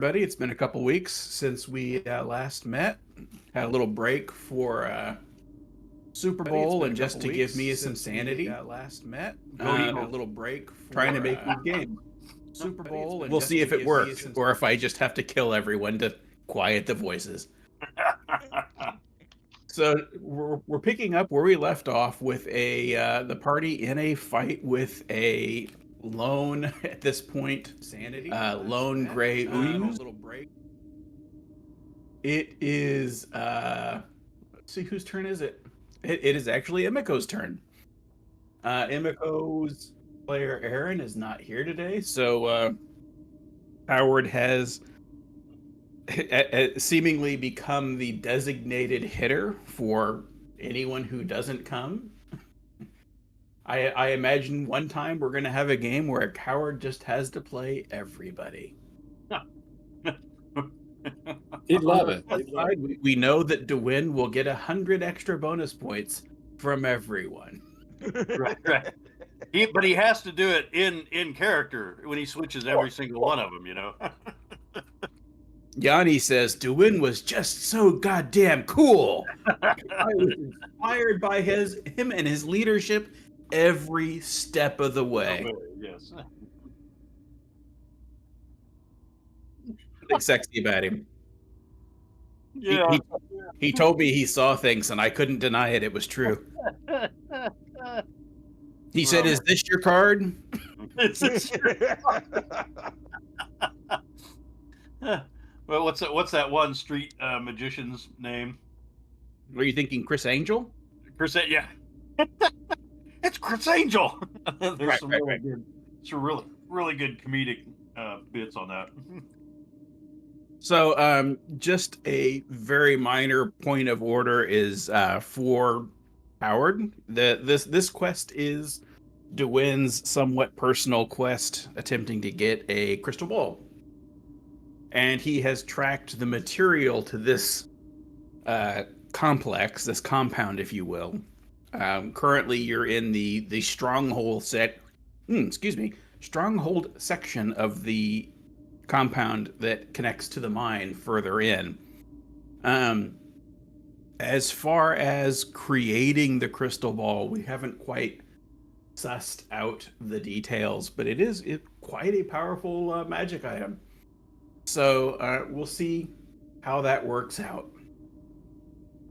Buddy, it's been a couple weeks since we last met. Had a little break for Super Bowl, and just to give me some sanity, last met. Go Had Eagles. a little break for trying to make good game. Super Bowl, and We'll just see to if it give me worked, some or if I just have to kill everyone to quiet the voices. So we're picking up where we left off with the party in a fight with a lone at this point lone gray ooze. little break. It is let's see whose turn is it? It is actually Emiko's turn. Emiko's player Aaron is not here today, so Howard has seemingly become the designated hitter for anyone who doesn't come. I imagine one time we're going to have a game where Howard just has to play everybody. He'd love it. We know that DeWin will get 100 extra bonus points from everyone. Right. But he has to do it in character when he switches every single one of them, you know. Yanni says DeWin was just so goddamn cool. I was inspired by him and his leadership every step of the way. Yes. Something sexy about him. Yeah. He told me he saw things and I couldn't deny it. It was true. He said, "Is this your card?" Well, what's that one street magician's name? Were you thinking Chris Angel? Chris, yeah. It's Chris Angel. There's Right, some right, really right. good, some really good comedic bits on that. So, just a very minor point of order is for Howard. This quest is DeWin's somewhat personal quest, attempting to get a crystal ball, and he has tracked the material to this complex, this compound, if you will. Currently, you're in the stronghold stronghold section of the compound that connects to the mine further in. As far as creating the crystal ball, we haven't quite sussed out the details, but it is quite a powerful magic item. So we'll see how that works out.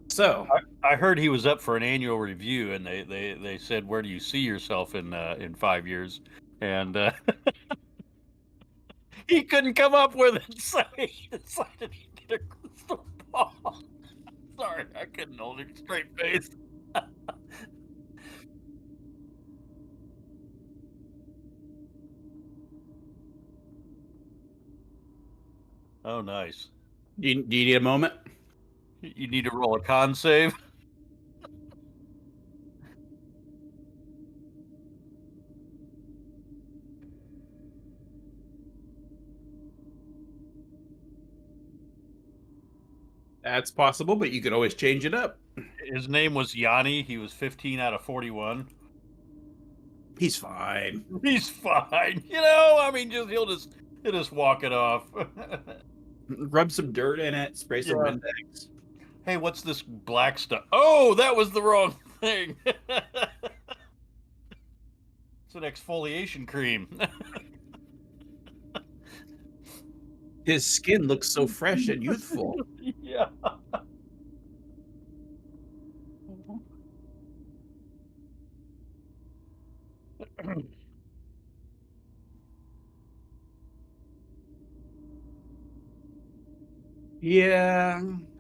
So I heard he was up for an annual review, and they said, "Where do you see yourself in 5 years?" And he couldn't come up with it, so he decided he did a crystal ball. Sorry, I couldn't hold a straight face. Oh, nice. do you need a moment? You need to roll a con save. That's possible, but you could always change it up. His name was Yanni. He was 15 out of 41. He's fine. He's fine. You know, I mean, he'll just walk it off. Rub some dirt in it, spray some Yeah. Windex. Hey, what's this black stuff? Oh, that was the wrong thing. It's an exfoliation cream. His skin looks so fresh and youthful. Yeah.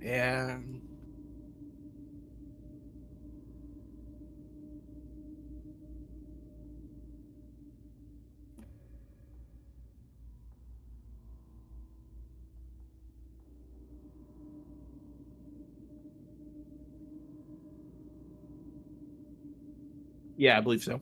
Yeah. Yeah, I believe so.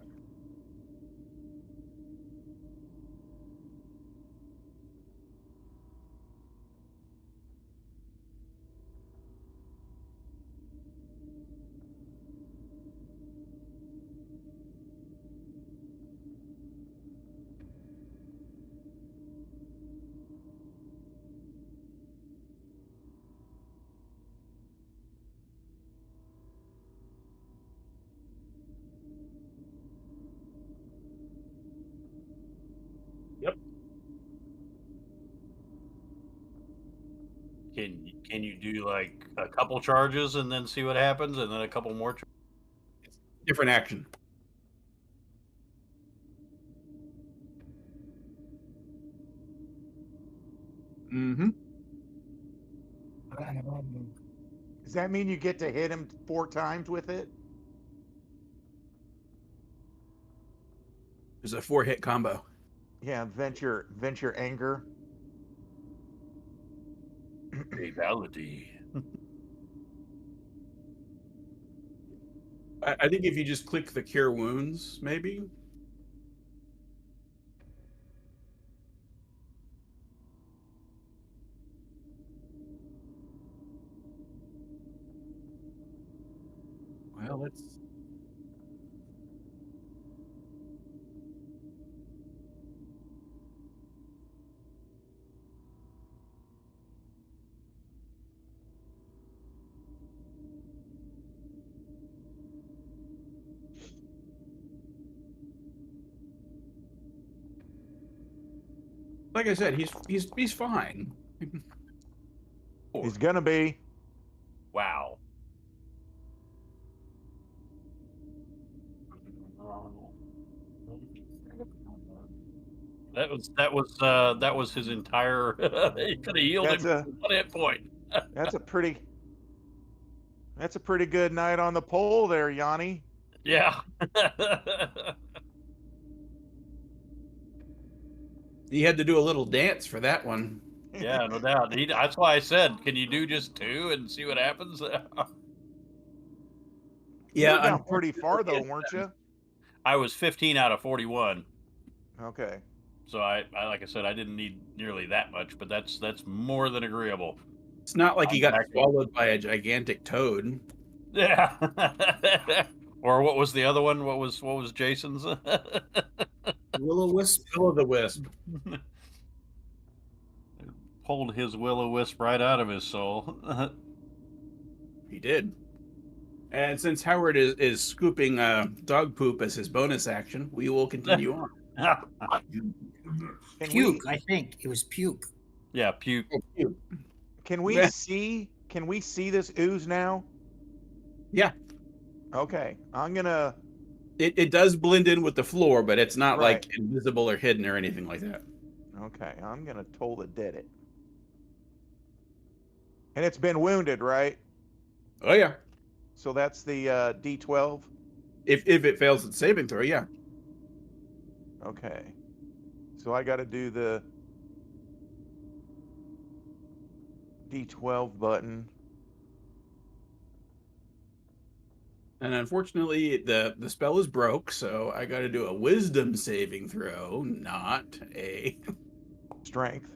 Can you do like a couple charges and then see what happens, and then a couple more? Different action. Mm-hmm. Does that mean you get to hit him 4 times with it? There's a 4-hit combo. Yeah, vent your anger. Fatality. I think if you just click the cure wounds, maybe. Well, let's. Like I said, he's fine. He's gonna be. Wow. That was his entire. He could have healed him That's with 1 hit point. That's a pretty good night on the pole there, Yanni. Yeah. He had to do a little dance for that one. Yeah, no doubt. That's why I said, can you do just 2 and see what happens? You were down pretty far though, weren't you? I was 15 out of 41. Okay. So I like I said, I didn't need nearly that much, but that's more than agreeable. It's not like he got swallowed by a gigantic toad. Yeah. Or what was the other one? What was Jason's? Will-o-wisp. Will-o-the-wisp. Pulled his will-o-wisp right out of his soul. He did. And since Howard is scooping dog poop as his bonus action, we will continue on. Puke, I think it was puke. Yeah, puke. Can we see this ooze now? Yeah. Okay. I'm gonna. It does blend in with the floor, but it's not Right. like invisible or hidden or anything like that. Okay, I'm gonna toll the did it. And it's been wounded, right? Oh yeah. So that's the D12. If it fails its saving throw, yeah. Okay. So I got to do the D12 button. And unfortunately, the spell is broke, so I got to do a wisdom saving throw, not a Strength.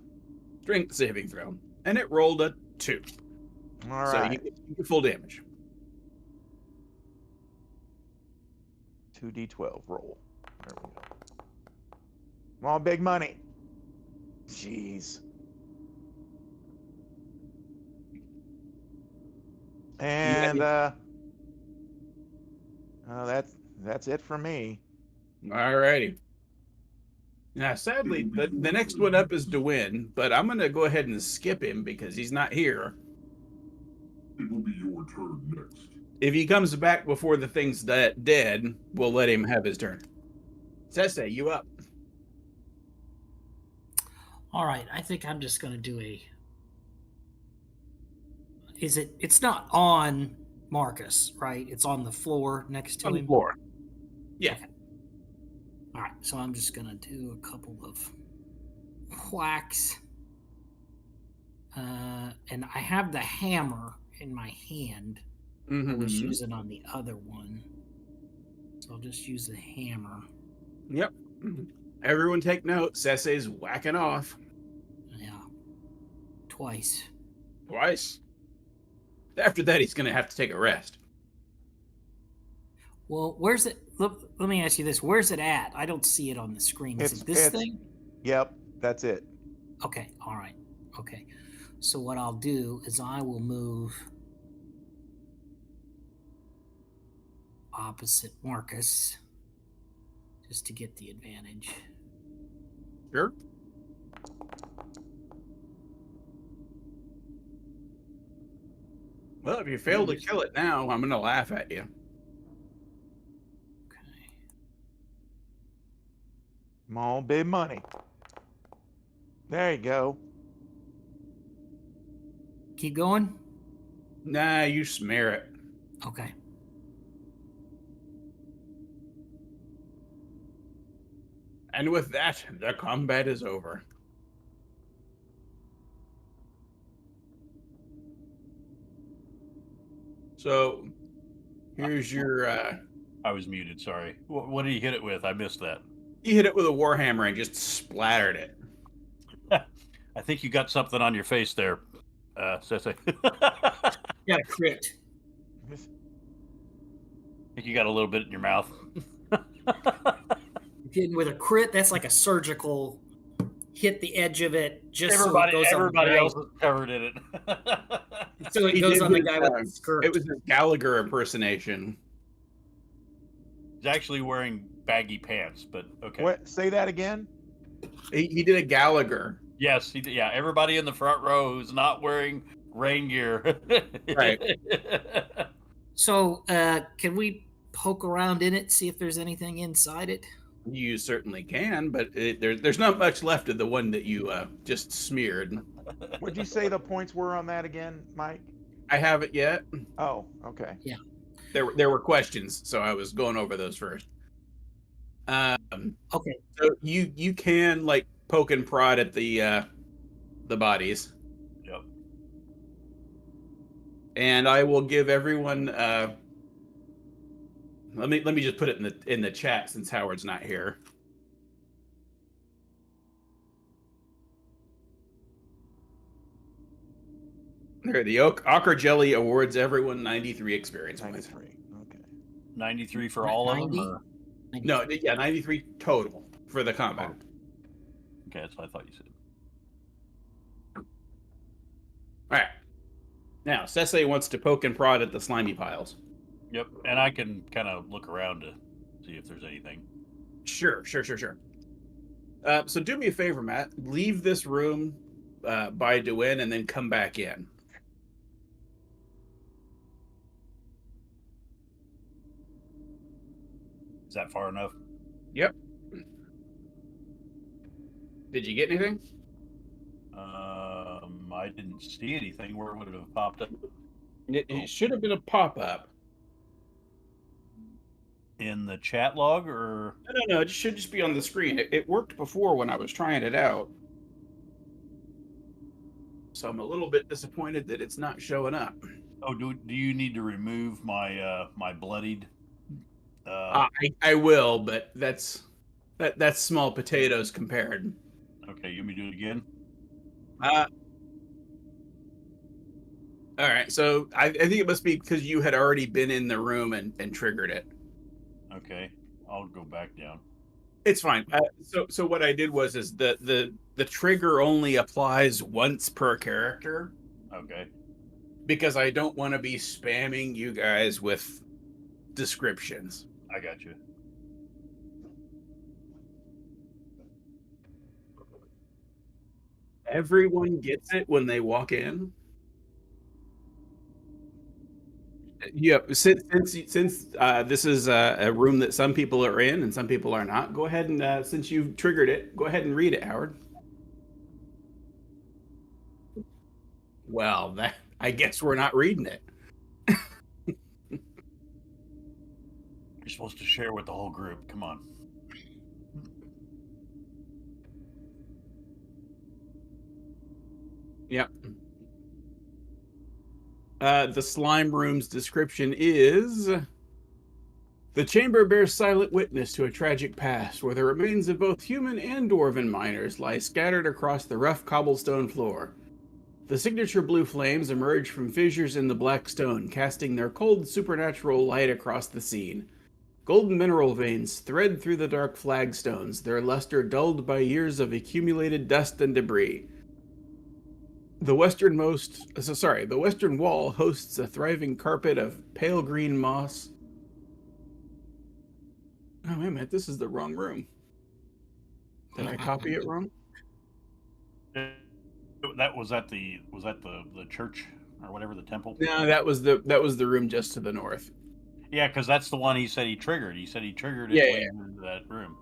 strength saving throw. And it rolled a 2. All so right. you get full damage. 2D12 roll. There we go. Come on, big money. Jeez. And that's it for me. All righty. Now, sadly, the next one up is Dewin, but I'm going to go ahead and skip him because he's not here. It will be your turn next. If he comes back before the thing's dead, we'll let him have his turn. Sese, you up. All right, I think I'm just going to do a. It's not on Marcus, right? It's on the floor next to On him. the floor. Yeah. Okay. All right, so I'm just going to do a couple of whacks. And I have the hammer in my hand. I was using on the other one. So I'll just use the hammer. Yep. Everyone take note. Sese's whacking off. Yeah. Twice. After that, he's going to have to take a rest. Well, where's it? Let me ask you this. Where's it at? I don't see it on the screen. Is it this thing? Yep, that's it. Okay, all right. Okay. So what I'll do is I will move opposite Marcus just to get the advantage. Sure. Well, if you fail to kill it now, I'm gonna laugh at you. Okay. Come on, big money. There you go. Keep going. Nah, you smear it. Okay. And with that, the combat is over. So, here's your. I was muted. Sorry. What did he hit it with? I missed that. You hit it with a warhammer and just splattered it. I think you got something on your face there, Sese. Got a crit. I think you got a little bit in your mouth. Hitting with a crit, that's like a surgical hit the edge of it just Everybody, so it goes everybody on else is covered in it. so it He goes did on the his, guy with the skirt. It was his Gallagher impersonation. He's actually wearing baggy pants, but okay. What? Say that again. He did a Gallagher. Yes, he did. Yeah, everybody in the front row who's not wearing rain gear. Right. So can we poke around in it, see if there's anything inside it? You certainly can, but there's not much left of the one that you just smeared. What'd you say the points were on that again, Mike? I haven't yet. Oh, okay. There were questions, so I was going over those first. Okay. So you can like poke and prod at the bodies. Yep. And I will give everyone. Let me just put it in the chat since Howard's not here. There, the Ochre Jelly awards everyone 93 experience points. 93. Okay. 93 for all of 90? them? Or? No, yeah, 93 total for the combat. Okay, that's what I thought you said. All right. Now, Sese wants to poke and prod at the slimy piles. Yep, and I can kind of look around to see if there's anything. Sure. So do me a favor, Matt. Leave this room by Dwayne and then come back in. Is that far enough? Yep. Did you get anything? I didn't see anything. Where would it have popped up? It should have been a pop-up. In the chat log, or? No. It should just be on the screen. It worked before when I was trying it out. So I'm a little bit disappointed that it's not showing up. Oh, do you need to remove my my bloodied? I will, but that's small potatoes compared. Okay, you want me to do it again? All right. So I think it must be because you had already been in the room and triggered it. Okay, I'll go back down. It's fine. So what I did was the trigger only applies once per character. Okay. Because I don't want to be spamming you guys with descriptions. I got you. Everyone gets it when they walk in. Yeah, since this is a room that some people are in and some people are not, go ahead and since you've triggered it, go ahead and read it, Howard. Well, I guess we're not reading it. You're supposed to share with the whole group. Come on. Yep. The slime room's description is: the chamber bears silent witness to a tragic past where the remains of both human and dwarven miners lie scattered across the rough cobblestone floor. The signature blue flames emerge from fissures in the black stone, casting their cold supernatural light across the scene. Golden mineral veins thread through the dark flagstones, their luster dulled by years of accumulated dust and debris. The western wall hosts a thriving carpet of pale green moss. Oh, wait a minute, this is the wrong room. Did I copy it wrong? That was that the church or whatever the temple. No, that was the room just to the north. Yeah, because that's the one he said he triggered. He said he triggered it Yeah, when he went into that room.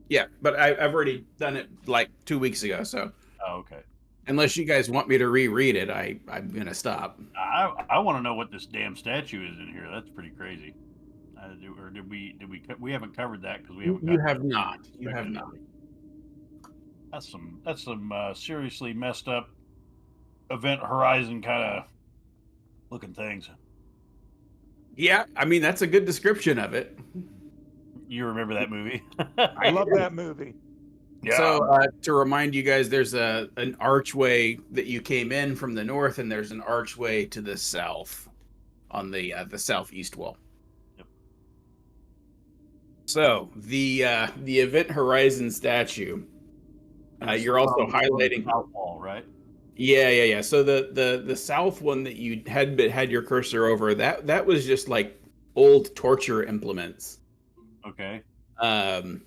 Yeah, but I've already done it like 2 weeks ago. So Oh, okay. unless you guys want me to reread it, I'm gonna stop. I want to know what this damn statue is in here. That's pretty crazy. We haven't covered that because we haven't. You gotten have to it. not. You Okay. have not. That's some seriously messed up Event Horizon kind of looking things. Yeah, I mean that's a good description of it. You remember that movie? I love that movie. Yeah. So to remind you guys, there's an archway that you came in from the north, and there's an archway to the south on the southeast wall. Yep. So the Event Horizon statue. You're also highlighting. South wall, right? Yeah. So the south one that you had your cursor over, that was just like old torture implements. Okay.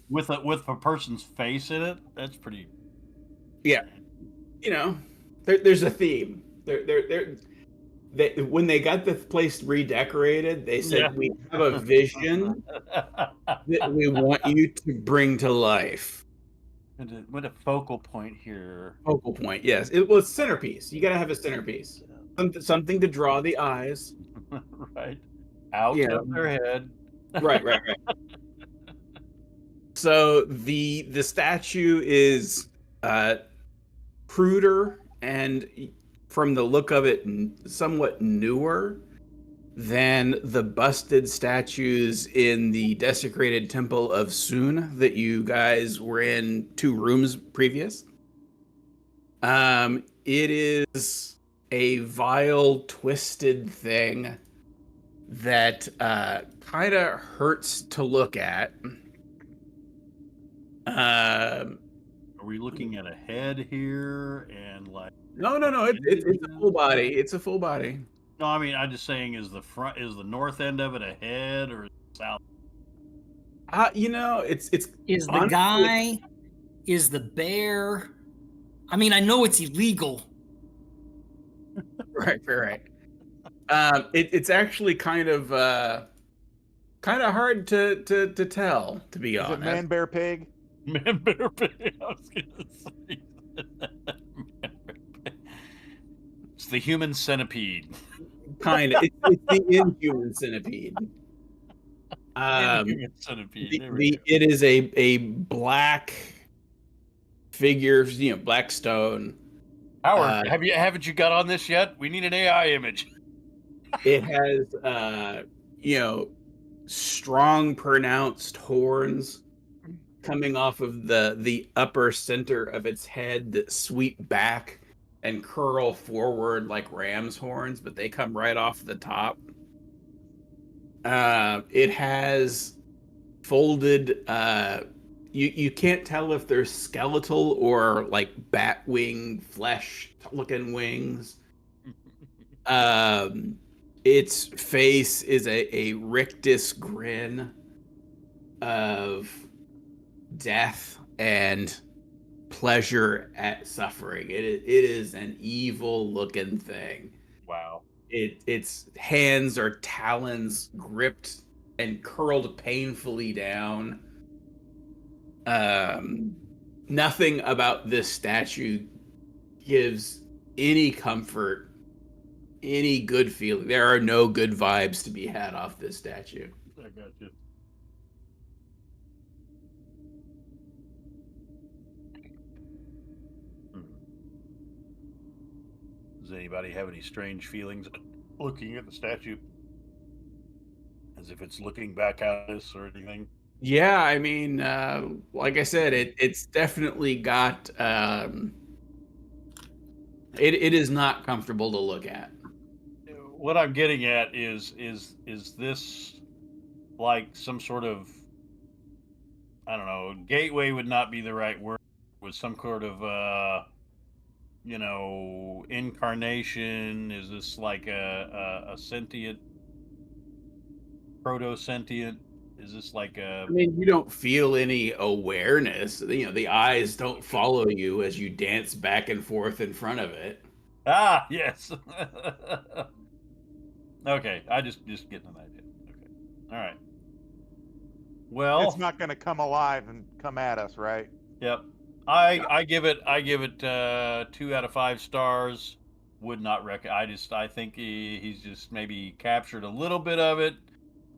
With With a person's face in it. That's pretty. Yeah. You know, there's a theme. When they got the place redecorated, they said, Yeah. we have a vision that we want you to bring to life. What a focal point here. Focal point, yes. It was centerpiece. You got to have a centerpiece. Something to draw the eyes. Right. Out of their head. Right. So the statue is cruder and, from the look of it, somewhat newer than the busted statues in the desecrated temple of Sun that you guys were in 2 rooms previous. It is a vile, twisted thing that kind of hurts to look at. Are we looking at a head here and like? No. It's a full body. It's a full body. No, I mean, I'm just saying, is the north end of it a head or the south? It's Is the honestly, guy? Is the bear? I mean, I know it's illegal. right. It's actually kind of hard to tell, to be Is it honest. man, bear, pig? Man, bear, pig. I was gonna say. It's the human centipede. Kind of. It's the inhuman centipede. Inhuman centipede. It is a black figure, black stone. Howard, haven't you got on this yet? We need an AI image. It has strong, pronounced horns coming off of the upper center of its head that sweep back and curl forward like ram's horns, but they come right off the top. It has folded. You can't tell if they're skeletal or like bat wing flesh looking wings. Its face is a rictus grin of death and pleasure at suffering. It is an evil looking thing. Wow. Its hands are talons gripped and curled painfully down. Nothing about this statue gives any comfort, any good feeling. There are no good vibes to be had off this statue. I got you. Does anybody have any strange feelings looking at the statue? As if it's looking back at us or anything? Yeah, I mean, like I said, it's definitely got. It is not comfortable to look at. What I'm getting at is this like some sort of, I don't know, gateway would not be the right word, with some sort of incarnation? Is this like a sentient, proto-sentient? Is this like a... I mean, you don't feel any awareness. The eyes don't follow you as you dance back and forth in front of it. Ah, yes. Okay, I just getting an idea. Okay, all right. Well, It's not going to come alive and come at us, right? yep. I give it 2 out of 5 stars. Would not I think he's just maybe captured a little bit of it,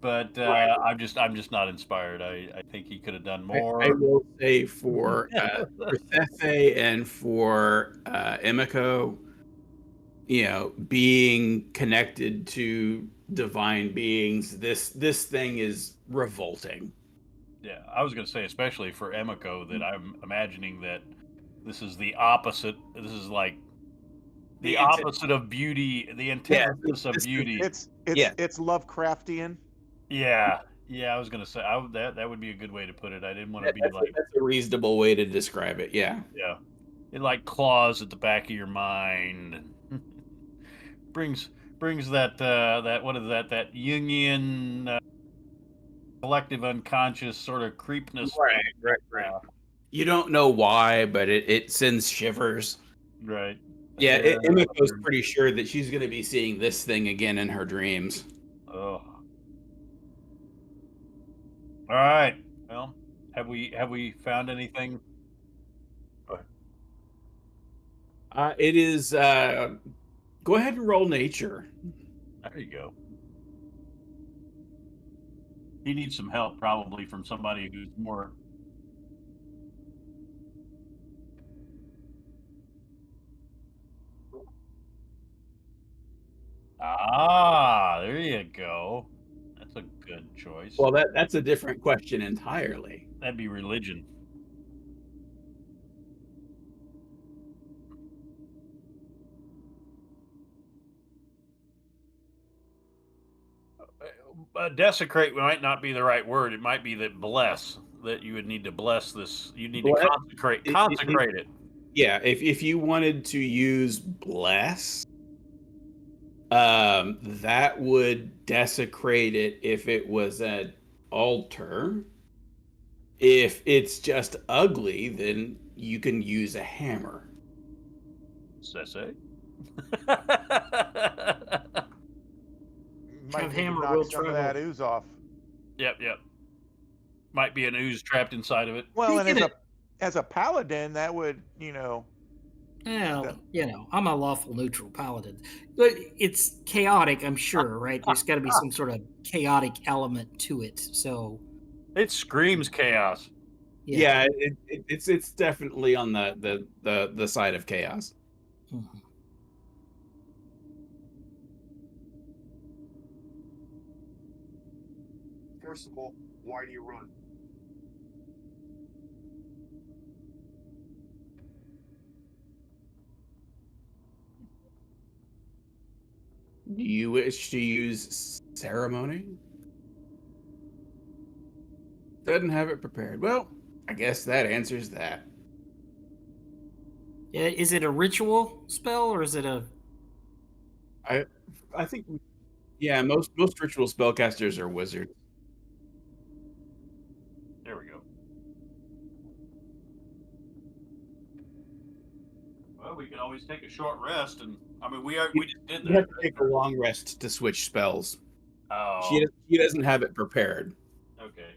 but Right. I'm just not inspired. I think he could have done I more. will say for Cefe and for Emiko, being connected to divine beings, this thing is revolting. Yeah, I was going to say, especially for Emiko, that I'm imagining that this is the opposite. This is like the The anti- opposite of beauty, the yeah, antithesis of this is beauty. yeah. It's Lovecraftian. Yeah, yeah. I was going to say that would be a good way to put it. I didn't want to be like, That's a reasonable way to describe it. Yeah. yeah, it like claws at the back of your mind. brings brings that what is that Jungian collective unconscious sort of creepness. Right. You don't know why, but it sends shivers. Right. Yeah, Yeah. Emiko's pretty sure that she's going to be seeing this thing again in her dreams. Oh. All right. Well, have we found anything? Go ahead. It is. Go ahead and roll nature. There you go. He needs some help, probably from somebody who's more. Ah, there you go. That's a good choice. Well, that's a different question entirely. That'd be religion. Desecrate might not be the right word. It might be that bless. That you would need to bless this. You need to Bless- consecrate. it- Consecrate it. Yeah, if you wanted to use bless, that would desecrate it if it was an altar. If it's just ugly, then you can use a hammer. Sese. Might Have need to hammer knock will some of travel. that ooze off. Yep. Might be an ooze trapped inside of it. Well, and Speaking as a paladin, that would Well, that- I'm a lawful neutral paladin, but it's chaotic. I'm sure, right? There's got to be some sort of chaotic element to it. So, It screams chaos. Yeah, it's definitely on the side of chaos. Mhm. First of all, why do you run? Do you wish to use ceremony? Doesn't have it prepared. Well, I guess that answers that. Yeah, is it a ritual spell or is it a? I think yeah, most ritual spellcasters are wizards. There we go. Well, we can always take a short rest, and I mean, we just did You that. have to take a long rest to switch spells. Oh, She doesn't have it prepared. okay.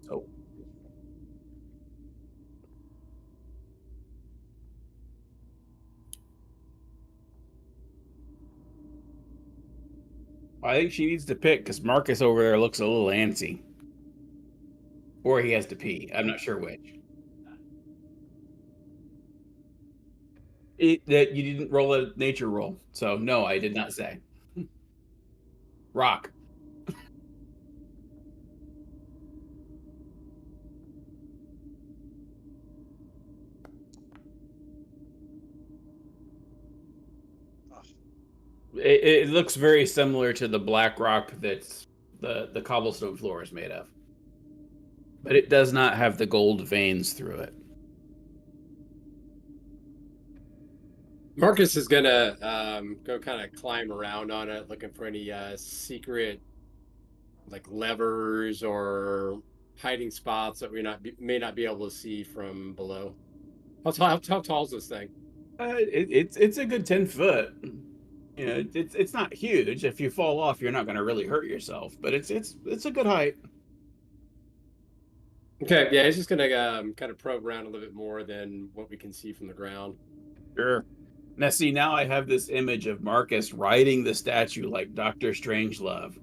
So I think she needs to pick because Marcus over there looks a little antsy. Or he has to pee. I'm not sure which. That you didn't roll a nature roll. So no, I did not say. Rock. It looks very similar to the black rock that's the cobblestone floor is made of, but it does not have the gold veins through it. Marcus is gonna go kind of climb around on it, looking for any secret like levers or hiding spots that we may not be able to see from below. How tall is this thing? It's a good 10 foot. You know, it's not huge. If you fall off, you're not going to really hurt yourself, but it's a good height. Okay, yeah, he's just gonna kind of probe around a little bit more than what we can see from the ground. Sure. Now, see, now I have this image of Marcus riding the statue like Doctor Strangelove.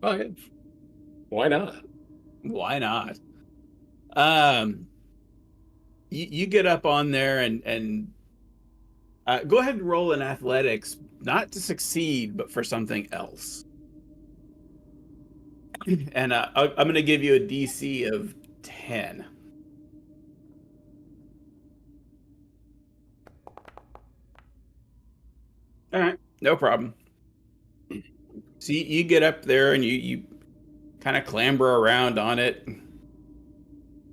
Oh yeah, why not? Why not? You get up on there and go ahead and roll in athletics, not to succeed, but for something else. And I'm going to give you a DC of 10. All right, no problem. See, you get up there and you kind of clamber around on it.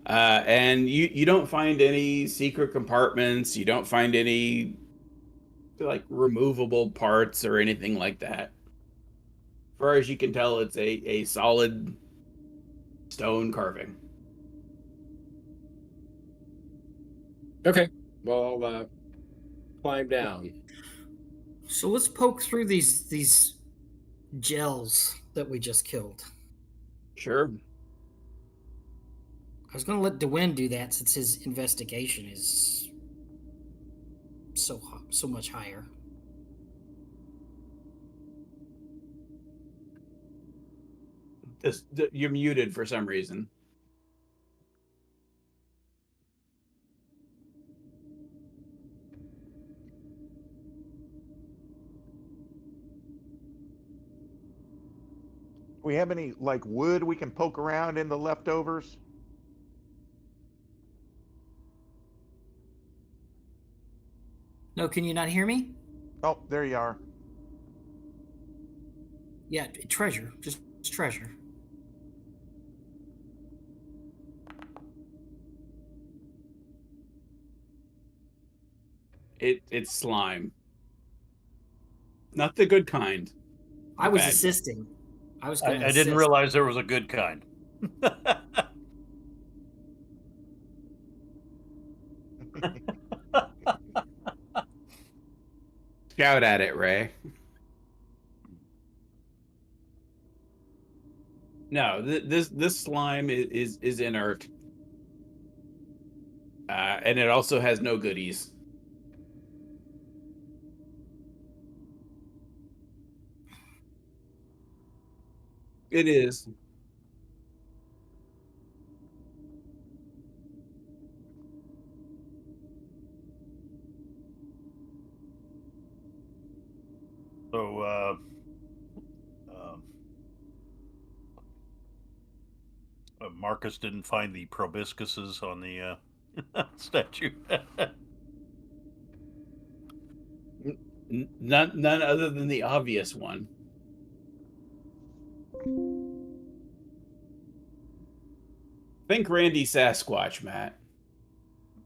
And you don't find any secret compartments. You don't find any like removable parts or anything like that. As far as you can tell, it's a solid stone carving. Okay, well, I'll climb down. So let's poke through these gels that we just killed. Sure. I was going to let DeWin do that since his investigation is so much higher. You're muted for some reason. We have any like wood we can poke around in the leftovers? No, can you not hear me? Oh, there you are. Yeah, treasure. Just treasure. It's slime. Not the good kind. I was Bad. assisting. I was going to I didn't realize there was a good kind. Shout at it, Ray. No, this slime is inert, and it also has no goodies. It is. So, Marcus didn't find the proboscises on the statue. None other than the obvious one. Think Randy Sasquatch, Matt.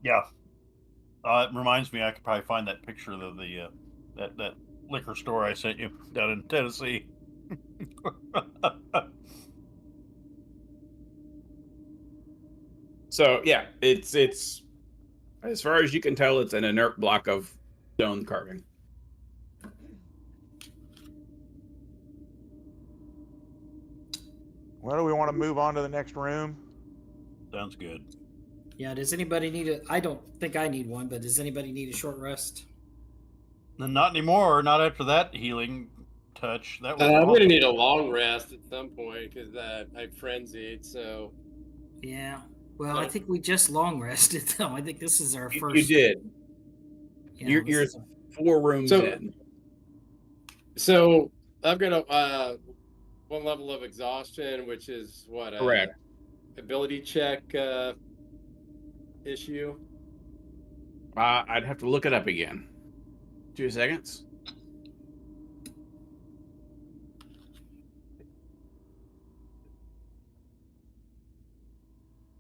Yeah. It reminds me, I could probably find that picture of the that liquor store I sent you down in Tennessee. So yeah, it's as far as you can tell, it's an inert block of stone carving. Well, do we want to move on to the next room? Sounds good. Yeah, does anybody need a... I don't think I need one, but does anybody need a short rest? Not anymore. Not after that healing touch. That was I'm awesome. gonna need a long rest at some point because I frenzied. So Yeah. Well, I think we just long rested, though. I think this is our first... You did. Yeah, You're 4 rooms in. So I've got a one level of exhaustion, which is what Correct. Ability check issue. I'd have to look it up again. 2 seconds.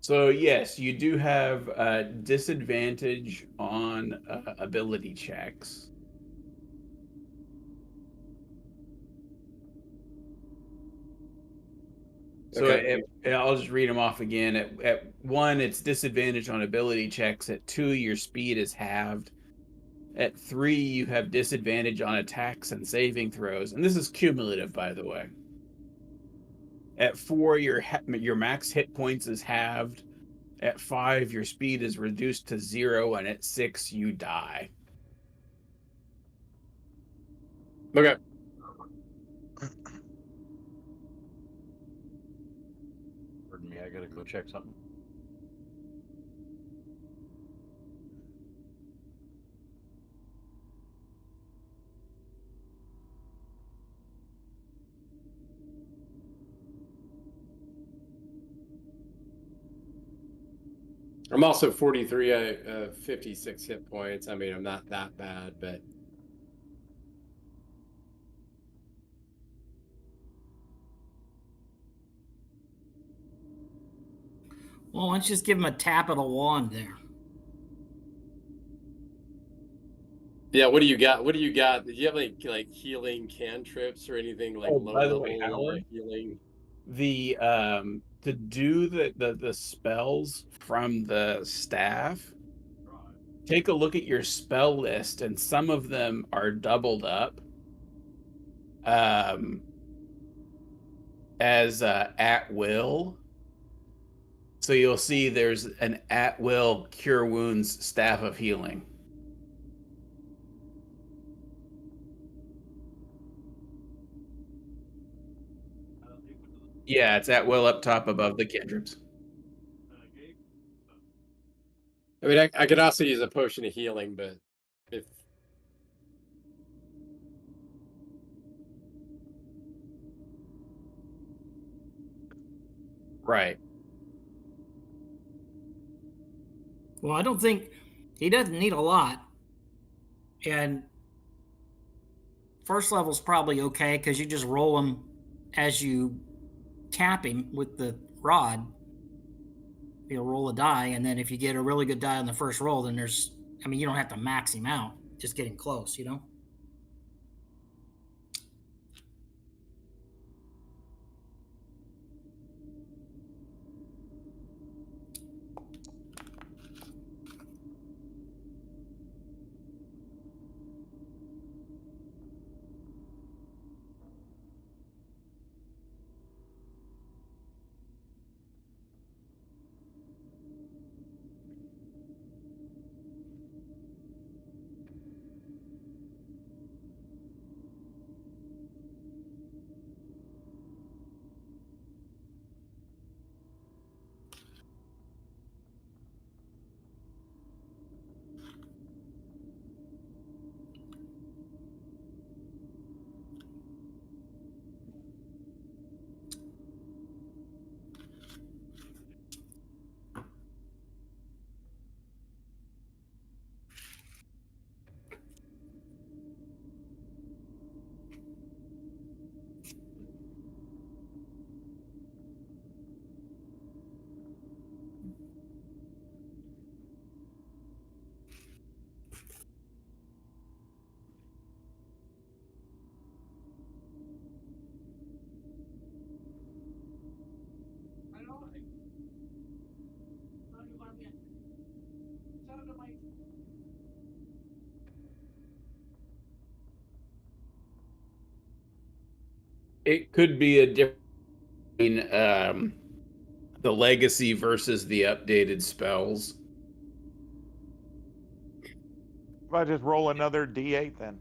So yes, you do have disadvantage on ability checks. So Okay. I'll just read them off again. At 1, it's disadvantage on ability checks. At 2, your speed is halved. At 3, you have disadvantage on attacks and saving throws, and this is cumulative, by the way. At 4, your max hit points is halved. At 5, your speed is reduced to 0, and at 6, you die. Okay. Pardon me, I gotta go check something. I'm also 43, 56 hit points. I mean, I'm not that bad, but Well, why don't you just give him a tap of the wand there? yeah. What do you got? What do you got? Do you have any like healing cantrips or anything like Oh, low by the way, level Howard, healing? the to do the spells from the staff, take a look at your spell list, and some of them are doubled up as at will. So you'll see there's an at will cure wounds staff of healing. Yeah, it's at will up top above the cantrips. I mean, I could also use a potion of healing, but if Right. Well, I don't think he doesn't need a lot. And first level's probably okay because you just roll him as you tap him with the rod. You'll roll a die, and then if you get a really good die on the first roll, then you don't have to max him out. Just getting close, you know? It could be a different the legacy versus the updated spells. If I just roll another D8 then.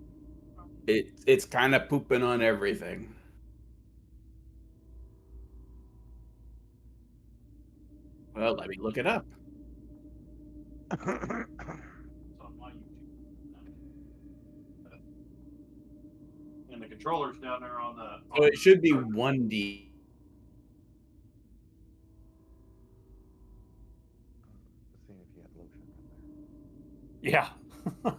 It's kind of pooping on everything. Well, let me look it up. It's on my YouTube. And the controller's down there on the. So it should be 1D. Let's see if you had lotion in there. Yeah. It's a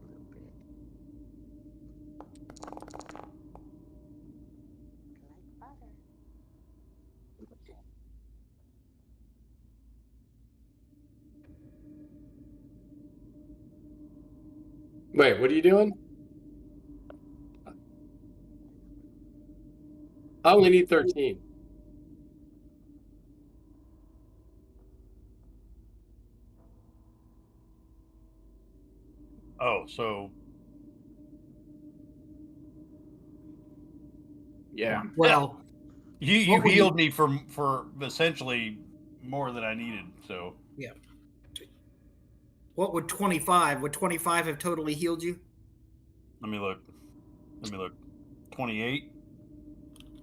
little bit. Like butter. Wait, what are you doing? I only need 13. Oh, so Yeah. Well, you What would healed me for essentially more than I needed. So yeah. What would 25? Would 25 have totally healed you? let me look. 28.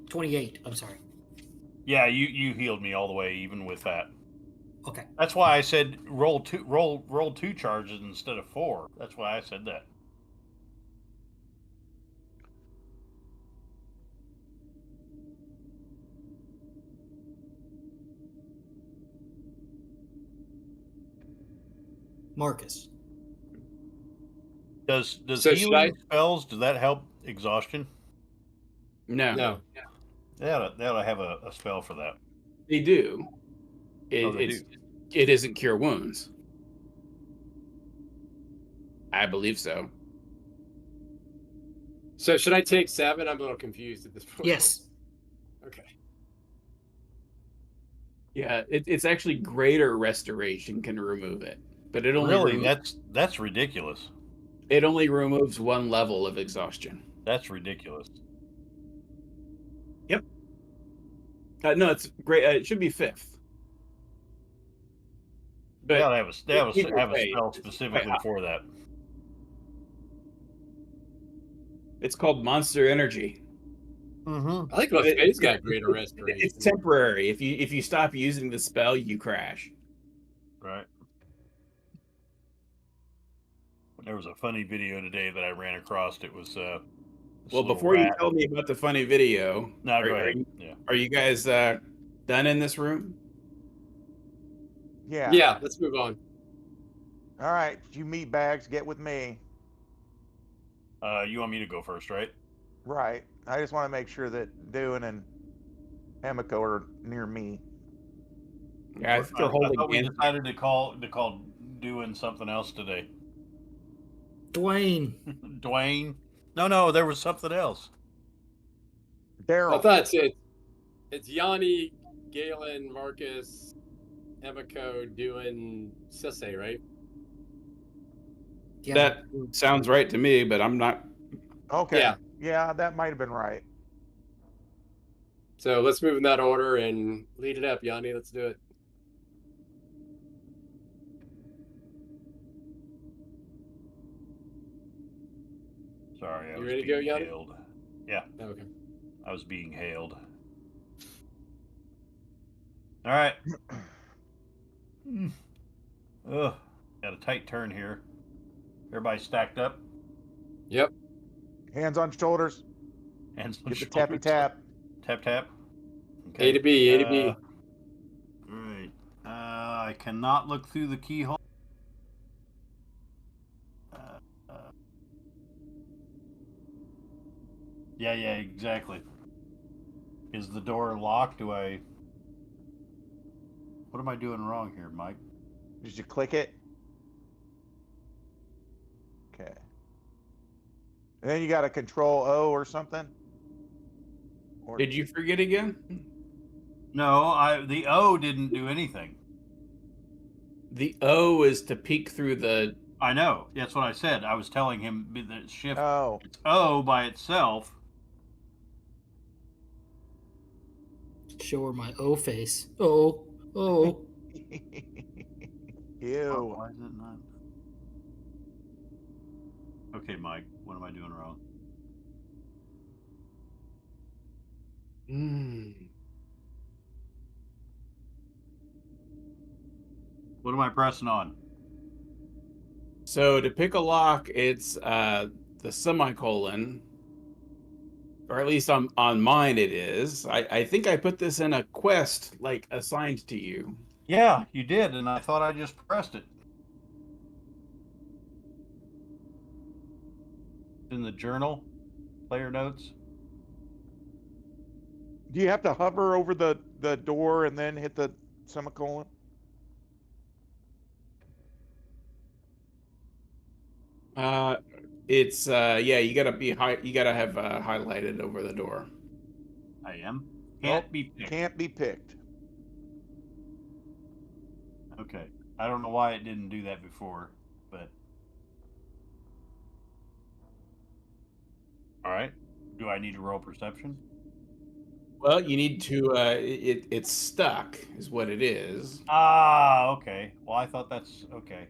28. I'm sorry. Yeah, you healed me all the way, even with that. Okay. That's why I said roll two charges instead of 4. That's why I said that. Marcus. Does So should I? healing spells, does that help exhaustion? No, No. They ought to have a spell for that. they do. Oh, they It's do. it isn't cure wounds. I believe so. So should I take 7? I'm a little confused at this point. Yes. Okay. Yeah, it's actually greater restoration can remove it, but it only Really, remo- that's ridiculous. it only removes one level of exhaustion. That's ridiculous. Yep. No, it's great. It should be 5th. They ought But to have a way, spell specifically for that. it's called Monster Energy. Mm-hmm. I like what Faye's got greater restoration. It's temporary. If you stop using the spell, you crash. Right. There was a funny video today that I ran across. It was this Well, little before you rat. tell me about the funny video, No, go are ahead. you, Yeah. are you guys done in this room? Yeah. Yeah, let's move on. All right, you meat bags, get with me. You want me to go first, right? Right. I just want to make sure that Doohan and Emiko are near me. Yeah, I think they're holding thought we hands. decided to call doing something else today. Dwayne. Dwayne? No, there was something else. I Daryl. thought it's Yanni, Galen, Marcus, Emiko doing Sisse, right? Yeah. That sounds right to me, but I'm not. Okay. Yeah. Yeah, that might have been right. So let's move in that order and lead it up, Yanni. Let's do it. Sorry, I You was ready to go, being Yanni? hailed. Yeah, Okay. I was being hailed. All right. Ugh, got a tight turn here. Everybody stacked up. Yep. Hands on shoulders. Hands on Get the shoulders. tappy tap. Tap tap. A to B, A to B. All right. I cannot look through the keyhole. Yeah, exactly. Is the door locked? What am I doing wrong here, Mike? Did you click it? Okay. And then you got to control O or something? Or Did you forget again? No, the O didn't do anything. The O is to peek through the. I know. That's what I said. I was telling him that shift. Oh. It's O by itself. Show her my O face. Oh. Ew. Why is it not? Okay, Mike. What am I doing wrong? What am I pressing on? So to pick a lock, it's the semicolon, or at least on mine it is. I think I put this in a quest like assigned to you. Yeah, you did, and I thought I just pressed it. In the journal, player notes. Do you have to hover over the door and then hit the semicolon? It's yeah, you gotta be high. You gotta have highlighted over the door. I am. Nope, Can't be picked. can't be picked. Okay. I don't know why it didn't do that before, but all right. Do I need to roll perception? Well, you need to. It's stuck, is what it is. Ah, okay. Well, I thought that's okay.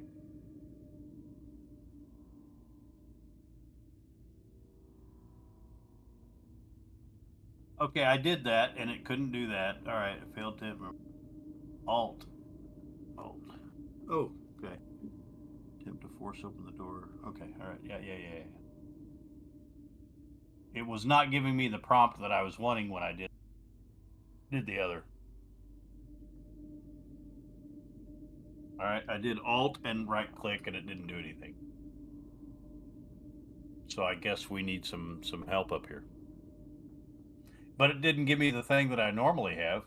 Okay, I did that and it couldn't do that. All right, I failed to Alt. Alt. Oh, okay. Attempt to force open the door. Okay, all right. Yeah. It was not giving me the prompt that I was wanting when I did the other. All right, I did Alt and right click and it didn't do anything. So I guess we need some help up here. But it didn't give me the thing that I normally have.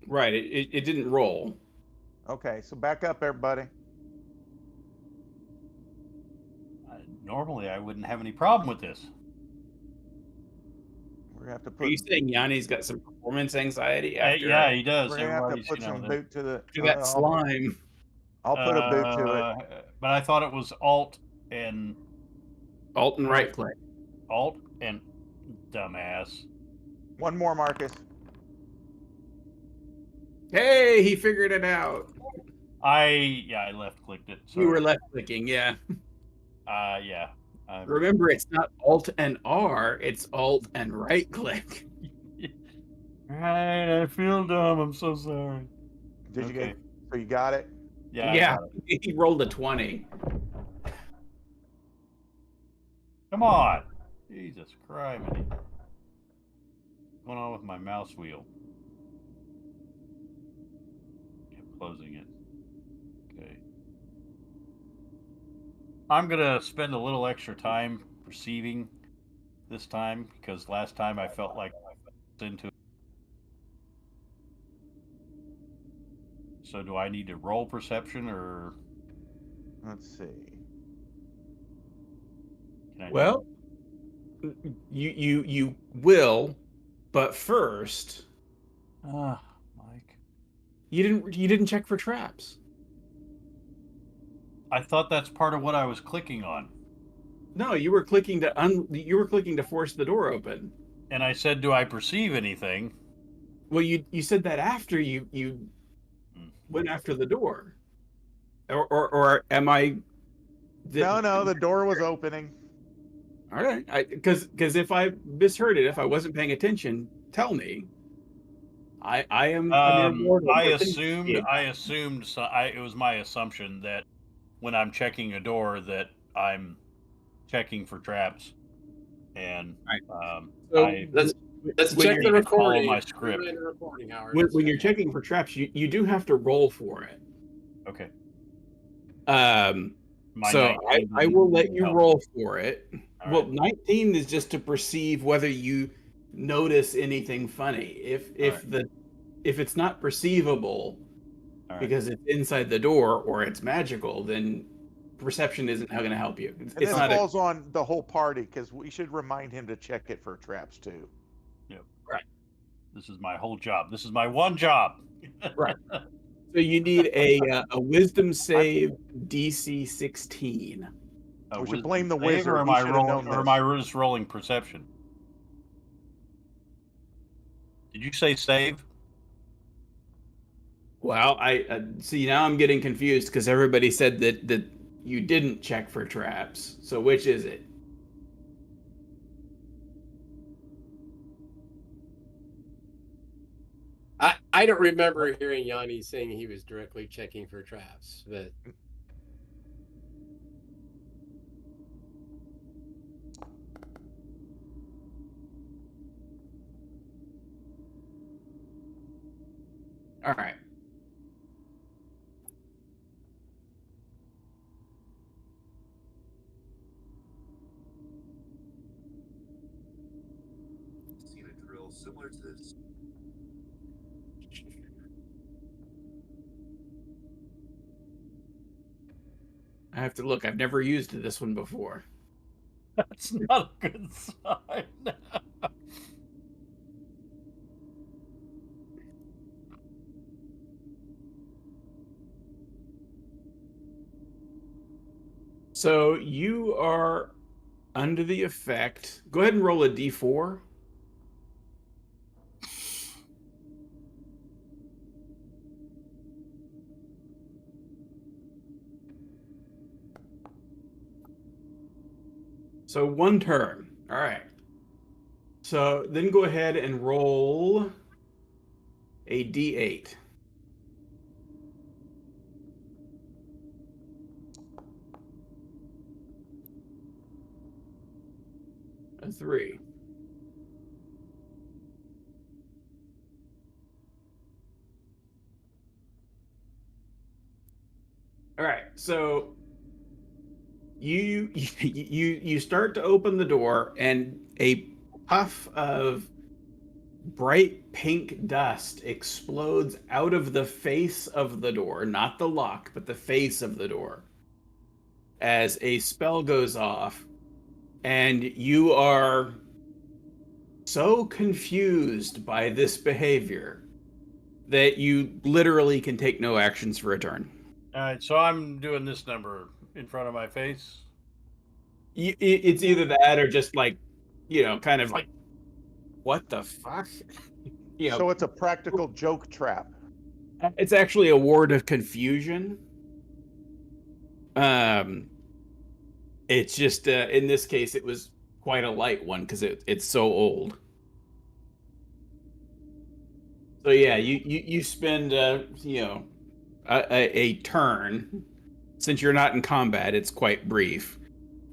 Right. It didn't roll. Okay, so back up, everybody. Normally I wouldn't have any problem with this. We're gonna have to Are put. you saying Yanni's got some performance anxiety after Yeah, he does. We're gonna have to Everybody's, put some boot to the. that slime? I'll put a boot to it. But I thought it was Alt and Alt and right click. Alt and dumbass. One more, Marcus. Hey, he figured it out. I left clicked it. You were left clicking, yeah. Yeah. Remember, it's not Alt and R, it's Alt and right click. Right, I feel dumb. I'm so sorry. Did you get? So you got it. Yeah. Yeah, he rolled a 20. Come on. Jesus Christ. What's going on with my mouse wheel? Kept closing it. Okay. I'm going to spend a little extra time perceiving this time because last time I felt like I was into it. So do I need to roll perception or? Let's see. Well, you will, but first, Mike. you didn't check for traps. I thought that's part of what I was clicking on. No, you were clicking to force the door open. And I said, "Do I perceive anything?" Well, you said that after you went after the door, or am I? No, the door was opening. All right, because if I misheard it, if I wasn't paying attention, tell me. I am. I assumed. It was my assumption that when I'm checking a door, that I'm checking for traps, and let's check the recording. My script. When you're checking for traps, you do have to roll for it. Okay. So I will let you roll for it. Well, 19 is just to perceive whether you notice anything funny. If it's not perceivable because it's inside the door or it's magical, then perception isn't going to help you. This falls on the whole party because we should remind him to check it for traps too. Yep. Right. This is my whole job. This is my one job. Right. So you need a wisdom save DC 16. We should blame the wizard. Or am I just rolling perception? Did you say save? Well, I see now I'm getting confused because everybody said that you didn't check for traps. So which is it? I don't remember hearing Yanni saying he was directly checking for traps, but all right. Seen a drill similar to this. I have to look. I've never used this one before. That's not a good sign. So you are under the effect. Go ahead and roll a d4. So 1 turn. All right. So then go ahead and roll a d8. A 3. All right. So you start to open the door, and a puff of bright pink dust explodes out of the face of the door, not the lock, but the face of the door, as a spell goes off, and you are so confused by this behavior that you literally can take no actions for a turn. All right, so I'm doing this number in front of my face. It's either that or just like, kind of like, what the fuck? So it's a practical joke trap. It's actually a ward of confusion. It's just in this case it was quite a light one because it's so old. So yeah, you spend a turn. Since you're not in combat, it's quite brief,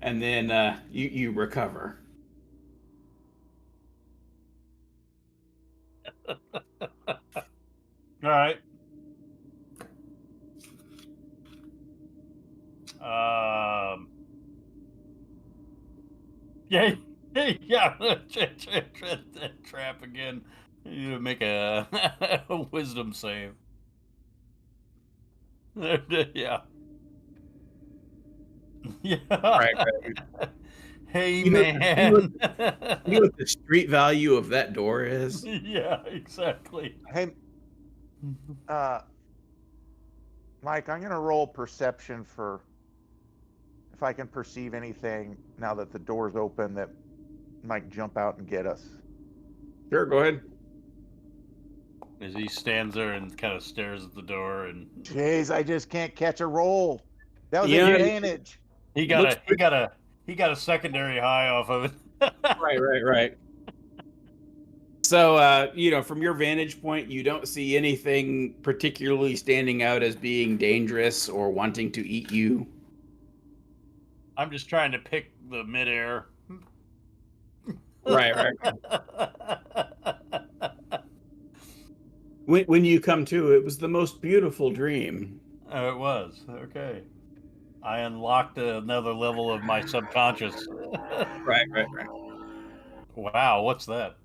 and then you recover. All right. Yeah, yeah. Trap again. You make a wisdom save. Yeah. Yeah. Right. Hey, You know- man. You know what the street value of that door is? Yeah, exactly. Hey, Mike, I'm gonna roll perception for if I can perceive anything now that the door's open that might jump out and get us. Sure, go ahead. As he stands there and kind of stares at the door, and Jeez, I just can't catch a roll. That was Yeah, an advantage. he got a secondary high off of it. Right. So, from your vantage point, you don't see anything particularly standing out as being dangerous or wanting to eat you. I'm just trying to pick the midair. Right. When you come to, it was the most beautiful dream. Oh, it was. Okay. I unlocked another level of my subconscious. Right. Wow, what's that?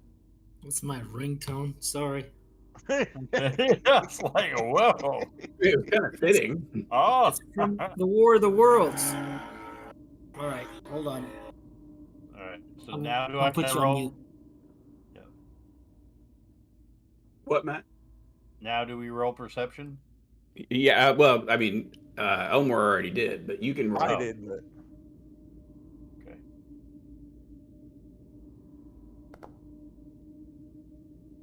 What's my ringtone? Sorry. It's like, whoa. It was kind of fitting. Oh. It's from the War of the Worlds. All right, hold on. All right. So I'll- now do I'll I put you on roll? mute. Yeah. What, Matt? Now do we roll perception? Yeah, well, I mean, Elmore already did, but you can roll. I did, but Okay.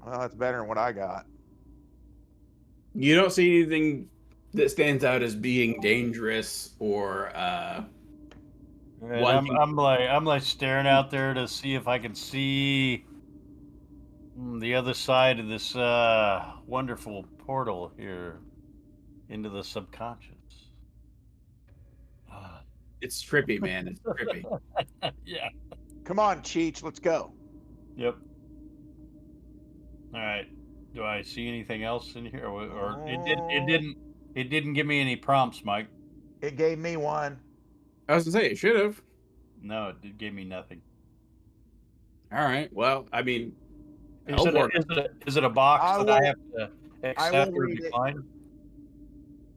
well, that's better than what I got. You don't see anything that stands out as being dangerous or And Wanting- I'm like staring out there to see if I can see the other side of this wonderful portal here into the subconscious. it's trippy, man. It's trippy. Yeah. Come on, Cheech, let's go. Yep. All right. Do I see anything else in here, or it didn't give me any prompts, Mike? It gave me one. I was gonna say it should have. No, it gave me nothing. All right. Well, I mean, Is Elmore- it a box I that I will- have to I accept will or read it. decline?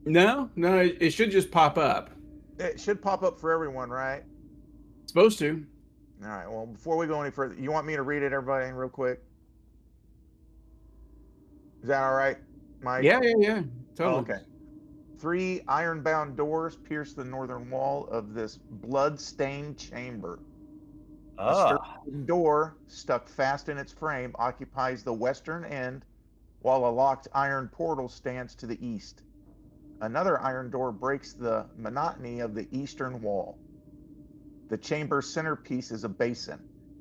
no, it should just pop up. It should pop up for everyone, right? It's supposed to. All right. Well, before we go any further, you want me to read it, everybody, real quick? Is that all right, Mike? Yeah. Oh, Totally. okay. 3 iron-bound doors pierce the northern wall of this blood-stained chamber. A sturdy door, stuck fast in its frame, occupies the western end, while a locked iron portal stands to the east. Another iron door breaks the monotony of the eastern wall. The chamber's centerpiece is a basin,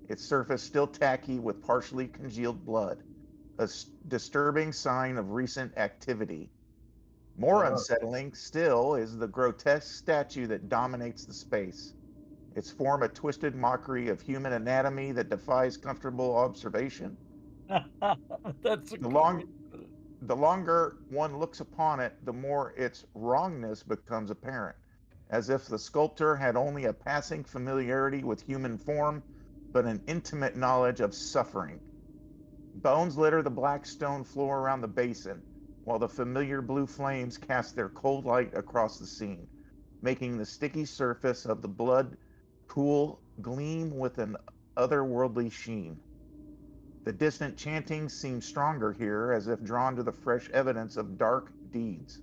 its surface still tacky with partially congealed blood, a disturbing sign of recent activity. More unsettling still is the grotesque statue that dominates the space, its form a twisted mockery of human anatomy that defies comfortable observation. That's a The longer one looks upon it, the more its wrongness becomes apparent, as if the sculptor had only a passing familiarity with human form, but an intimate knowledge of suffering. Bones litter the black stone floor around the basin, while the familiar blue flames cast their cold light across the scene, making the sticky surface of the blood pool gleam with an otherworldly sheen. The distant chanting seems stronger here, as if drawn to the fresh evidence of dark deeds.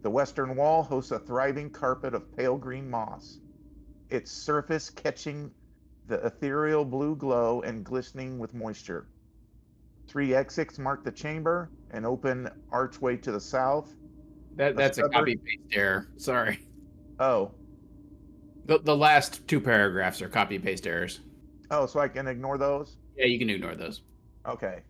The western wall hosts a thriving carpet of pale green moss, its surface catching the ethereal blue glow and glistening with moisture. 3 exits mark the chamber, an open archway to the south. That's a stubborn- copy paste error. Sorry. Oh, The last 2 paragraphs are copy paste errors. oh, so I can ignore those? Yeah, you can ignore those. Okay.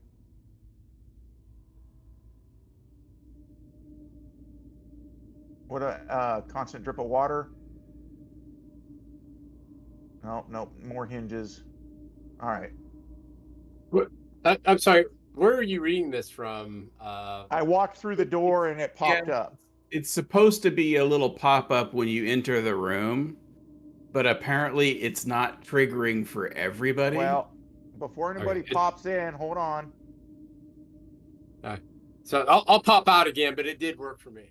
What a constant drip of water. No, more hinges. All right. I'm sorry. Where are you reading this from? I walked through the door and it popped up. It's supposed to be a little pop-up when you enter the room, but apparently it's not triggering for everybody. Well, before anybody Okay. pops in, hold on. So I'll pop out again, but it did work for me.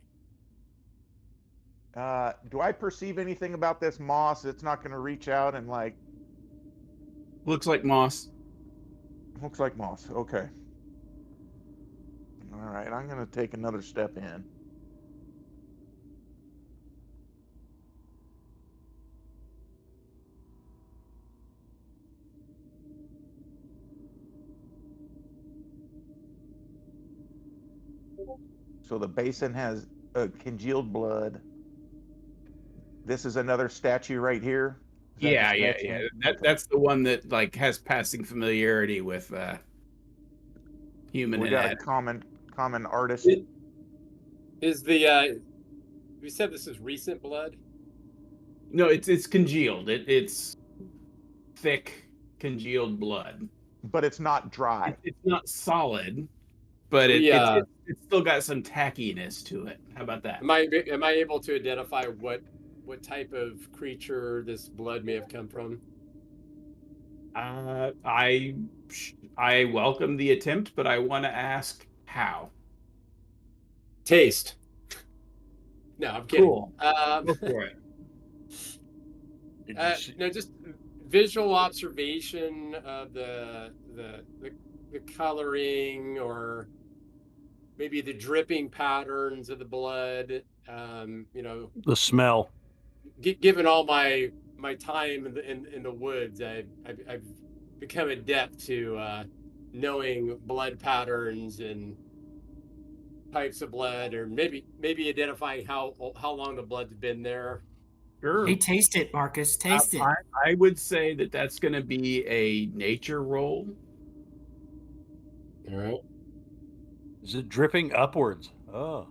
Do I perceive anything about this moss? It's not going to reach out and like. Looks like moss. Looks like moss. Okay. All right, I'm going to take another step in. So the basin has congealed blood. This is another statue right here. Is that the Yeah. statue? That's the one that like has passing familiarity with human We got a anatomy. common artist. Is the you said this is recent blood? No, it's congealed. It's thick congealed blood. But it's not dry. It's not solid, but it's still got some tackiness to it. How about that? Am I able to identify what type of creature this blood may have come from? I welcome the attempt, but I want to ask how. Taste. No, I'm kidding. Cool. Go for it. No, just visual observation of the coloring, or maybe the dripping patterns of the blood. The smell. Given all my time in the woods, I've become adept to knowing blood patterns and types of blood, or maybe identifying how long the blood's been there. Sure. Hey, taste it, Marcus. Taste it. I would say that that's going to be a nature roll. All right. Is it dripping upwards? Oh.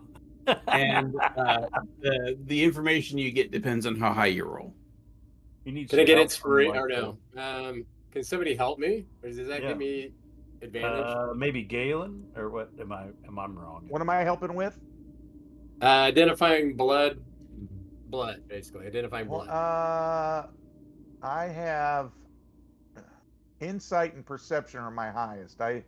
And the information you get depends on how high you roll. You need Can I some get help inspiration from, or like, no? Can somebody help me, or does that Yeah. give me advantage? maybe Galen, or what? Am I wrong? What am I helping with? Identifying blood, basically identifying Well, blood. I have insight and perception are my highest. I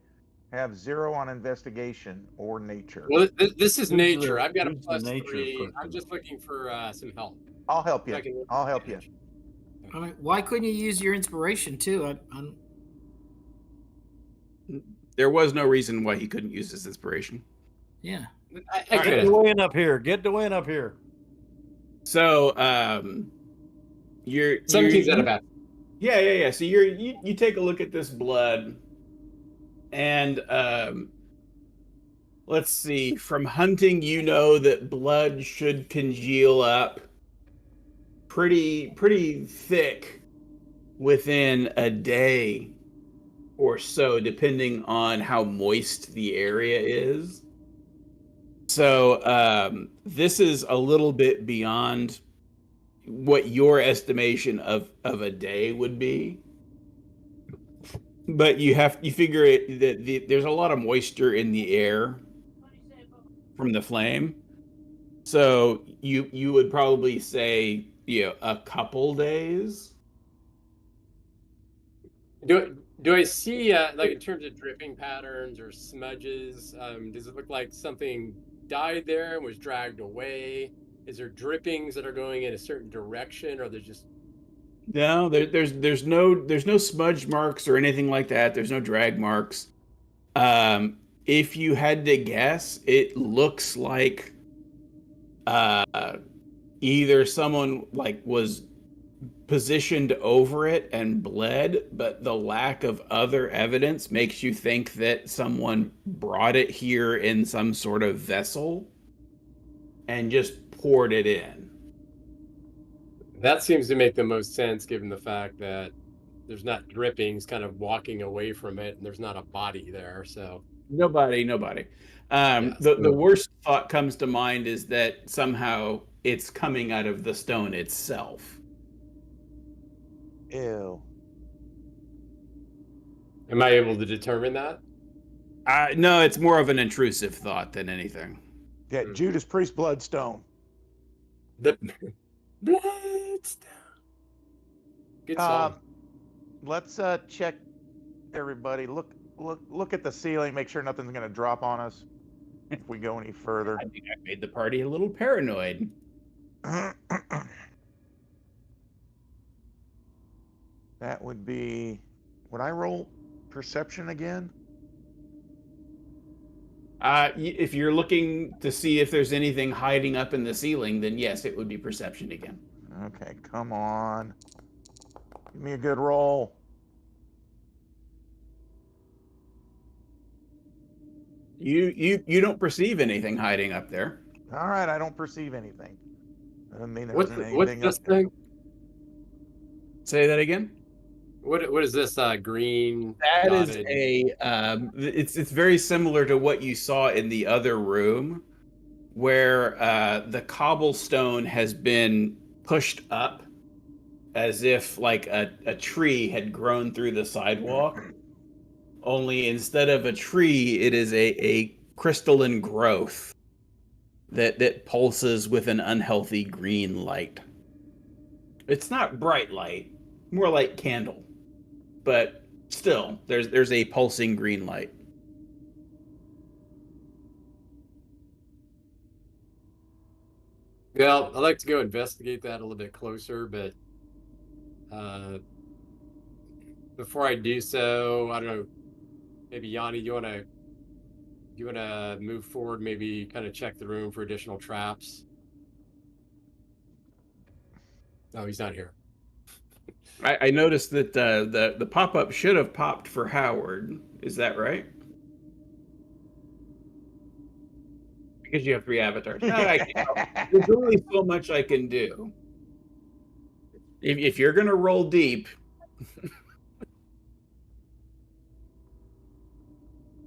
have 0 on investigation or nature. Well, this is Who's nature. the- I've got a who's the plus nature 3. I'm person? just looking for some help. I'll help If I you. can- I'll help you. I mean, why couldn't you use your inspiration too? I'm There was no reason why he couldn't use his inspiration. yeah. I Get could. Dwayne up here. Get Dwayne up here. So, you're 17's not a bad. yeah. So you take a look at this blood, and let's see. From hunting, you know that blood should congeal up pretty thick within a day or so, depending on how moist the area is. So this is a little bit beyond what your estimation of a day would be. But you figure it that there's a lot of moisture in the air from the flame. So you would probably say, a couple days. Do I see like in terms of dripping patterns or smudges? Does it look like something died there and was dragged away? Is there drippings that are going in a certain direction, or there's just No, there's no smudge marks or anything like that. There's no drag marks. If you had to guess, it looks like either someone like was positioned over it and bled, but the lack of other evidence makes you think that someone brought it here in some sort of vessel and just poured it in. that seems to make the most sense given the fact that there's not drippings kind of walking away from it and there's not a body there. So Nobody. yeah, The worst thought comes to mind is that somehow it's coming out of the stone itself. Ew. am I able to determine that? No, it's more of an intrusive thought than anything. Yeah, Judas Priest Bloodstone. The Bloodstone. Good song. Let's check everybody. Look at the ceiling. Make sure nothing's gonna drop on us if we go any further. I think I made the party a little paranoid. That would be. Would I roll perception again? If you're looking to see if there's anything hiding up in the ceiling, then yes, it would be perception again. Okay, come on. Give me a good roll. You don't perceive anything hiding up there. All right, I don't perceive anything. Doesn't mean there What's isn't what's anything this up there. thing? Say that again. What is this green That is dotted? it's very similar to what you saw in the other room, where the cobblestone has been pushed up as if like a tree had grown through the sidewalk. Only instead of a tree, it is a crystalline growth that pulses with an unhealthy green light. It's not bright light, more like candle. But still, there's a pulsing green light. Well, I'd like to go investigate that a little bit closer, but before I do so, I don't know. Maybe Yanni, you wanna move forward? Maybe kind of check the room for additional traps. Oh, he's not here. I noticed that the pop-up should have popped for Howard. Is that right? Because you have 3 avatars. No, there's only so much I can do. If you're gonna roll deep.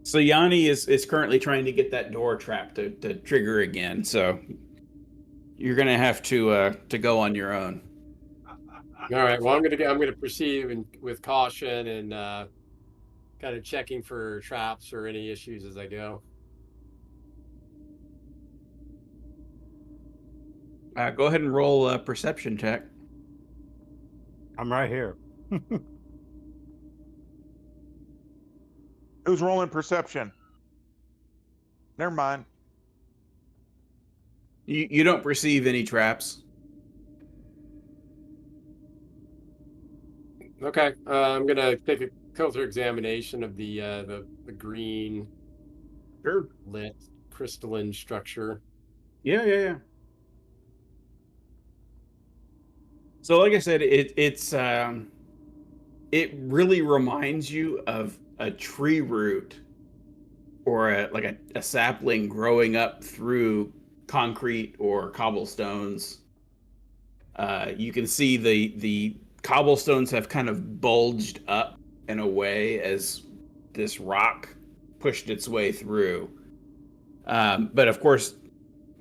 So Yanni is currently trying to get that door trap to trigger again. So you're gonna have to go on your own. All right. Well, I'm gonna proceed with caution and kind of checking for traps or any issues as I go. Go ahead and roll a perception check. I'm right here. Who's rolling perception? Never mind. You don't perceive any traps. Okay. I'm gonna take a closer examination of the green Sure. lit crystalline structure. Yeah. So, like I said, it really reminds you of a tree root or a sapling growing up through concrete or cobblestones. You can see the cobblestones have kind of bulged up in a way as this rock pushed its way through. But of course,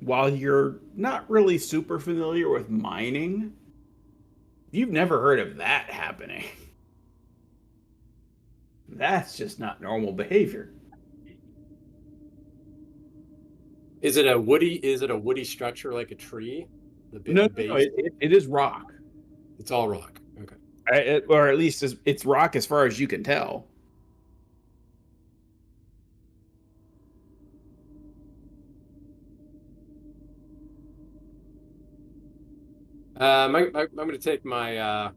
while you're not really super familiar with mining, you've never heard of that happening. That's just not normal behavior. Is it a woody structure like a tree? No, The no, no, base. it is rock. It's all rock. Okay. Or at least it's rock as far as you can tell. I'm gonna take my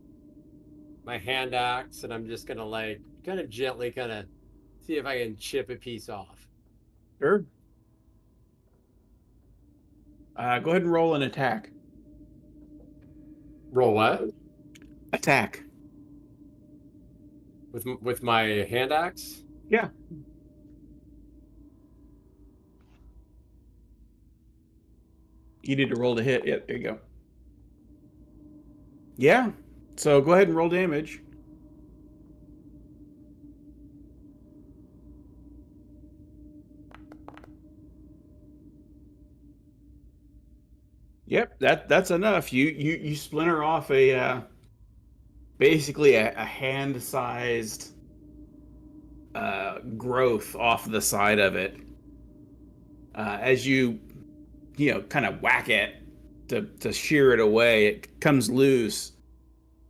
hand axe and I'm just gonna like kind of gently kind of see if I can chip a piece off. Sure. Go ahead and roll an attack. Roll what? Attack. With my hand axe? Yeah. You need to roll to hit. Yep, there you go. Yeah. So go ahead and roll damage. Yep, that's enough. You splinter off basically a hand-sized growth off the side of it. As you kind of whack it to shear it away, it comes loose,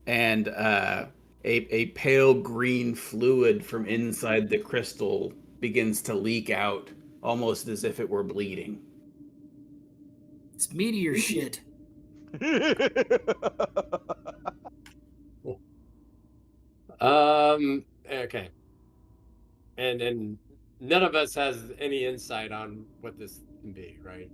and a pale green fluid from inside the crystal begins to leak out, almost as if it were bleeding. It's meteor shit. Okay. And none of us has any insight on what this can be, right?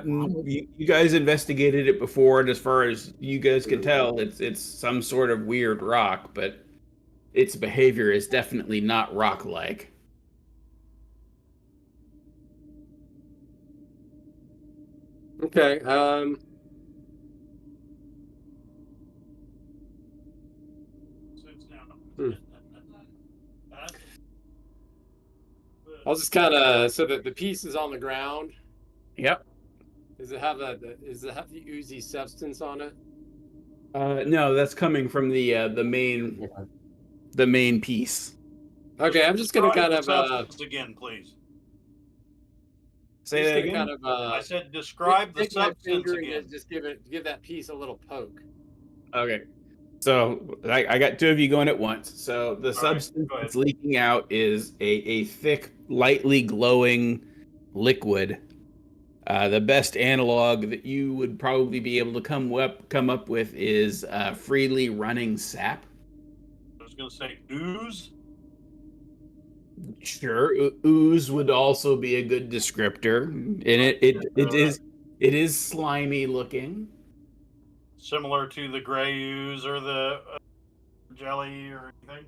You guys investigated it before, and as far as you guys can tell, it's some sort of weird rock, but its behavior is definitely not rock-like. Okay. I'll just kind of so that the piece is on the ground. Yep. Does it have the oozy substance on it? No, that's coming from the main piece. Okay, I'm just gonna Describe kind the of substance again, please. Say just that gonna again. kind of I said describe the take my substance finger again. and just give that piece a little poke. Okay. So I got two of you going at once. So the substance go ahead. that's leaking out is a thick, lightly glowing liquid. The best analog that you would probably be able to come up with is freely running sap. I was going to say ooze. Sure, ooze would also be a good descriptor, and it is slimy looking. Similar to the gray ooze or the jelly or anything.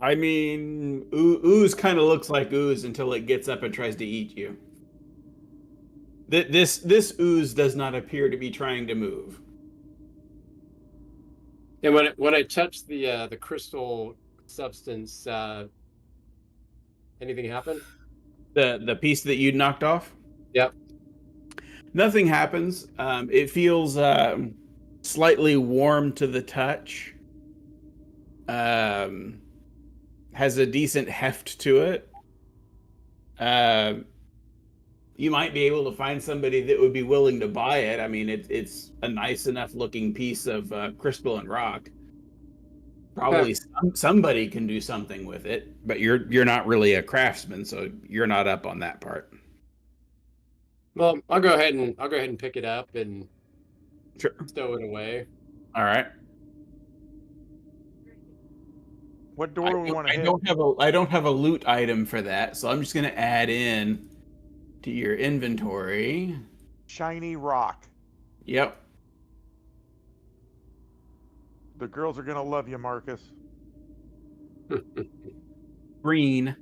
I mean, ooze kind of looks like ooze until it gets up and tries to eat you. This ooze does not appear to be trying to move. And when I touch the crystal substance, anything happen? The piece that you knocked off? Yep. Nothing happens. It feels slightly warm to the touch. Has a decent heft to it. You might be able to find somebody that would be willing to buy it. I mean, it's a nice enough looking piece of crystalline rock. Probably somebody can do something with it, but you're not really a craftsman, so you're not up on that part. Well, I'll go ahead and pick it up and Sure. stow it away. All right. What door do we want to I hit? don't have a loot item for that, so I'm just gonna add in to your inventory. Shiny rock. Yep. The girls are gonna love you, Marcus. Green.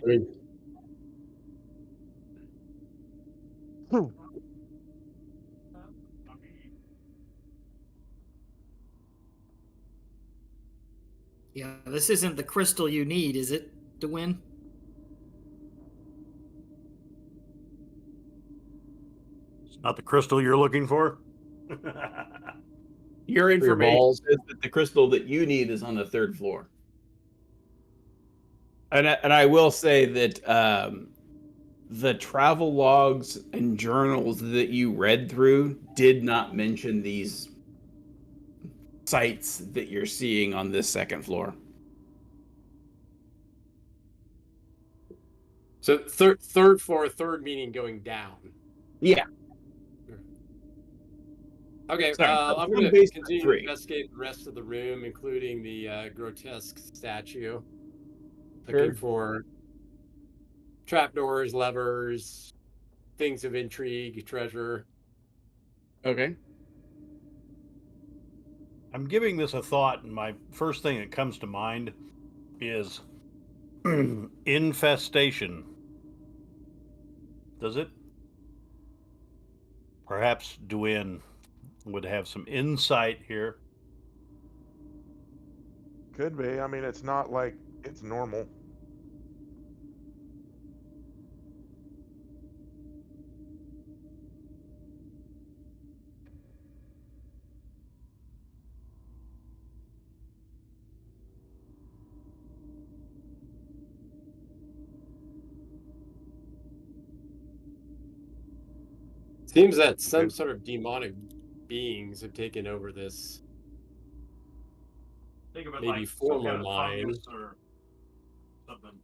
Yeah, this isn't the crystal you need, is it, to win? It's not the crystal you're looking for. Your For your information balls. says that the crystal that you need is on the 3rd floor. And I will say that the travel logs and journals that you read through did not mention these sites that you're seeing on this 2nd floor. So third floor, third meaning going down. Yeah. Okay, Sorry, I'm going to basement continue to 3. investigate the rest of the room, including the grotesque statue. Sure. Looking for trapdoors, levers, things of intrigue, treasure. Okay. I'm giving this a thought, and my first thing that comes to mind is infestation. Does it? Perhaps Duin would have some insight here. Could be. I mean, it's not like it's normal. Seems that some Okay. sort of demonic beings have taken over this. Think of it Maybe like some former kind of mine. fungus or something.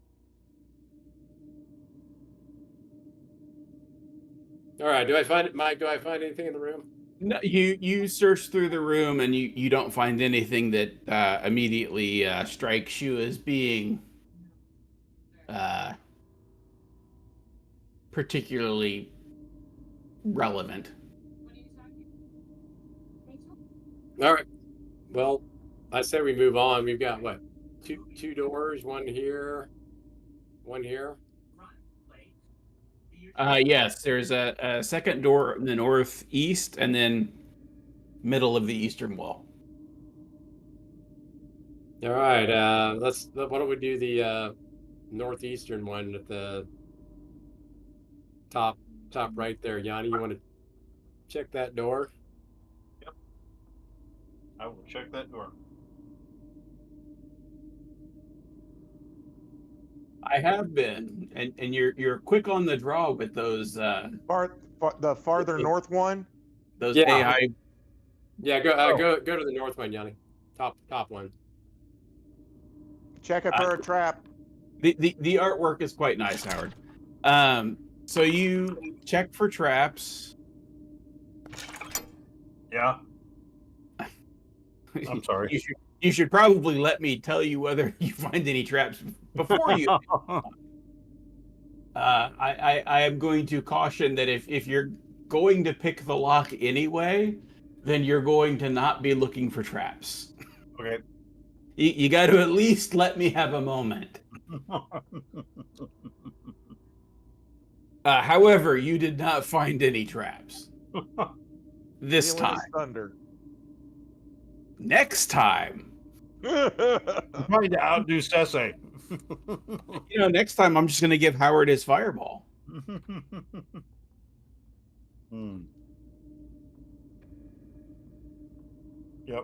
All right. Do I find it, Mike? Do I find anything in the room? No, you search through the room and you don't find anything that immediately strikes you as being particularly relevant. All right. Well, I say we move on. We've got what? Two doors, one here, one here. Yes, there's a 2nd door in the northeast and then middle of the eastern wall. All right. Why don't we do the northeastern one at the top right there? Yanni, you want to check that door? I will check that door. I have been, and you're quick on the draw with those The farther north one. those Yeah. AI. Yeah. Go to the north one, Yanni. Top one. Check it for a trap. The artwork is quite nice, Howard. So you check for traps. Yeah. I'm sorry. You should probably let me tell you whether you find any traps before you. I am going to caution that if you're going to pick the lock anyway, then you're going to not be looking for traps. Okay. You got to at least let me have a moment. However, you did not find any traps this Feeling time. his thunder. Next time, Trying to outdo Sese. next time I'm just going to give Howard his fireball. Yep.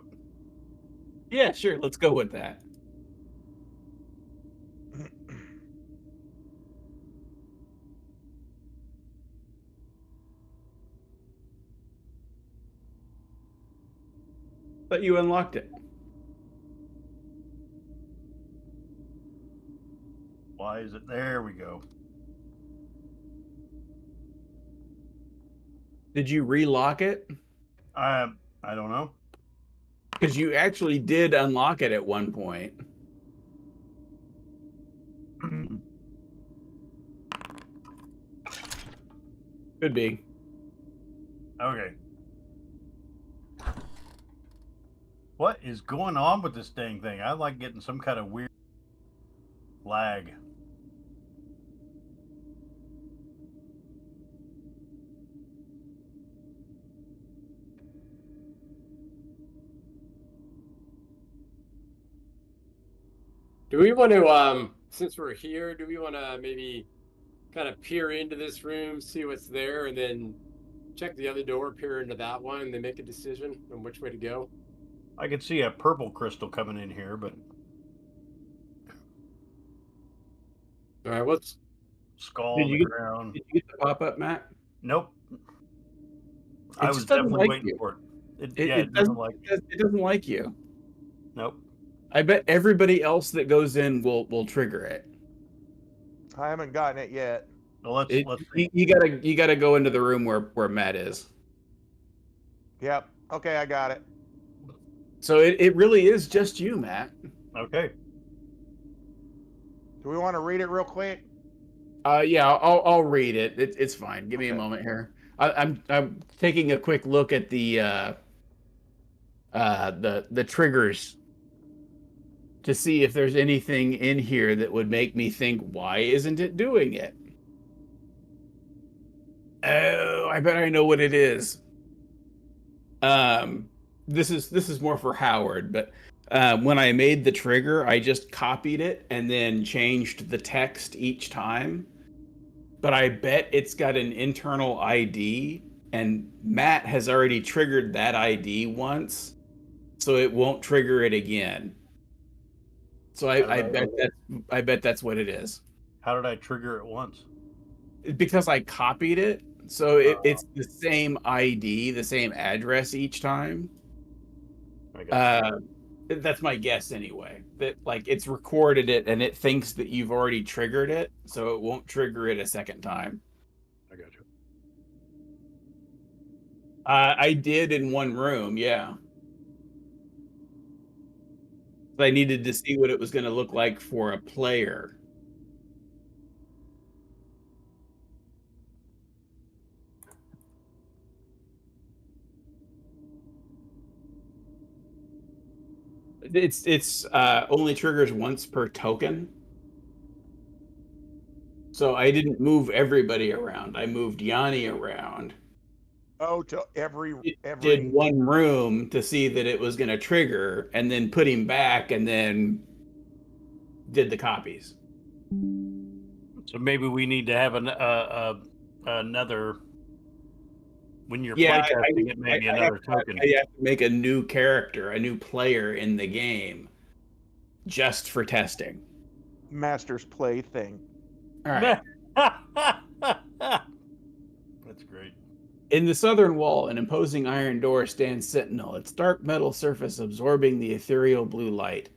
Yeah, sure. Let's go with that. But you unlocked it. Why is it? There we go. Did you relock it? I don't know. Because you actually did unlock it at one point. Could be. Okay. What is going on with this dang thing? I like getting some kind of weird lag. Do we want to, since we're here, do we want to maybe kind of peer into this room, see what's there, and then check the other door, peer into that one, and then make a decision on which way to go? I could see a purple crystal coming in here, but All right, let's. skull Did on the you ground. Did you get the pop-up, Matt? Nope. It I was just doesn't definitely like waiting you. for it. It doesn't like me. It doesn't like you. Nope. I bet everybody else that goes in will trigger it. I haven't gotten it yet. Well, let's see. You gotta go into the room where Matt is. Yep. Okay, I got it. So it really is just you, Matt. Okay. Do we want to read it real quick? Yeah, I'll read it. It's fine. Give me a Okay. moment here. I'm taking a quick look at the triggers to see if there's anything in here that would make me think, why isn't it doing it? Oh, I bet I know what it is. This is more for Howard, but when I made the trigger, I just copied it and then changed the text each time. But I bet it's got an internal ID, and Matt has already triggered that ID once, so it won't trigger it again. So I bet that's what it is. How did I trigger it once? Because I copied it, so it's the same ID, the same address each time. I got That's my guess anyway. That like it's recorded it and it thinks that you've already triggered it, so it won't trigger it a second time. I got you. I did in one room, yeah. I needed to see what it was going to look like for a player. It's only triggers once per token. So I didn't move everybody around. I moved Yanni around. Oh, to every Did one room to see that it was going to trigger, and then put him back, and then did the copies. So maybe we need to have another. When you're Yeah, playtesting it, maybe another token. I have to make a new character, a new player in the game, just for testing. master's play thing. All right. That's great. In the southern wall, an imposing iron door stands sentinel, its dark metal surface absorbing the ethereal blue light.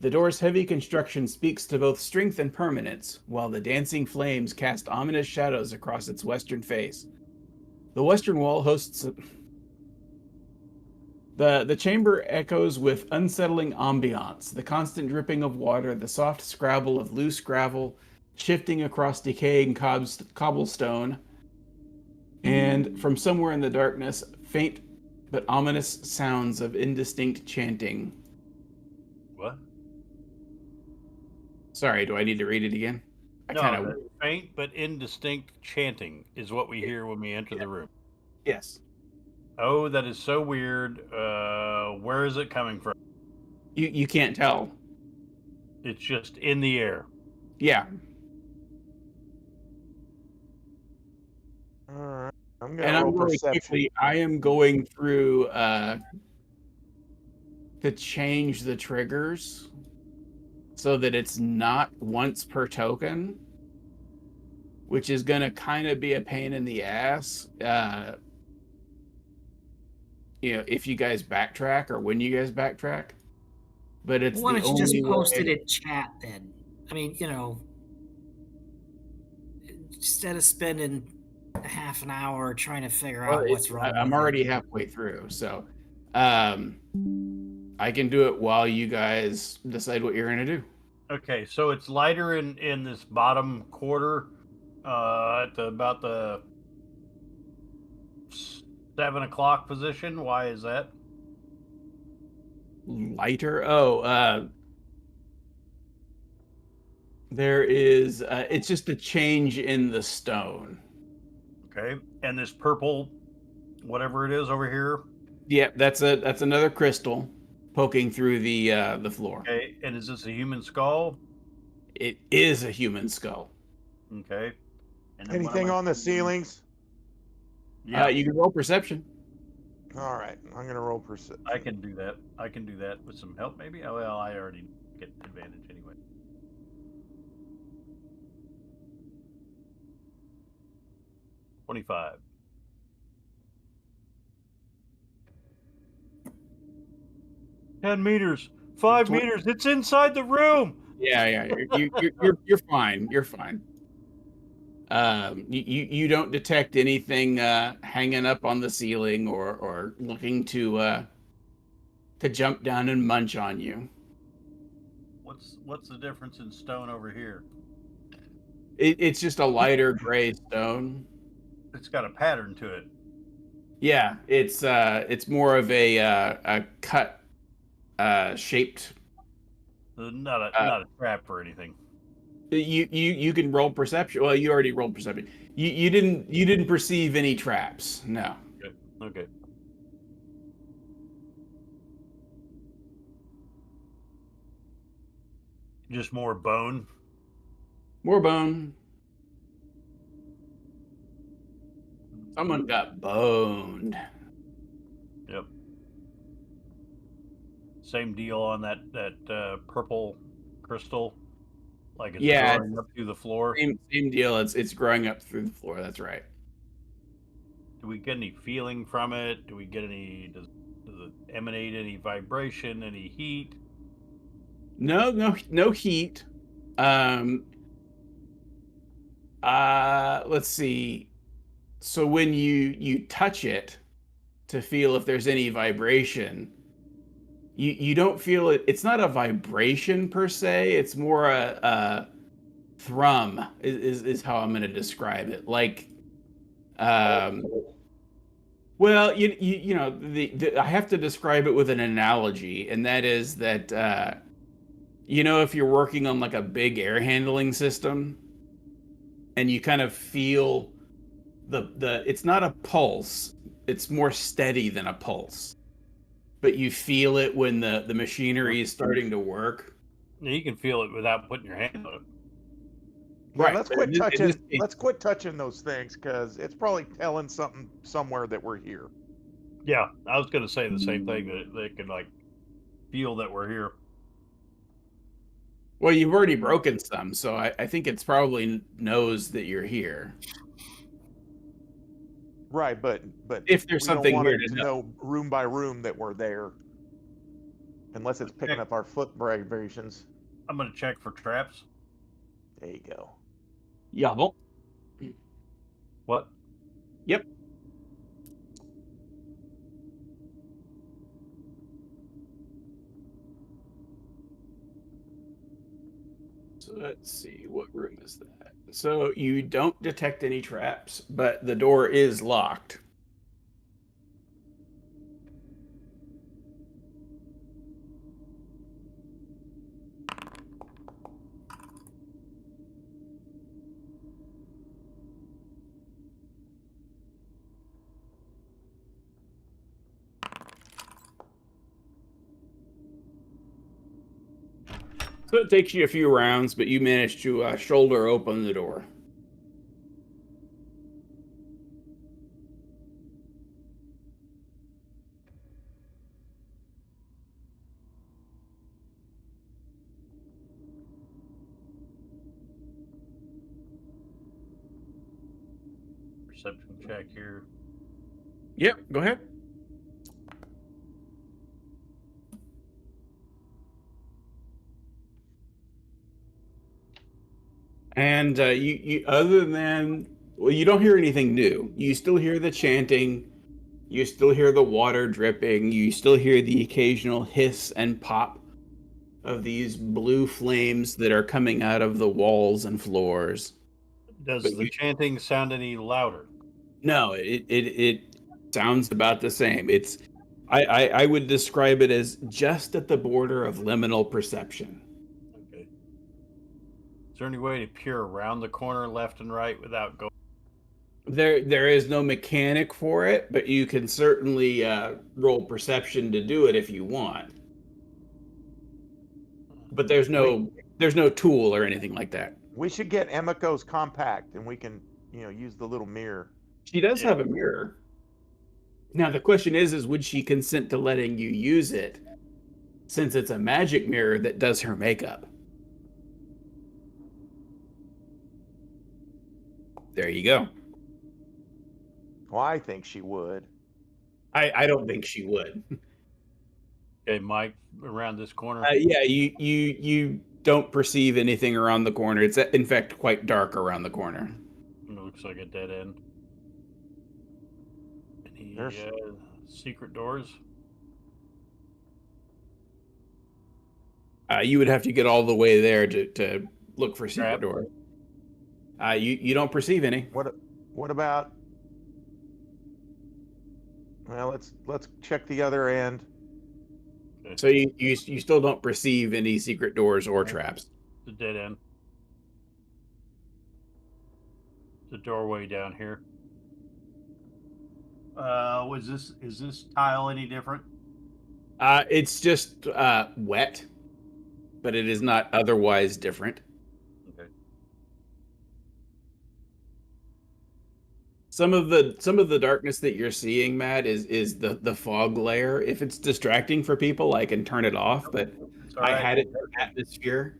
The door's heavy construction speaks to both strength and permanence, while the dancing flames cast ominous shadows across its western face. The western wall hosts the chamber echoes with unsettling ambiance, the constant dripping of water, the soft scrabble of loose gravel shifting across decaying cobblestone, and from somewhere in the darkness, faint but ominous sounds of indistinct chanting. What? Sorry, do I need to read it again? No, faint but indistinct chanting is what we hear when we enter the room. Yes. Oh, that is so weird. Where is it coming from? You can't tell. It's just in the air. Yeah. All right. I'm And gonna I'm roll really perception. quickly, I am going through to change the triggers so that it's not once per token, which is going to kind of be a pain in the ass. If you guys backtrack or when you guys backtrack. But it's Why the don't you just only post it way. in chat then? I mean, instead of spending a half an hour trying to figure out what's wrong. I'm with it. already halfway through, so I can do it while you guys decide what you're gonna do. Okay, so it's lighter in this bottom quarter, at about the 7 o'clock position. Why is that? Lighter. Oh, there is. It's just a change in the stone. Okay, and this purple, whatever it is over here. Yeah, that's another crystal poking through the floor. Okay, and is this a human skull? It is a human skull. Okay, and then what am Anything I on the seeing? ceilings? Yeah, You can roll perception. All right, I'm gonna roll perception. I can do that. I can do that with some help, maybe. Oh, well, I already get advantage anyway. 25. 10 meters. 5 meters. It's inside the room. Yeah. You're fine. You're fine. You don't detect anything hanging up on the ceiling or looking to jump down and munch on you. What's the difference in stone over here? It's just a lighter gray stone. It's got a pattern to it. Yeah, it's more of a cut shaped. Not a trap or anything. You can roll perception. Well, you already rolled perception. You didn't perceive any traps. No. Okay. Just more bone. More bone. Someone got boned. Yep. Same deal on that purple crystal. Like it's growing up through the floor. Same deal. It's growing up through the floor. That's right. Do we get any feeling from it? Do we get any? Does it emanate any vibration? Any heat? No heat. Let's see. So when you touch it to feel if there's any vibration, you don't feel it. It's not a vibration per se. It's more a thrum is how I'm going to describe it. Like, well, you know, I have to describe it with an analogy, and that is that you know, if you're working on like a big air handling system, and you kind of feel the it's not a pulse, it's more steady than a pulse, but you feel it when the machinery is starting to work. You can feel it without putting your hand on it. Yeah, Right. let's but quit in this touching. case- Let's quit touching those things because it's probably telling something somewhere that we're here. Yeah, I was going to say the same thing, that they could like feel that we're here. Well, you've already broken some, so I think it's probably knows that you're here. Right, but If there's we don't something want here it to to know room by room that we're there, unless it's picking Okay. up our foot vibrations. I'm going to check for traps. There you go. Yabble. What? Yep. So let's see, what room is that? So you don't detect any traps, but the door is locked. So it takes you a few rounds, but you manage to shoulder open the door. Perception check here. Yep, go ahead. And you other than, well, you don't hear anything new. You still hear the chanting. You still hear the water dripping. You still hear the occasional hiss and pop of these blue flames that are coming out of the walls and floors. Does But the you- chanting sound any louder? No, it sounds about the same. I would describe it as just at the border of liminal perception. Okay. Is there any way to peer around the corner left and right without going? There is no mechanic for it, but you can certainly roll perception to do it if you want. But there's no tool or anything like that. We should get Emiko's compact, and we can, use the little mirror. She does Yeah. have a mirror. Now the question is would she consent to letting you use it, since it's a magic mirror that does her makeup? There you go. Well, I think she would. I don't think she would. Okay, Mike, around this corner. Yeah, you don't perceive anything around the corner. It's in fact quite dark around the corner. It looks like a dead end. Any There's- secret doors? You would have to get all the way there to look for secret Crap. doors. You don't perceive any. What about? Well, let's check the other end. So you still don't perceive any secret doors or traps. It's a dead end. The doorway down here. Is this tile any different? It's just wet, but it is not otherwise different. Okay. Some of the darkness that you're seeing, Matt, is the fog layer. If it's distracting for people, I can turn it off. But It's all I right. had it in atmosphere.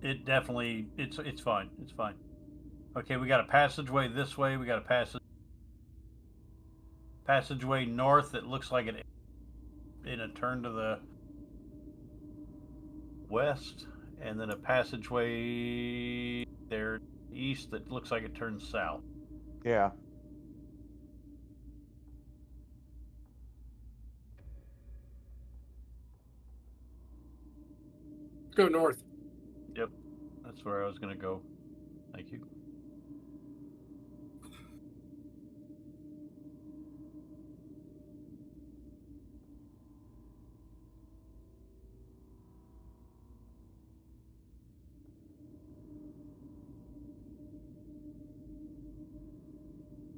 It definitely it's fine. It's fine. Okay, we got a passageway this way. We got a passageway north that looks like it in a turn to the west, and then a passageway there east that looks like it turns south. Yeah. Go north. Yep, that's where I was gonna go. Thank you.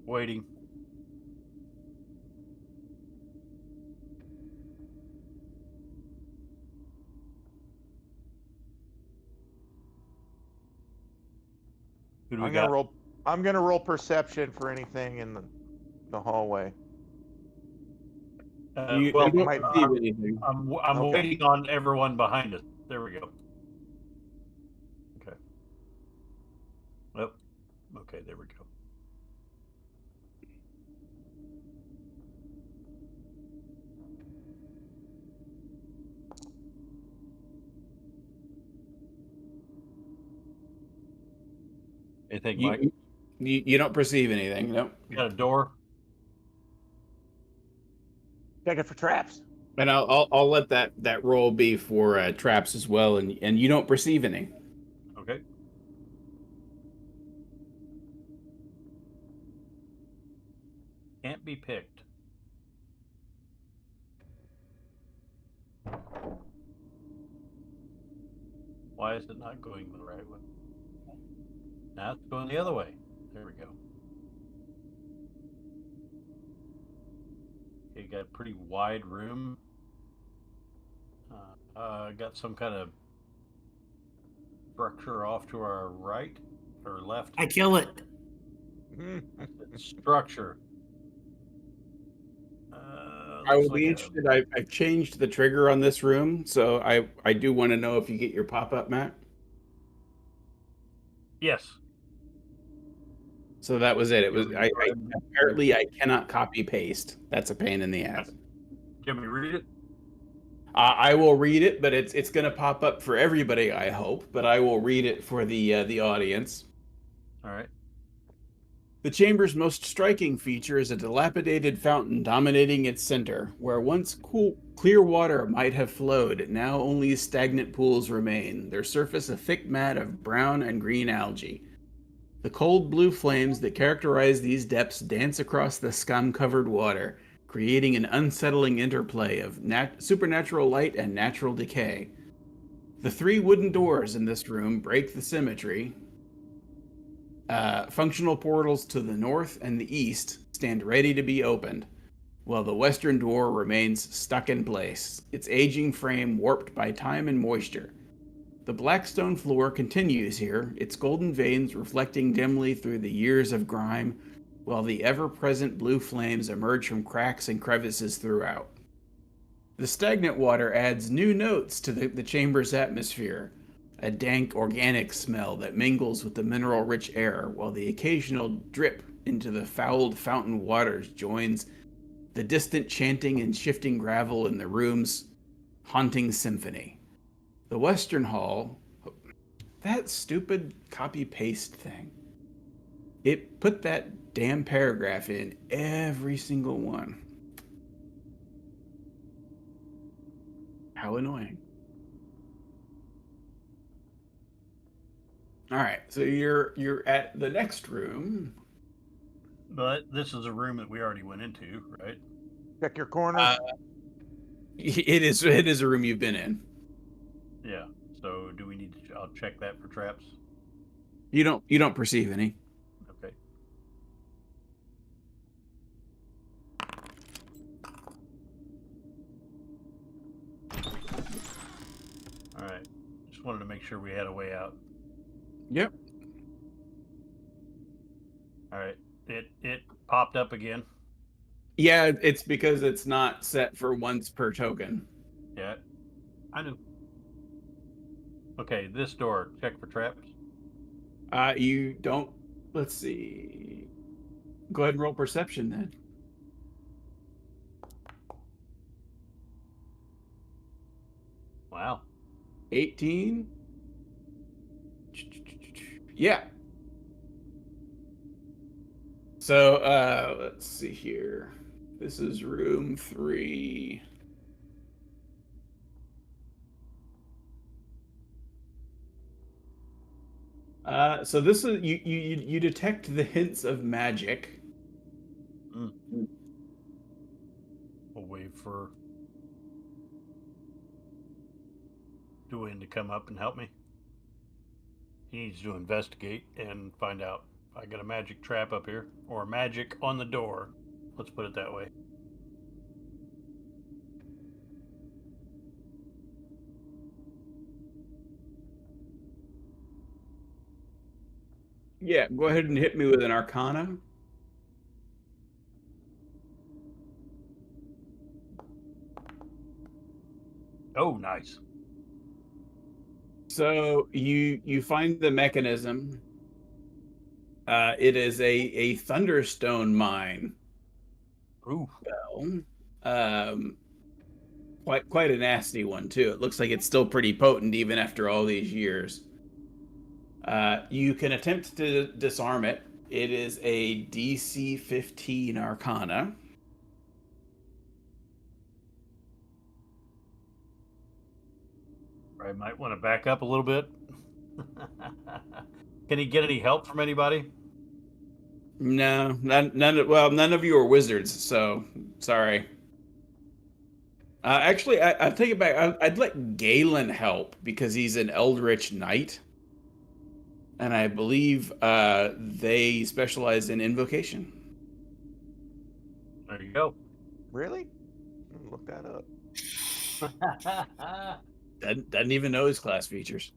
Waiting. Who do we got? I'm gonna roll perception for anything in the hallway. You Well, don't might- perceive anything. I'm Okay. waiting on everyone behind us. There we go. Okay. Yep. Okay, there we go. Anything, Mike? You don't perceive anything. Nope. Got a door? Check it for traps. And I'll let that roll be for traps as well, and you don't perceive any. Okay. Can't be picked. Why is it not going the right way? Now it's going the other way. There we go. Okay, got a pretty wide room. Got some kind of structure off to our right or left. I kill it. Structure. I will looks be like a- interested. I've changed the trigger on this room, so I do want to know if you get your pop up, Matt. Yes. So that was it. It was apparently I cannot copy paste. That's a pain in the ass. Can we read it? I will read it, but it's going to pop up for everybody, I hope. But I will read it for the audience. All right. The chamber's most striking feature is a dilapidated fountain dominating its center. Where once cool, clear water might have flowed, now only stagnant pools remain, their surface a thick mat of brown and green algae. The cold blue flames that characterize these depths dance across the scum-covered water, creating an unsettling interplay of supernatural light and natural decay. The 3 wooden doors in this room break the symmetry. Functional portals to the north and the east stand ready to be opened, while the western door remains stuck in place, its aging frame warped by time and moisture. The black stone floor continues here, its golden veins reflecting dimly through the years of grime, while the ever-present blue flames emerge from cracks and crevices throughout. The stagnant water adds new notes to the chamber's atmosphere, a dank organic smell that mingles with the mineral-rich air, while the occasional drip into the fouled fountain waters joins the distant chanting and shifting gravel in the room's haunting symphony. The western hall, that stupid copy-paste thing, it put that damn paragraph in every single one. How annoying. All right, so you're at the next room. But this is a room that we already went into, right? Check your corners. It is a room you've been in. Yeah. So do we need to? I'll check that for traps. You don't perceive any. Okay. All right. Just wanted to make sure we had a way out. Yep. All right. It popped up again. Yeah, it's because it's not set for once per token. Yeah. I knew. Okay, this door. Check for traps. You don't. Let's see. Go ahead and roll perception then. Wow. 18. Yeah. So let's see here. This is room 3. So this is you detect the hints of magic. We'll wait for Dwayne to come up and help me. He needs to investigate and find out if I got a magic trap up here or magic on the door. Let's put it that way. Yeah, go ahead and hit me with an Arcana. Oh, nice. So you find the mechanism. It is a thunderstone mine. Ooh. Well, quite a nasty one too. It looks like it's still pretty potent even after all these years. You can attempt to disarm it. It is a DC 15 Arcana. I might want to back up a little bit. Can he get any help from anybody? No, none of you are wizards, so sorry. Actually, I'll take it back. I'd let Galen help because he's an Eldritch Knight. And I believe they specialize in invocation. There you go. Really? Look that up. Doesn't even know his class features.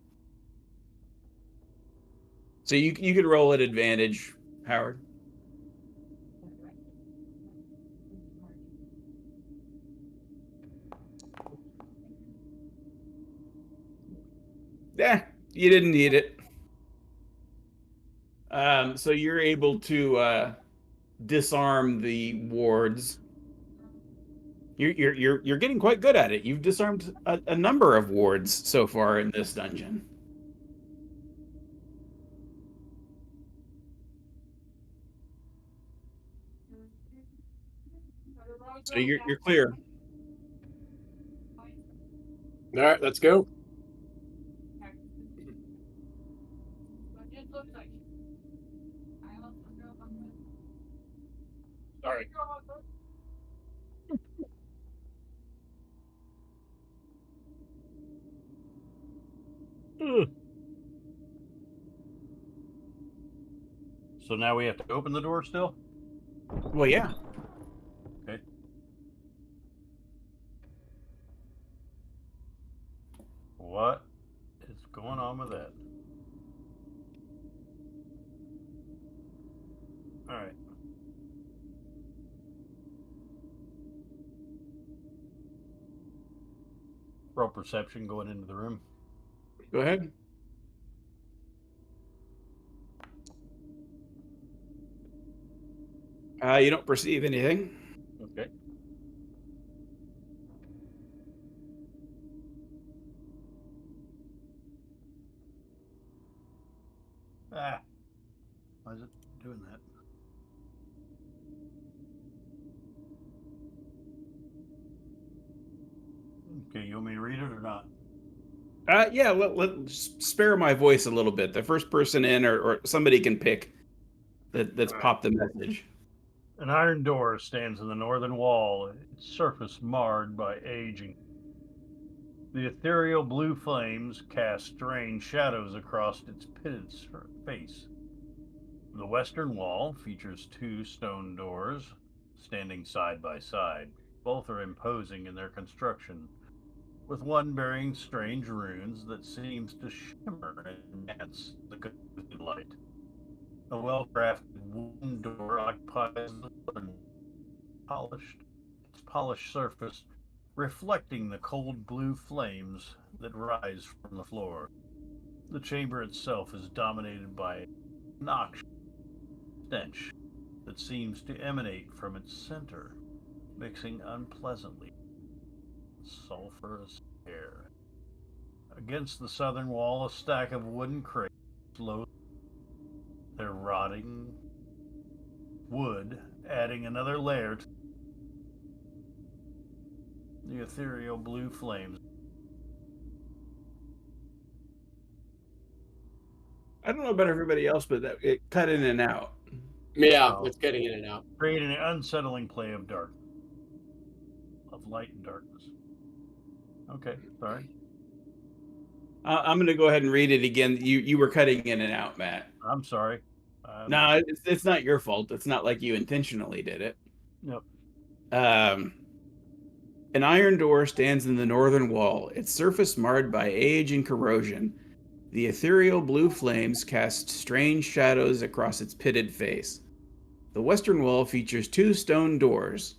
So you could roll at advantage, Howard. Yeah, you didn't need it. So you're able to disarm the wards. You're getting quite good at it. You've disarmed a number of wards so far in this dungeon. So you're clear. All right, let's go. All right. So now we have to open the door still? Well, yeah. Okay. What is going on with that? All right. Roll perception going into the room. Go ahead. You don't perceive anything. Okay. Ah. Why is it doing that? Okay, you want me to read it or not? Yeah, let's spare my voice a little bit. The first person in, or somebody can pick that's popped the message. An iron door stands in the northern wall, its surface marred by aging. The ethereal blue flames cast strange shadows across its pitted face. The western wall features two stone doors standing side by side. Both are imposing in their construction, with one bearing strange runes that seems to shimmer and dance in the good light. A well-crafted wooden door occupies the southern its polished surface reflecting the cold blue flames that rise from the floor. The chamber itself is dominated by a noxious stench that seems to emanate from its center, mixing unpleasantly with sulfurous air. Against the southern wall, a stack of wooden crates load their rotting wood, adding another layer to the ethereal blue flames. I don't know about everybody else, but it cut in and out. Yeah, Oh. it's getting in and out. Creating an unsettling play of light and darkness. Okay, sorry. I'm going to go ahead and read it again. You were cutting in and out, Matt. I'm sorry. No, it's not your fault. It's not like you intentionally did it. Yep. An iron door stands in the northern wall, its surface marred by age and corrosion. The ethereal blue flames cast strange shadows across its pitted face. The western wall features two stone doors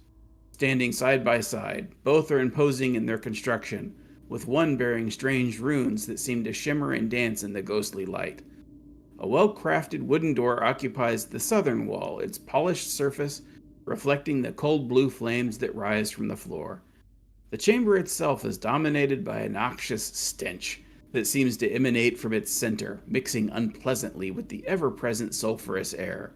standing side by side. Both are imposing in their construction, with one bearing strange runes that seem to shimmer and dance in the ghostly light. A well-crafted wooden door occupies the southern wall, its polished surface reflecting the cold blue flames that rise from the floor. The chamber itself is dominated by a noxious stench that seems to emanate from its center, mixing unpleasantly with the ever-present sulfurous air.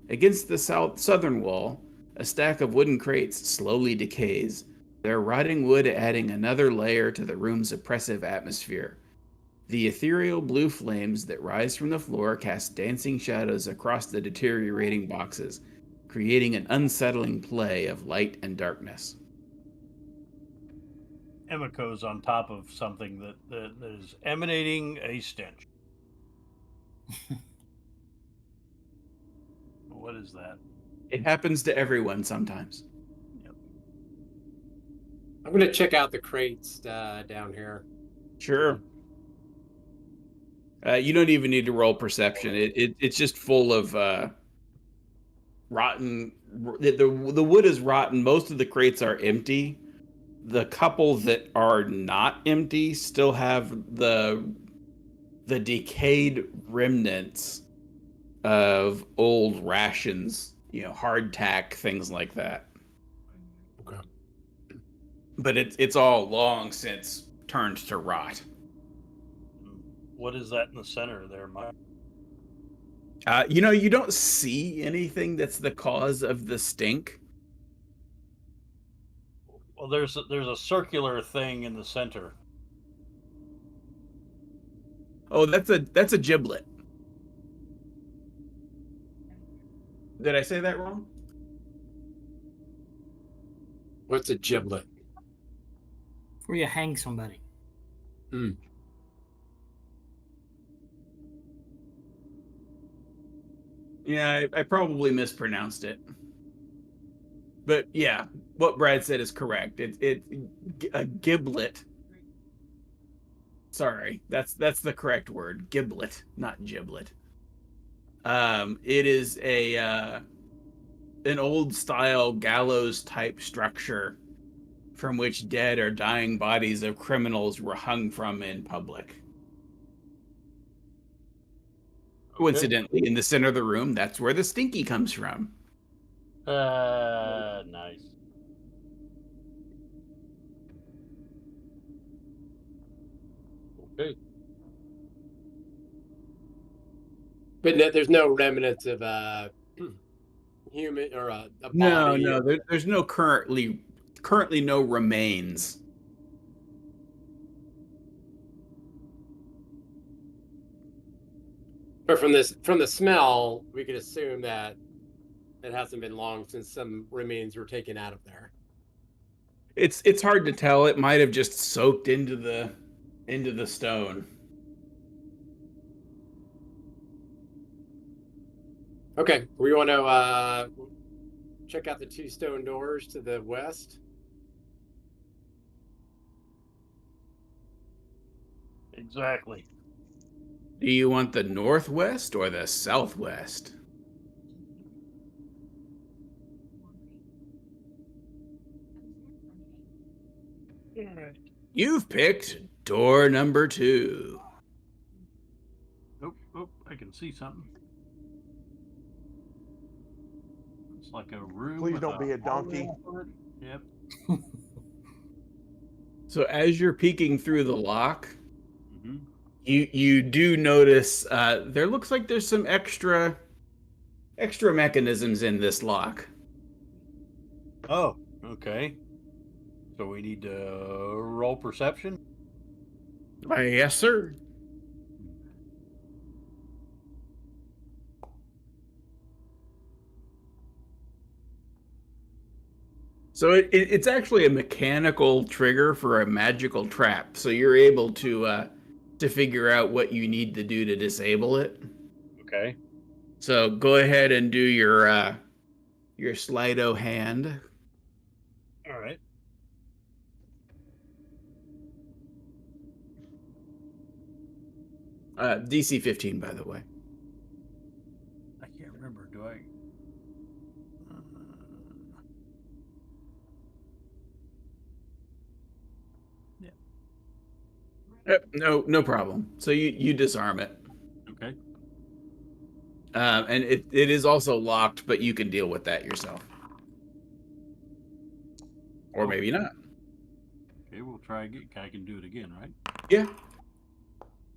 Against the southern wall, a stack of wooden crates slowly decays, their rotting wood adding another layer to the room's oppressive atmosphere. The ethereal blue flames that rise from the floor cast dancing shadows across the deteriorating boxes, creating an unsettling play of light and darkness. Emiko's on top of something that is emanating a stench. What is that? It happens to everyone sometimes. Yep. I'm going to check out the crates down here. Sure. You don't even need to roll perception. It's just full of rotten. The wood is rotten. Most of the crates are empty. The couple that are not empty still have the decayed remnants of old rations, hardtack, things like that. Okay. But it's all long since turned to rot. What is that in the center there, Mike? You don't see anything that's the cause of the stink. Well, there's a circular thing in the center. Oh, that's a giblet. Did I say that wrong? What's a giblet? Where you hang somebody. Yeah, I probably mispronounced it. But yeah, what Brad said is correct. It a giblet. Sorry, that's the correct word. Giblet, not giblet. It is an old style gallows type structure from which dead or dying bodies of criminals were hung from in public. Coincidentally, in the center of the room, that's where the stinky comes from. Nice. Okay. But there's no remnants of human or a No, body. no, there's no currently no remains. But from the smell, we could assume that it hasn't been long since some remains were taken out of there. It's hard to tell. It might have just soaked into the stone. Okay, we want to check out the two stone doors to the west. Exactly. Do you want the northwest or the southwest? You've picked door number 2. Oh, I can see something. It's like a room. Please don't be a donkey. Yep. So as you're peeking through the lock, Mm-hmm. you do notice there looks like there's some extra mechanisms in this lock. Oh, okay. So we need to roll perception? Yes, sir. So it's actually a mechanical trigger for a magical trap. So you're able to figure out what you need to do to disable it. Okay. So go ahead and do your Slido hand. All right. DC 15, by the way. I can't remember. Do I? Yeah. No problem. So you disarm it. Okay. And it is also locked, but you can deal with that yourself. Or maybe not. Okay, we'll try again. I can do it again, right? Yeah.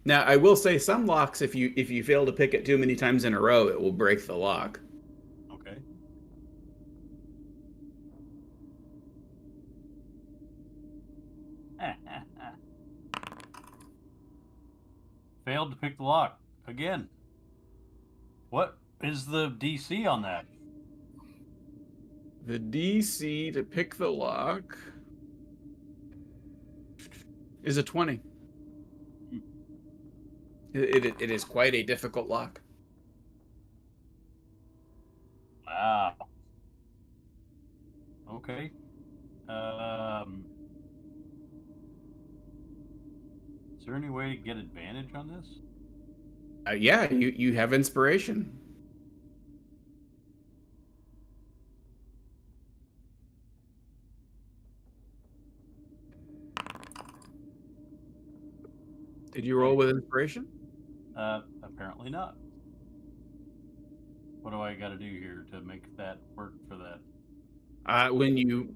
Now I will say some locks, if you fail to pick it too many times in a row, it will break the lock. Okay. Failed to pick the lock again. What is the DC on that? The DC to pick the lock is a 20. It is quite a difficult lock. Wow. Okay. Is there any way to get advantage on this? Yeah, you have inspiration. Did you roll with inspiration? Apparently not. What do I got to do here to make that work for that? When you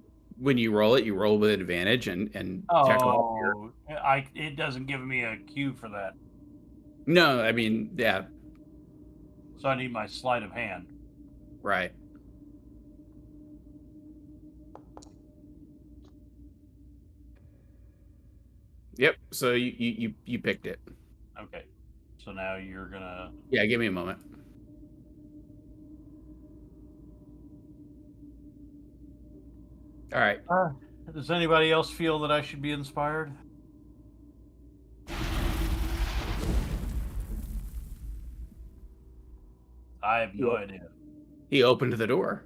roll it, you roll with advantage and check off your... It doesn't give me a cue for that. No, I mean, yeah. So I need my sleight of hand. Right. Yep. So you picked it. Okay. So now you're gonna. Yeah. Give me a moment. All right. Does anybody else feel that I should be inspired? I have no idea. He opened the door.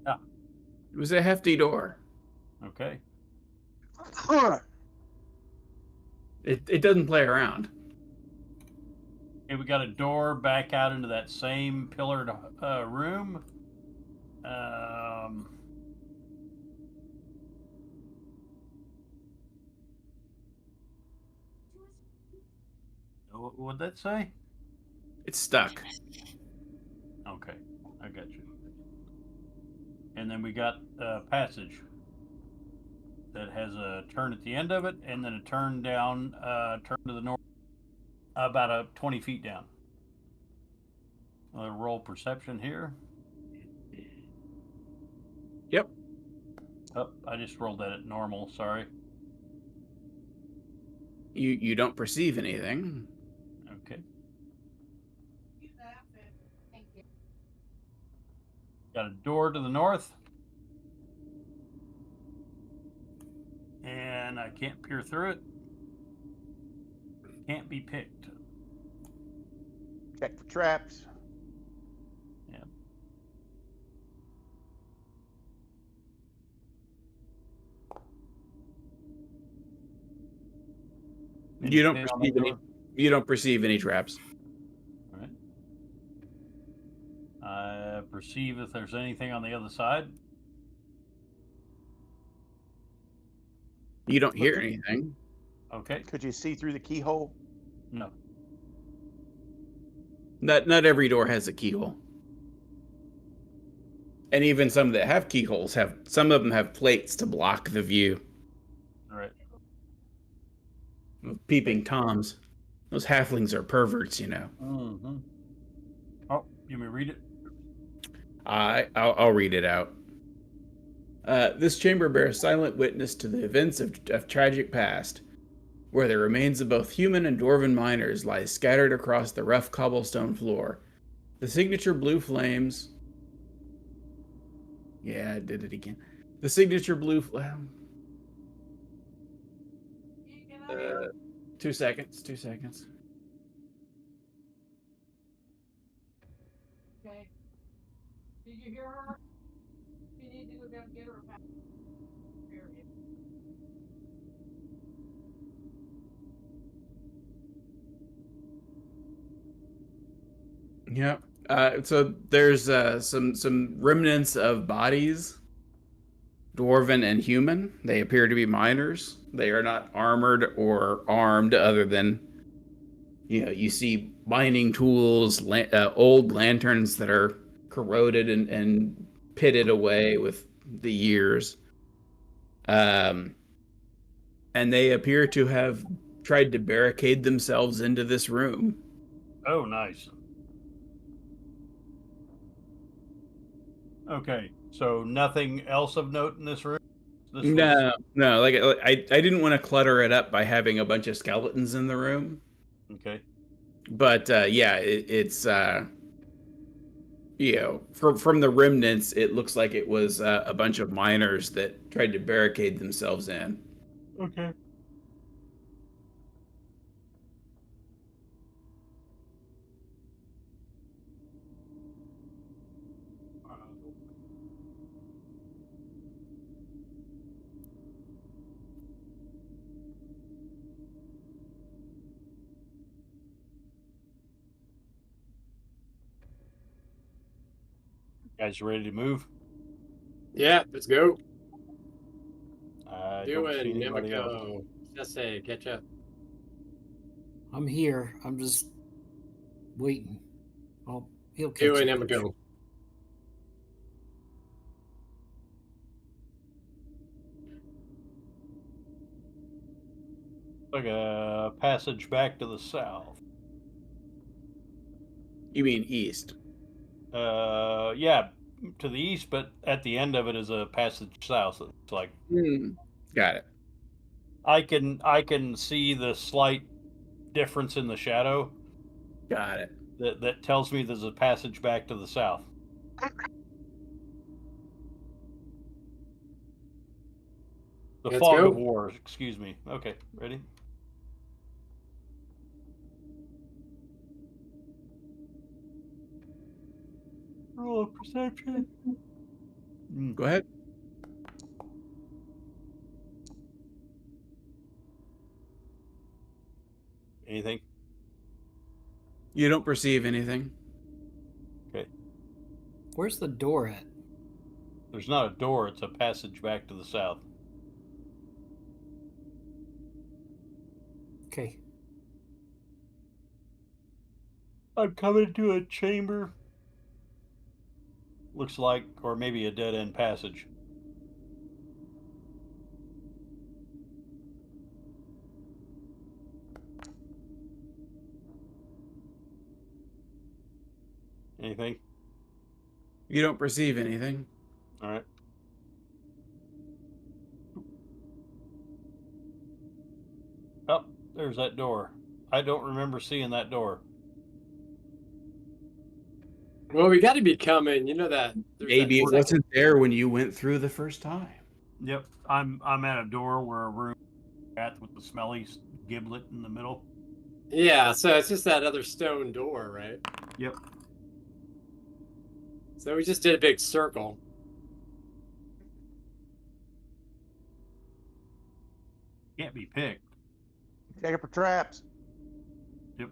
Yeah. It was a hefty door. Okay. It doesn't play around. Okay, we got a door back out into that same pillared room. What would that say? It's stuck. Okay, I got you. And then we got a passage that has a turn at the end of it, and then a turn down, turn to the north, about 20 feet down. Roll perception here. Yep. Oh, I just rolled that at normal. Sorry. You don't perceive anything. Okay. Got a door to the north. And I can't peer through it. Can't be picked. Check for traps. Yeah. You don't Anything on the perceive any. door? You don't perceive any traps. All right. I perceive if there's anything on the other side. You don't hear anything. Okay. Could you see through the keyhole? No. Not every door has a keyhole. And even some that have keyholes some of them have plates to block the view. All right. Peeping toms. Those halflings are perverts, you know. Mm-hmm. Oh, you may read it. I'll read it out. This chamber bears silent witness to the events of tragic past, where the remains of both human and dwarven miners lie scattered across the rough cobblestone floor. The signature blue flames. Yeah, I did it again. The signature blue flame. 2 seconds. 2 seconds. Okay. Did you hear her? You need to go down and get her a pack. Yep. So there's some remnants of bodies, dwarven and human. They appear to be miners. They are not armored or armed, other than you see mining tools, old lanterns that are corroded and pitted away with the years. And they appear to have tried to barricade themselves into this room. Oh, nice. Okay, so nothing else of note in this room? No. Like I didn't want to clutter it up by having a bunch of skeletons in the room. Okay. But yeah, it's from the remnants, it looks like it was a bunch of miners that tried to barricade themselves in. Okay. Guys ready to move? Yeah, let's go. I Do don't see it, anybody else. Nemeko. Just say, catch up. I'm here. I'm just waiting. Oh, he'll catch Do it, up. Nemeko. Like a passage back to the south. You mean east? Yeah, to the east, but at the end of it is a passage south. It's like Got it. I can see the slight difference in the shadow Got it. that tells me there's a passage back to the south. The Let's fog go. of war, excuse me. Okay, ready? Roll of perception. Go ahead. Anything? You don't perceive anything. Okay. Where's the door at? There's not a door, it's a passage back to the south. Okay. I'm coming to a chamber. Looks like, or maybe a dead end passage. Anything? You don't perceive anything. All right. Oh, there's that door. I don't remember seeing that door. Well, we got to be coming. You know that. There's Maybe that it second- wasn't there when you went through the first time. Yep, I'm at a door where a room at with the smelly giblet in the middle. Yeah, so it's just that other stone door, right? Yep. So we just did a big circle. Can't be picked. Take it for traps. Yep.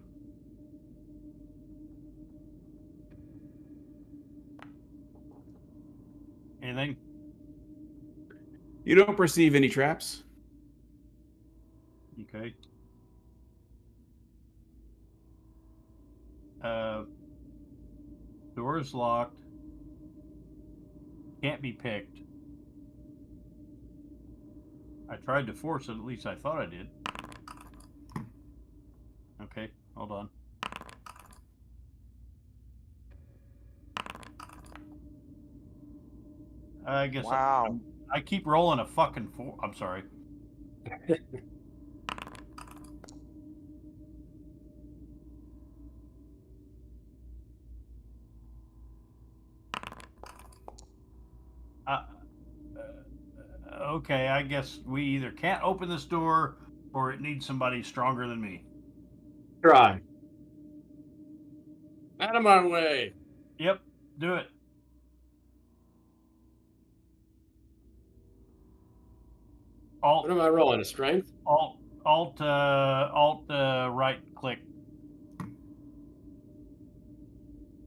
Anything? You don't perceive any traps. Okay. Door's locked. Can't be picked. I tried to force it, at least I thought I did. Okay, hold on. I guess Wow. I keep rolling a fucking four. I'm sorry. Okay, I guess we either can't open this door or it needs somebody stronger than me. Try. Out of my way. Yep, do it. What am I rolling? A strength? Alt, right click.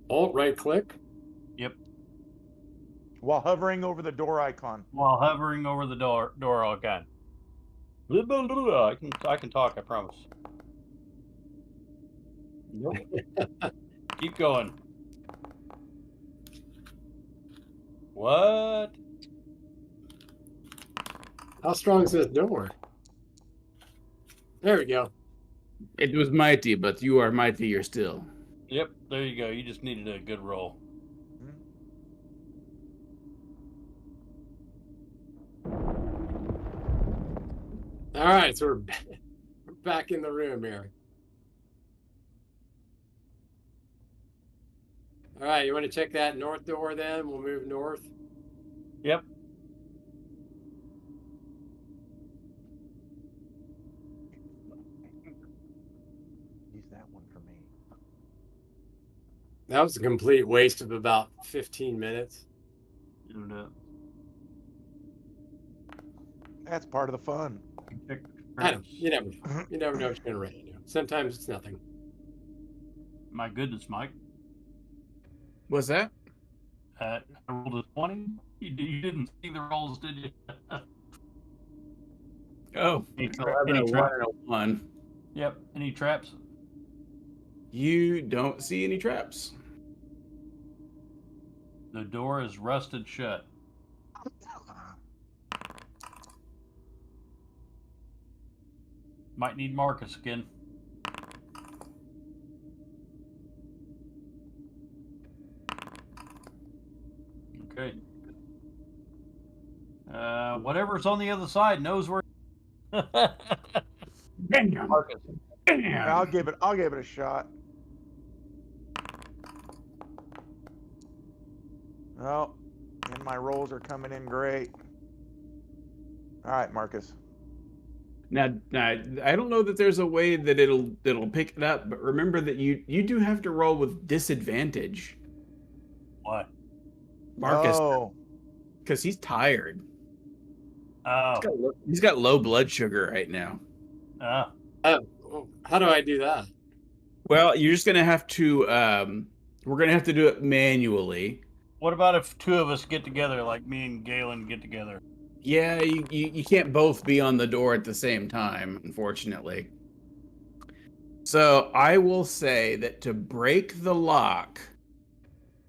Alt right click. Yep. While hovering over the door icon. While hovering over the door icon. I can talk, I promise. Nope. Keep going. What? How strong is this door? There we go. It was mighty, but you are mightier still. Yep, there you go. You just needed a good roll. All right, so we're back in the room here. All right, you want to check that north door then? We'll move north. Yep. Use that one for me. That was a complete waste of about 15 minutes. That's part of the fun. I don't, you never know what you're gonna run into. Sometimes it's nothing. My goodness, Mike. What's that? I rolled a 20. You didn't see the rolls, did you? Oh, Any 11, a 1, trap? and a 1. Yep. Any traps? You don't see any traps. The door is rusted shut. Might need Marcus again. Okay. Whatever's on the other side knows where. Bam! Marcus. Bam! I'll give it a shot. Well, and my rolls are coming in great. All right, Marcus. Now, I don't know that there's a way that it'll pick it up, but remember that you do have to roll with disadvantage, What? Marcus, Oh, because he's tired. Oh. He's got low blood sugar right now. How do I do that? Well, you're just gonna have to. We're gonna have to do it manually. What about if two of us get together, like me and Galen get together? Yeah, you can't both be on the door at the same time, unfortunately. So I will say that to break the lock,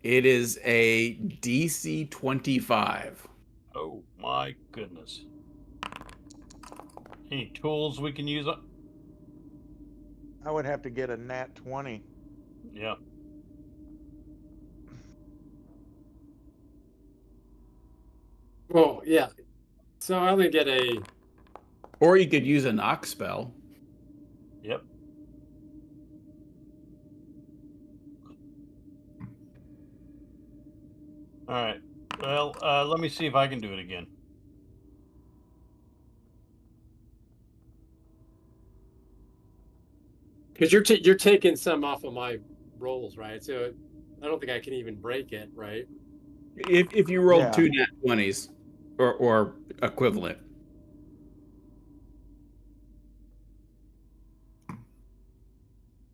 it is a DC 25. Oh my goodness. Any tools we can use? I would have to get a nat 20. Yeah. Well, yeah. So I only get a. Or you could use a knock spell. Yep. All right. Well, let me see if I can do it again. Because you're taking some off of my rolls, right? So I don't think I can even break it, right? If you rolled Yeah. 2 nat 20s or equivalent.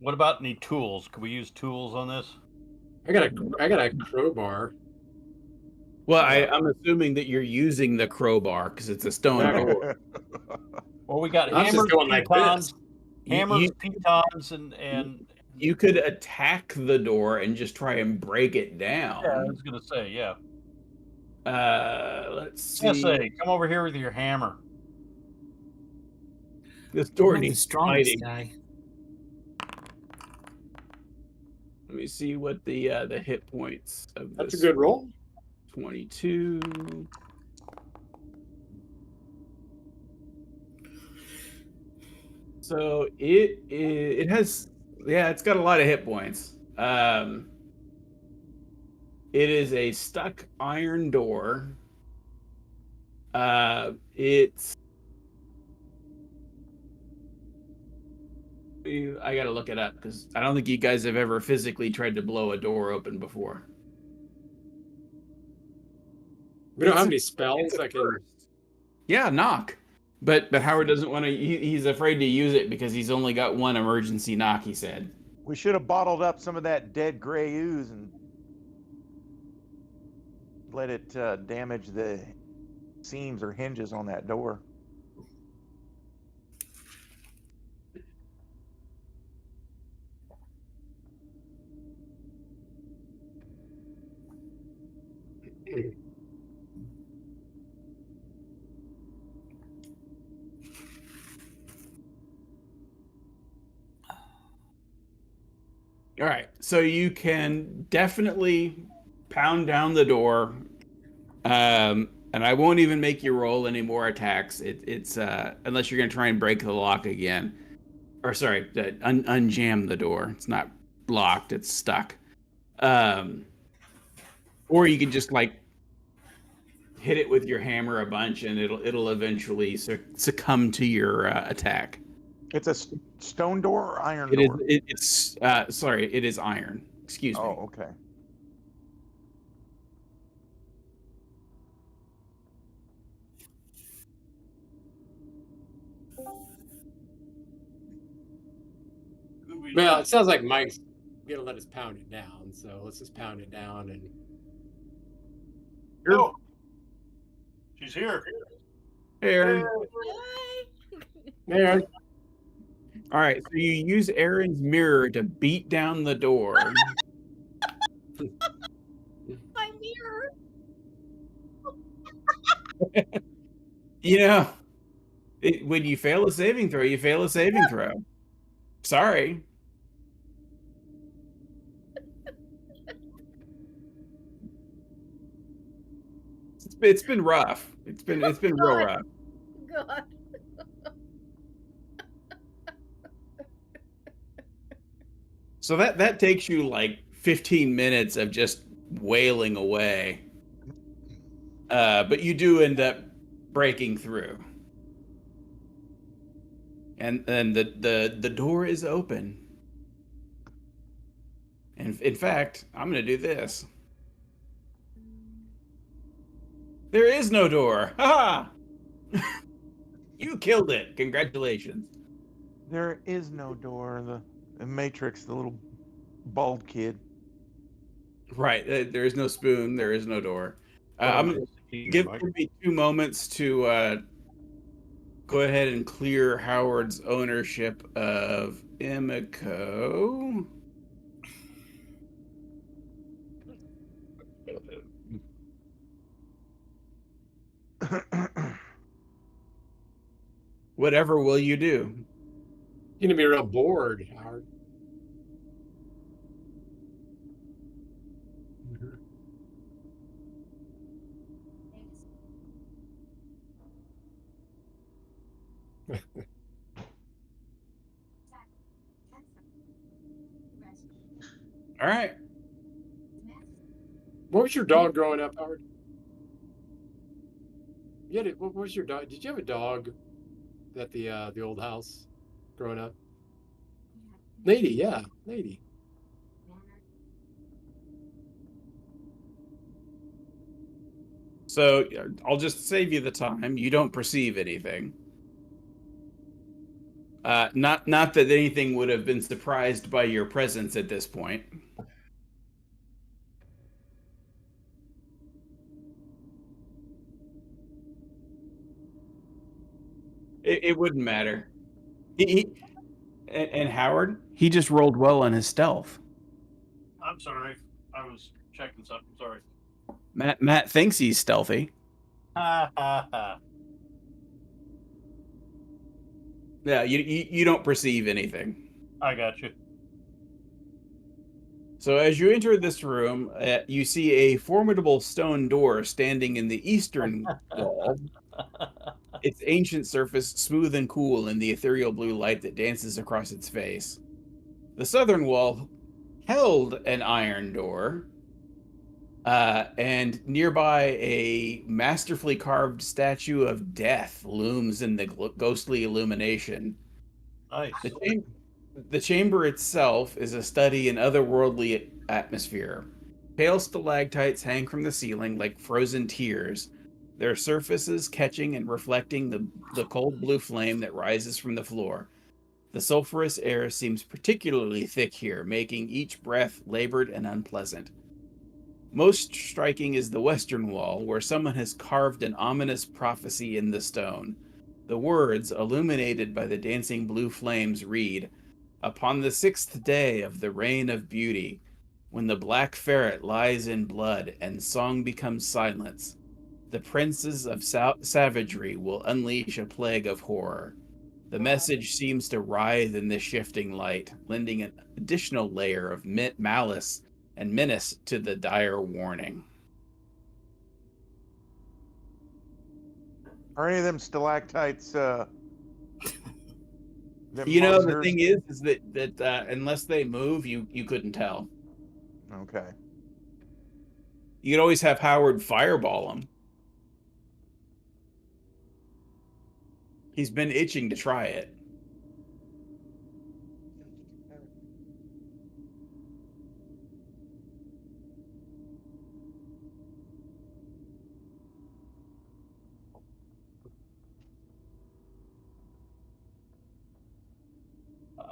What about any tools? Could we use tools on this? I got a crowbar. Well, I'm assuming that you're using the crowbar because it's a stone Okay. door. Well, we got I'm just hammers, going like pitons, this. hammers, pitons, and You could attack the door and just try and break it down. yeah, I was gonna say, yeah. Let's see. Say, come over here with your hammer. This door I'm the needs strongest fighting. guy. Let me see what the hit points of this. That's a good roll. 22. So it has, yeah, it's got a lot of hit points. It is a stuck iron door. It's I gotta look it up because I don't think you guys have ever physically tried to blow a door open before. We don't It's have a- any spells It's a that can. first. Yeah, knock. But Howard doesn't want to. He's afraid to use it because he's only got one emergency knock. He said. We should have bottled up some of that dead gray ooze and let it damage the seams or hinges on that door. All right, so you can definitely pound down the door, and I won't even make you roll any more attacks. It's unless you're gonna try and break the lock again, or sorry, unjam the door. It's not locked; it's stuck. Or you could just like hit it with your hammer a bunch, and it'll eventually succumb to your attack. It's a stone door or iron It is. door? It's sorry. It is iron. Excuse me. Oh, okay. Well, it sounds like Mike's gonna let us pound it down. So let's just pound it down and. Oh, she's here. Hey, Aaron. There. All right, so you use Aaron's mirror to beat down the door. My mirror. You know, when you fail a saving throw, you fail a saving throw. Sorry. It's been rough. It's been real God. rough. God. So that takes you like 15 minutes of just wailing away. But you do end up breaking through. And the door is open. And in fact, I'm gonna do this. There is no door. Ha ha! You killed it. Congratulations. There is no door. The Matrix, the little bald kid. Right. There is no spoon. There is no door. What am I'm I gonna seeing, give Mike? me 2 moments to go ahead and clear Howard's ownership of Imiko. Whatever will you do? You're gonna be real bored, Howard. All right. What was your dog growing up, Howard? What was your dog? Did you have a dog at the old house growing up? Lady, yeah, lady. So I'll just save you the time. You don't perceive anything. Not that anything would have been surprised by your presence at this point. It wouldn't matter. And Howard, he just rolled well on his stealth. I'm sorry. I was checking something. Sorry. Matt thinks he's stealthy. Ha ha ha. Yeah, you don't perceive anything. I got you. So as you enter this room, you see a formidable stone door standing in the eastern wall. Its ancient surface smooth and cool in the ethereal blue light that dances across its face. The southern wall held an iron door, and nearby a masterfully carved statue of death looms in the ghostly illumination. Nice. The chamber itself is a study in otherworldly atmosphere. Pale stalactites hang from the ceiling like frozen tears, their surfaces catching and reflecting the cold blue flame that rises from the floor. The sulphurous air seems particularly thick here, making each breath labored and unpleasant. Most striking is the western wall, where someone has carved an ominous prophecy in the stone. The words, illuminated by the dancing blue flames, read, "Upon the 6th day of the reign of beauty, when the black ferret lies in blood and song becomes silence, the princes of savagery will unleash a plague of horror." The message seems to writhe in the shifting light, lending an additional layer of malice and menace to the dire warning. Are any of them stalactites them You know, the monsters? thing is that unless they move, you couldn't tell. Okay. You could always have Howard fireball them. He's been itching to try it.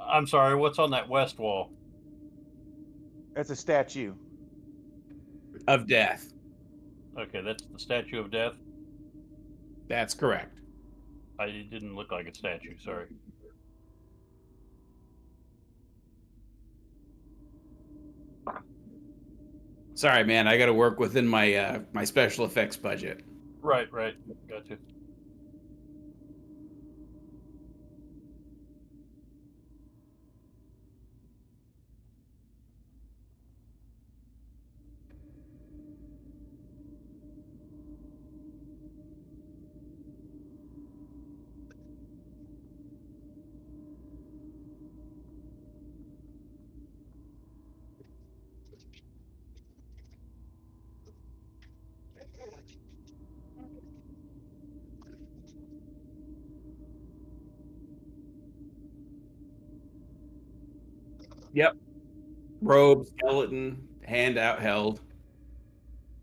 I'm sorry. What's on that west wall? That's a statue. Of death. Okay, that's the Statue of Death. That's correct. It didn't look like a statue. Sorry. Sorry, man. I got to work within my my special effects budget. Right. Gotcha. Yep. Robe, skeleton, hand out held.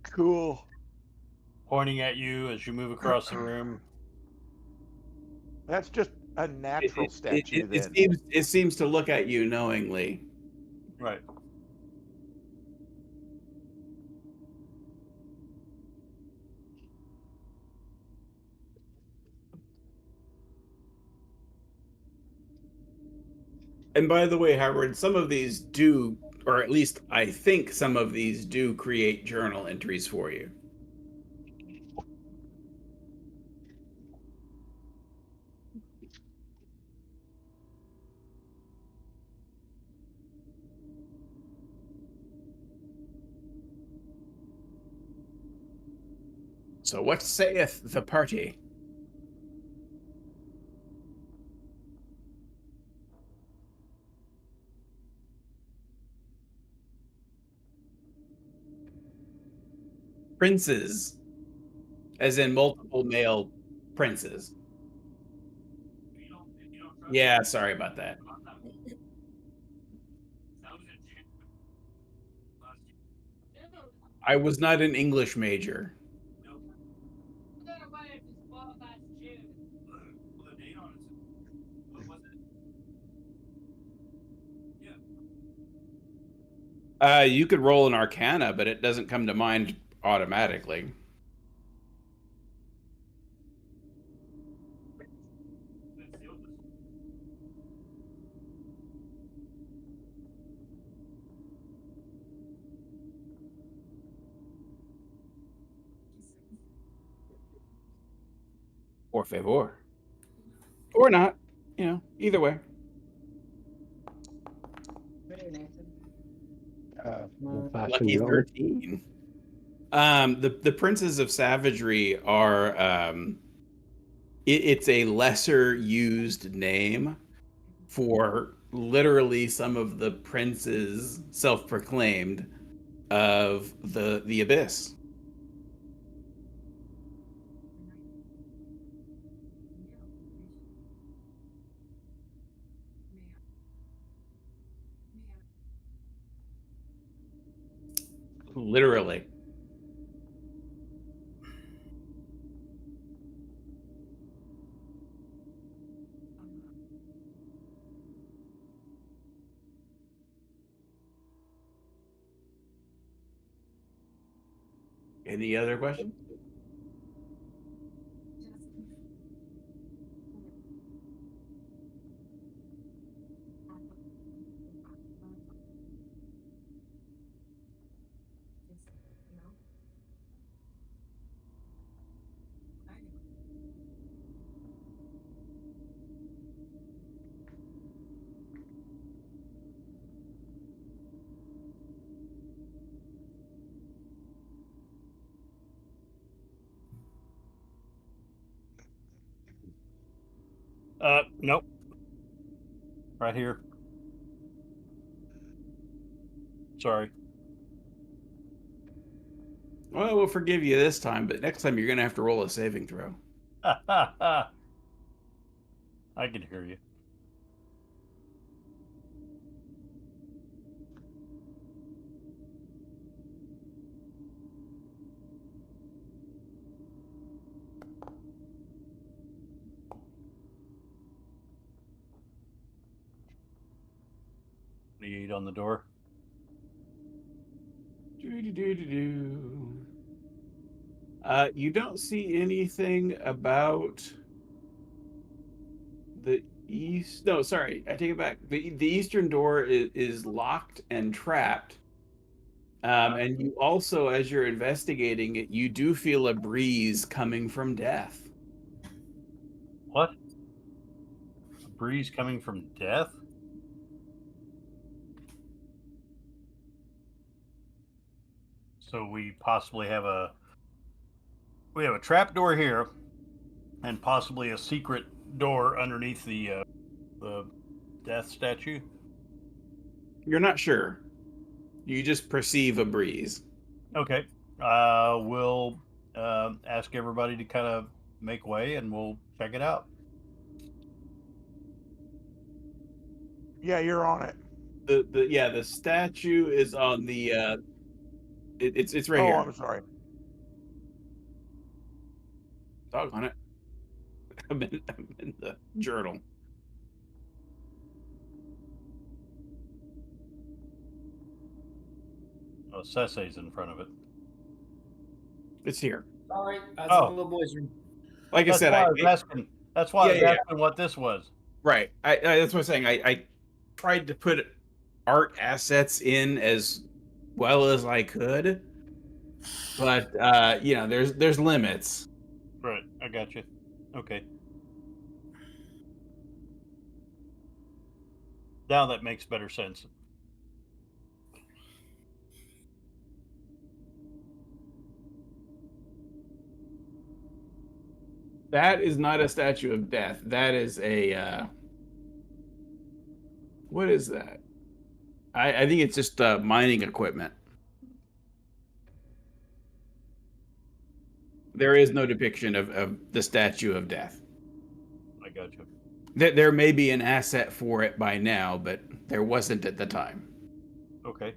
Cool. Pointing at you as you move across the room. That's just a natural statue then. It seems to look at you knowingly. Right. And by the way, Howard, some of these do, or at least I think some of these do create journal entries for you. So what saith the party? Princes, as in multiple male princes. Yeah, sorry about that. I was not an English major. You could roll an Arcana, but it doesn't come to mind automatically. Por favor. Or not. You know, either way. Lucky 13. The Princes of Savagery are it's a lesser used name for literally some of the princes self-proclaimed of the abyss. Literally. Any other questions? Nope. Right here. Sorry. Well, we'll forgive you this time, but next time you're going to have to roll a saving throw. I can hear you. The 8 on the door. You don't see anything about the east. No, sorry, I take it back. The eastern door is locked and trapped. And you also, as you're investigating it, you do feel a breeze coming from death. What? A breeze coming from death? So we possibly have a trap door here, and possibly a secret door underneath the death statue. You're not sure. You just perceive a breeze. Okay. We'll ask everybody to kind of make way, and we'll check it out. Yeah, you're on it. The statue is on the it's right Oh, here. I'm sorry. Dog on it. I'm in the journal. Oh, Sesse's in front of it. It's here. Sorry, that's Oh. a little boy's room. Like That's I said, why I was asking. That's why I was asking what this was. right. That's what I'm saying. I tried to put art assets in as well as I could, but there's limits. Right, I got you. Okay. Now that makes better sense. That is not a statue of death. That is a what is that? I think it's just mining equipment. There is no depiction of the statue of death. I got you. There may be an asset for it by now, but there wasn't at the time. Okay.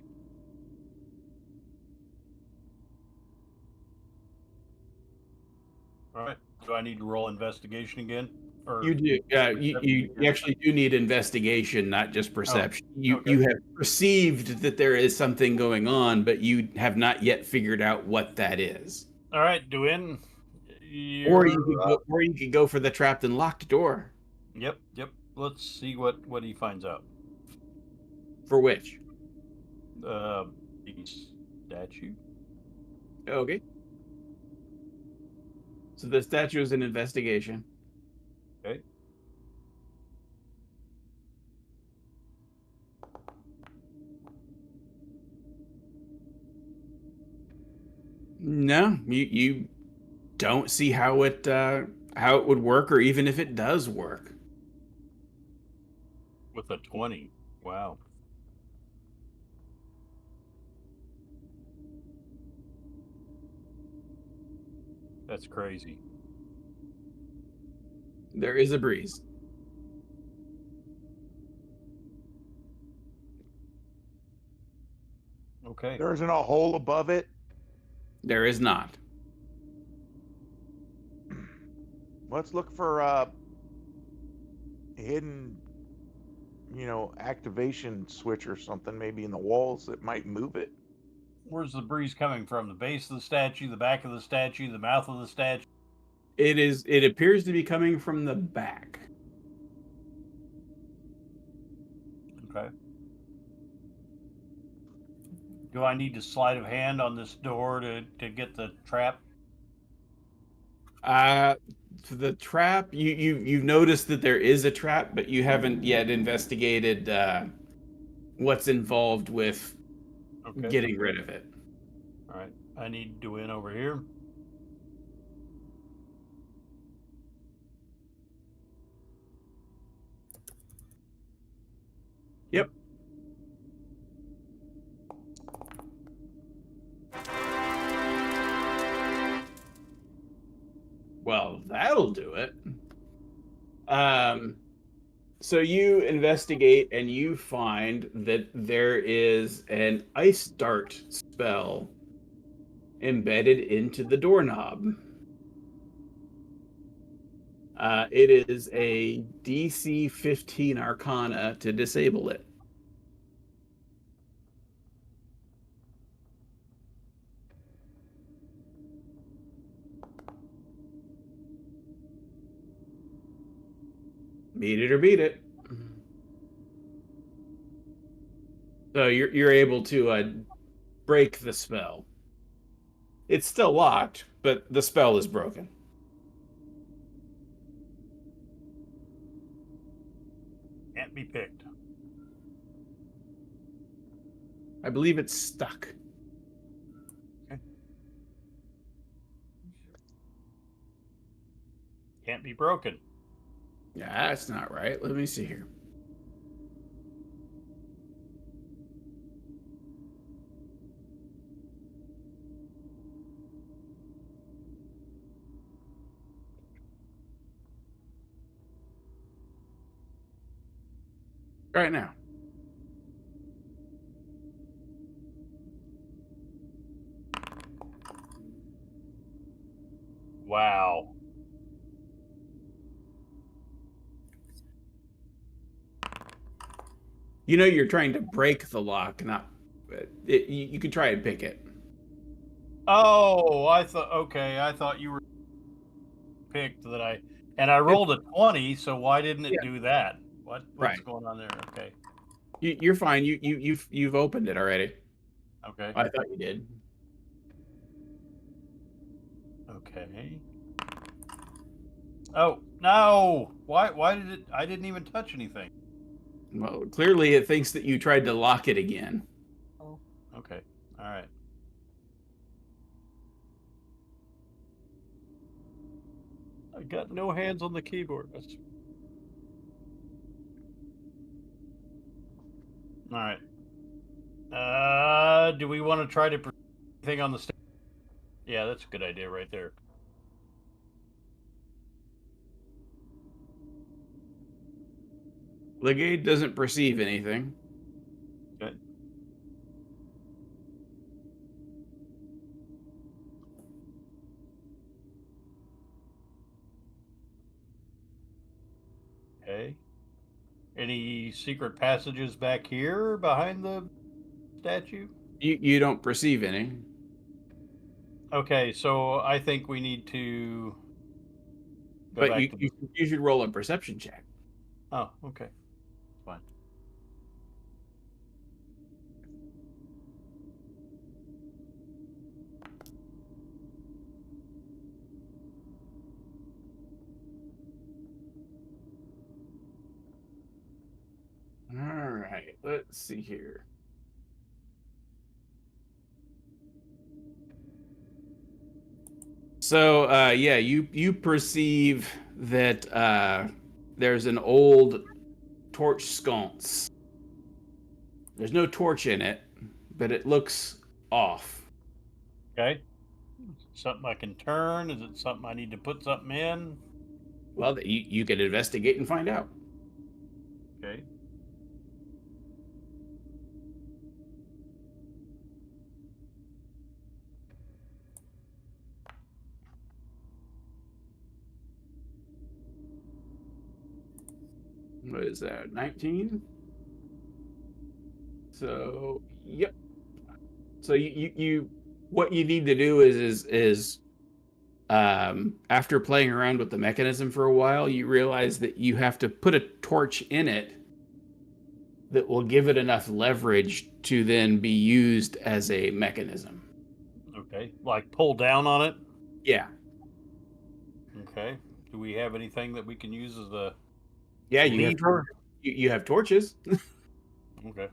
All right. Do I need to roll investigation again? Or You do. You actually do need investigation, not just perception. You okay. you have perceived that there is something going on, but you have not yet figured out what that is. All right, Duin. Or you could go for the trapped and locked door. Yep. Let's see what he finds out. For which? The statue. Okay. So the statue is an investigation. Okay. No, you don't see how it would work, or even if it does work. With a 20. Wow. That's crazy. There is a breeze. Okay. There isn't a hole above it. There is not. Let's look for hidden, activation switch or something, maybe in the walls that might move it. Where's the breeze coming from? The base of the statue, the back of the statue, the mouth of the statue? It appears to be coming from the back. Okay. Do I need to sleight of hand on this door to get the trap? For the trap, you've noticed that there is a trap, but you haven't yet investigated what's involved with getting rid of it. All right. I need to win over here. Yep. Well, that'll do it. So you investigate and you find that there is an ice dart spell embedded into the doorknob. It is a DC 15 Arcana to disable it. Meet it or beat it. So you're able to break the spell. It's still locked, but the spell is broken. Can't be picked. I believe it's stuck. Okay. Can't be broken. Yeah, that's not right. Let me see here. Right now. Wow. You know you're trying to break the lock, not you can try and pick it. Oh, I thought you were picked that I rolled a 20, so why didn't it Yeah. do that? What's Right. going on there? Okay. You're fine. You've opened it already. Okay. I thought you did. Okay. Oh, no. Why did it I didn't even touch anything. Well, clearly it thinks that you tried to lock it again. Okay. All right. I got no hands on the keyboard. All right. Do we want to try to anything on the stage? Yeah, that's a good idea right there. Legate doesn't perceive anything. Okay. Okay. Any secret passages back here behind the statue? You don't perceive any. Okay, so I think we need to go But back to the. you should roll a perception check. Oh, okay. Fine. All right. Let's see here. So yeah, you perceive that there's an old torch sconce. There's no torch in it, but it looks off. Okay. Something I can turn? Is it something I need to put something in? Well, you could investigate and find out. Okay. What is that? 19? So, yep. So you what you need to do is after playing around with the mechanism for a while, you realize that you have to put a torch in it that will give it enough leverage to then be used as a mechanism. Okay. Like pull down on it? Yeah. Okay. Do we have anything that we can use as a Yeah, lever? You have torches. Okay.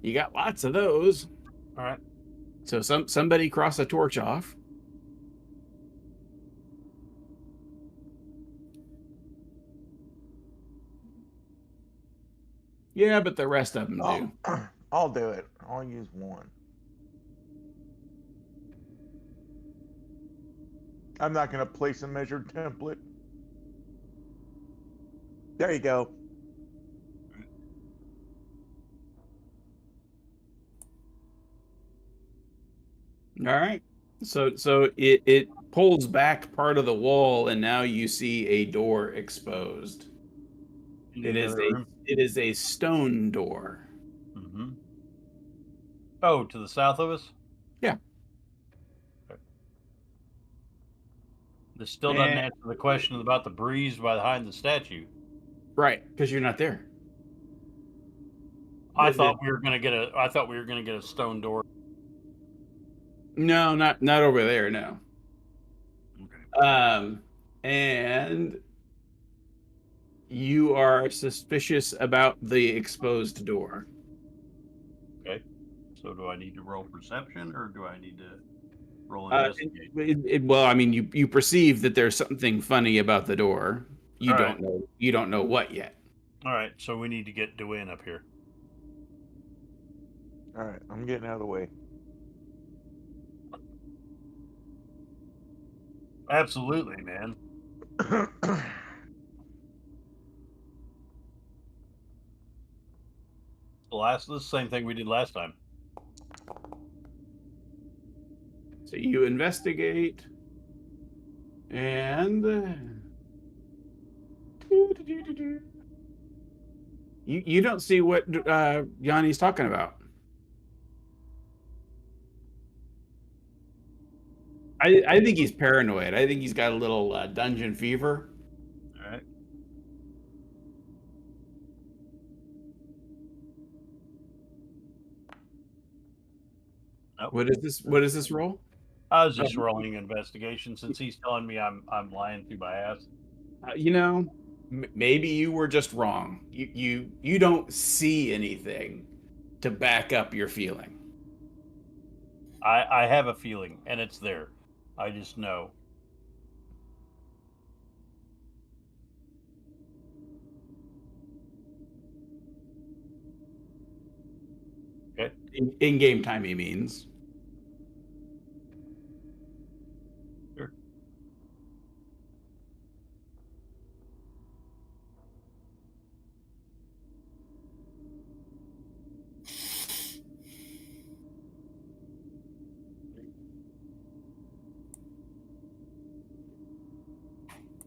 You got lots of those. All right. So somebody cross a torch off. Yeah, but the rest of them do. I'll do it. I'll use one. I'm not going to place a measured template. There you go. All right. So it pulls back part of the wall, and now you see a door exposed. In the other room? It is a stone door. Mm-hmm. Oh, to the south of us? Yeah. Okay. This still doesn't answer the question about the breeze behind the statue. Right, because you're not there. I thought we were gonna get a stone door. No, not over there, no. Okay. And you are suspicious about the exposed door. Okay. So do I need to roll perception or do I need to roll investigate? Well, I mean, you perceive that there's something funny about the door. You All don't right. know. You don't know what yet. All right. So we need to get Dwayne up here. All right, I'm getting out of the way. Absolutely, man. This is the same thing we did last time. So you investigate. And you don't see what Yanni's talking about. I think he's paranoid. I think he's got a little dungeon fever. All right. Nope. What is this roll? I was just rolling investigation since he's telling me I'm lying through my ass. You know, maybe you were just wrong. You don't see anything to back up your feeling. I have a feeling, and it's there. I just know. Okay. In game time, he means. Sure.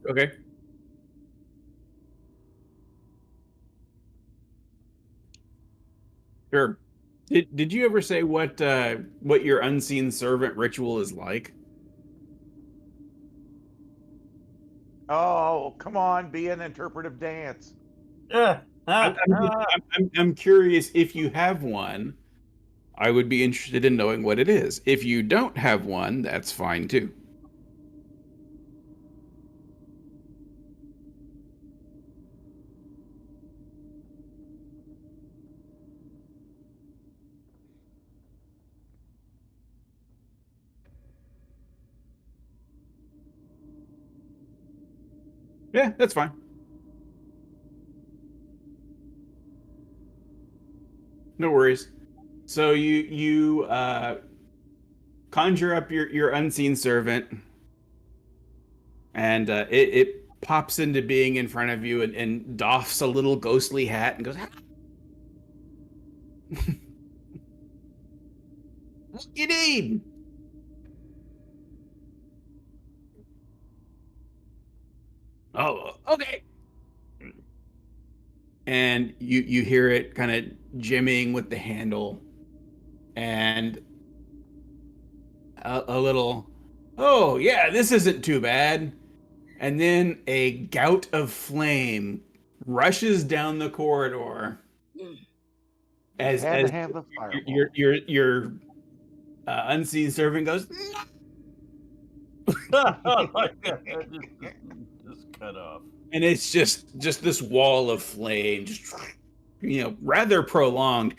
Okay. Sure. Did you ever say what your unseen servant ritual is like? Oh, come on, be an interpretive dance. Yeah. I'm curious if you have one. I would be interested in knowing what it is. If you don't have one, that's fine too. Yeah, that's fine. No worries. So you conjure up your unseen servant, and it pops into being in front of you and doffs a little ghostly hat and goes, "What you need?" Oh, okay. And you hear it kind of jimming with the handle, and a little, oh yeah, this isn't too bad. And then a gout of flame rushes down the corridor as Had to have the fireball. your unseen servant goes, Just cut off. and it's just this wall of flame, just rather prolonged.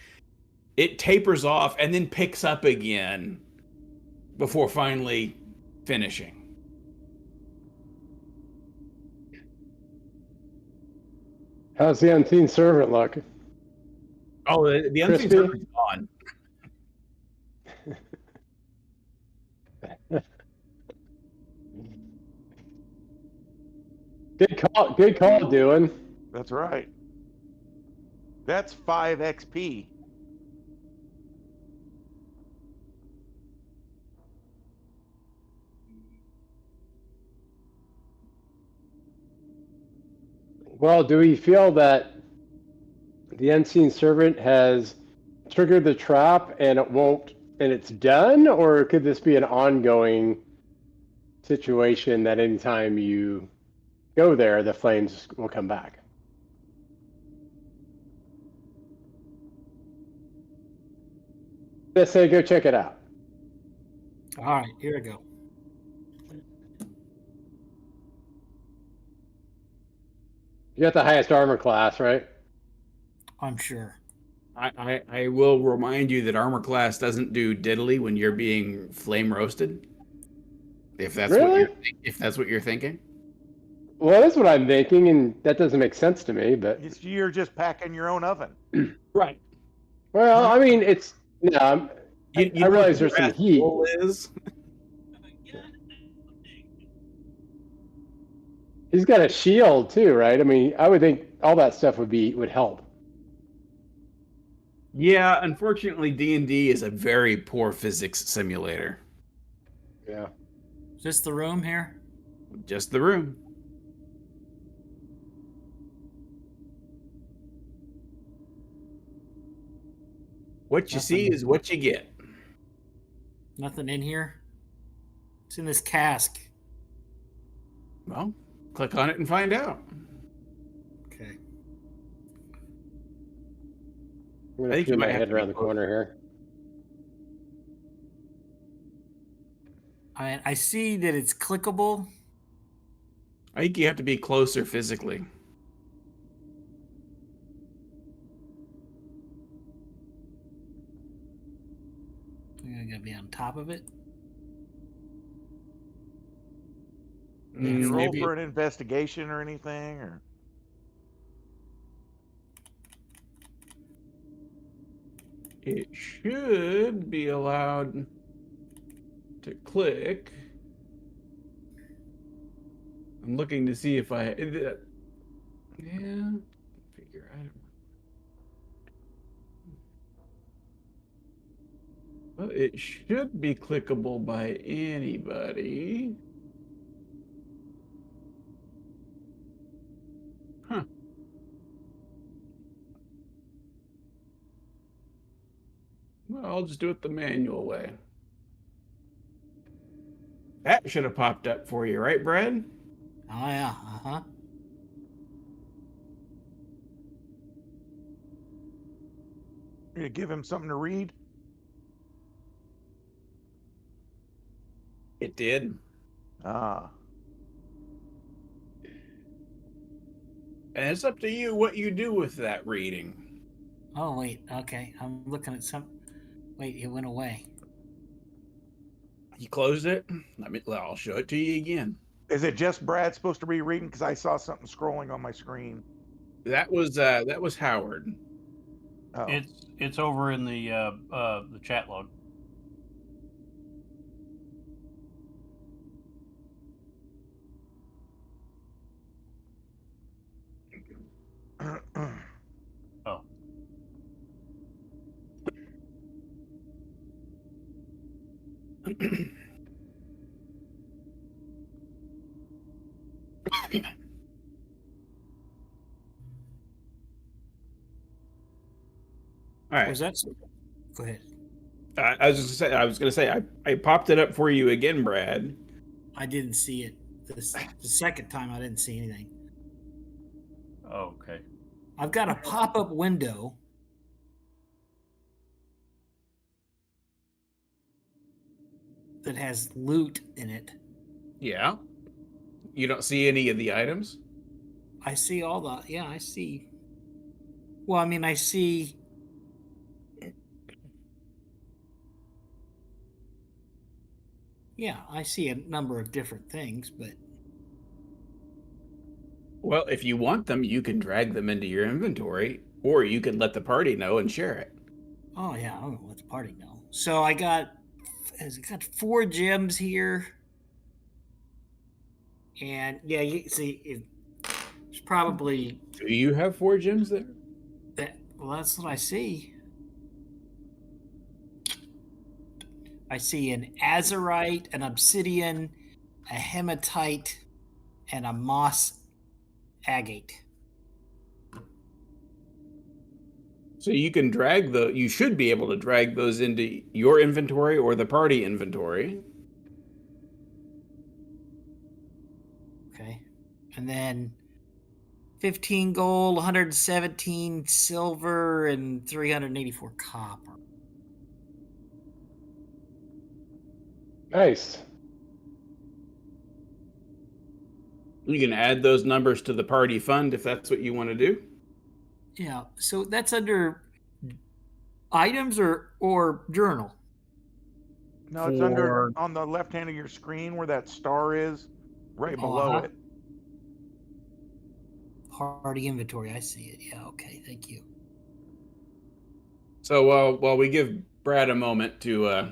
It tapers off and then picks up again before finally finishing. How's the unseen servant look? Oh, the unseen Crispy? servant's gone. Good call, doing. That's right. That's 5 XP. Well, do we feel that the unseen servant has triggered the trap and it's done, or could this be an ongoing situation that anytime you go there, the flames will come back? Let's say go check it out. All right, here we go. You got the highest armor class, right? I'm sure. I will remind you that armor class doesn't do diddly when you're being flame roasted. If that's Really? if that's what you're thinking. Well, that's what I'm thinking, and that doesn't make sense to me. But You're just packing your own oven. Right. well, I mean, it's I realize there's some heat. Is. He's got a shield too, right? I mean, I would think all that stuff would help. Yeah, unfortunately, D&D is a very poor physics simulator. Yeah. Is this the room here? Just the room. What you see Nothing. is what you get. Nothing in here. It's in this cask. Well, click on it and find out. Okay. I'm I gonna think peek you my might have head to be around the close. corner here. I see that it's clickable. I think you have to be closer physically. I'm gonna be on top of it. Did you roll Maybe for an investigation or anything? Or it should be allowed to click. I'm looking to see if I. Yeah. Figure item. Well, it should be clickable by anybody. Huh. Well, I'll just do it the manual way. That should have popped up for you, right, Brad? Oh yeah. you give him something to read? It did. Ah, And it's up to you what you do with that reading. Oh wait. Okay. I'm looking at some. Wait, it went away. You closed it. I'll show it to you again. is it just Brad supposed to be reading? Because I saw something scrolling on my screen. That was Howard. Oh, It's over in the chat log. Oh. All right. Was that? Go ahead. I was gonna say I popped it up for you again, Brad. I didn't see it. The second time I didn't see anything. Oh, okay. I've got a pop-up window. That has loot in it. Yeah. You don't see any of the items? I see all the. Yeah, I see. Well, I mean, I see. Yeah, I see a number of different things, but Well, if you want them, you can drag them into your inventory, or you can let the party know and share it. oh yeah, I'm gonna let the party know. So I got 4 gems here, and yeah, you see, it's probably Do you have 4 gems there? that. Well, that's what I see. I see an azurite, an obsidian, a hematite, and a moss agate. So you can you should be able to drag those into your inventory or the party inventory. Okay. And then 15 gold, 117 silver, and 384 copper. Nice. You can add those numbers to the party fund if that's what you want to do. Yeah. So that's under items or journal. no, it's under on the left hand of your screen where that star is, right below it. Party inventory. I see it. Yeah. Okay. Thank you. So while we give Brad a moment to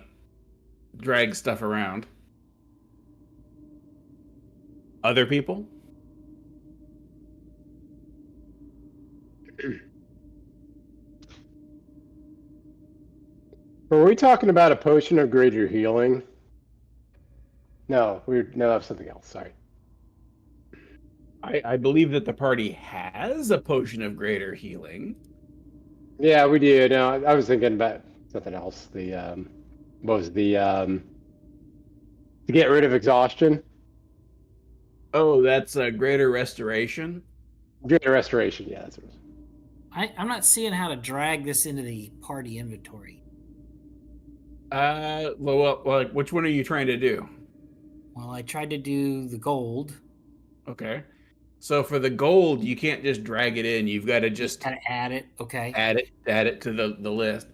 drag stuff around, other people? Were we talking about a potion of greater healing? No, that's something else. Sorry. I believe that the party has a potion of greater healing. Yeah, we do. No, I was thinking about something else. What was to get rid of exhaustion? Oh, that's a greater restoration. Greater restoration. Yeah, that's what it was. I'm not seeing how to drag this into the party inventory. Well, which one are you trying to do? Well, I tried to do the gold. Okay. So for the gold, you can't just drag it in. You've got to just Gotta add it. Okay. add it to the list.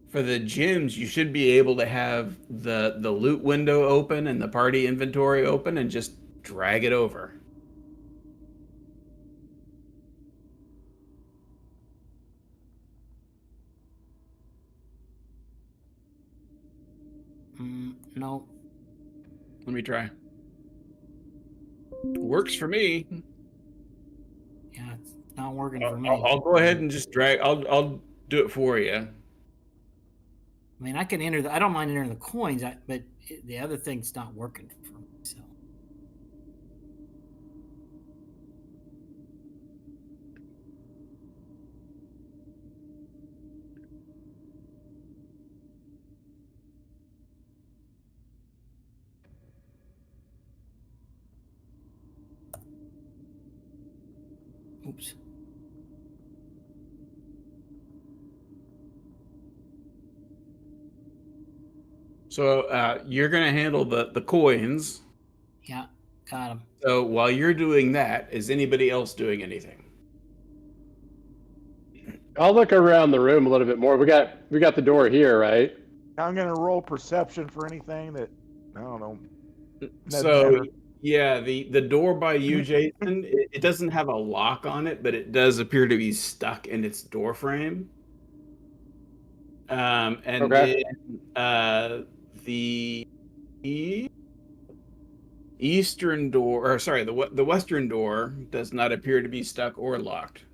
For the gems, you should be able to have the loot window open and the party inventory open and just drag it over. No. Let me try. Works for me. Yeah, it's not working for me. I'll go ahead and just drag. I'll do it for you. I mean, I can enter I don't mind entering the coins, but the other thing's not working for me. So. Oops. So you're gonna handle the coins. Yeah, got him. So while you're doing that, is anybody else doing anything? I'll look around the room a little bit more. We got the door here, right? I'm gonna roll perception for anything that I don't know. So matter. yeah, the door by you, Jason, it doesn't have a lock on it, but it does appear to be stuck in its door frame. And Okay. then the eastern door, or sorry, the western door does not appear to be stuck or locked.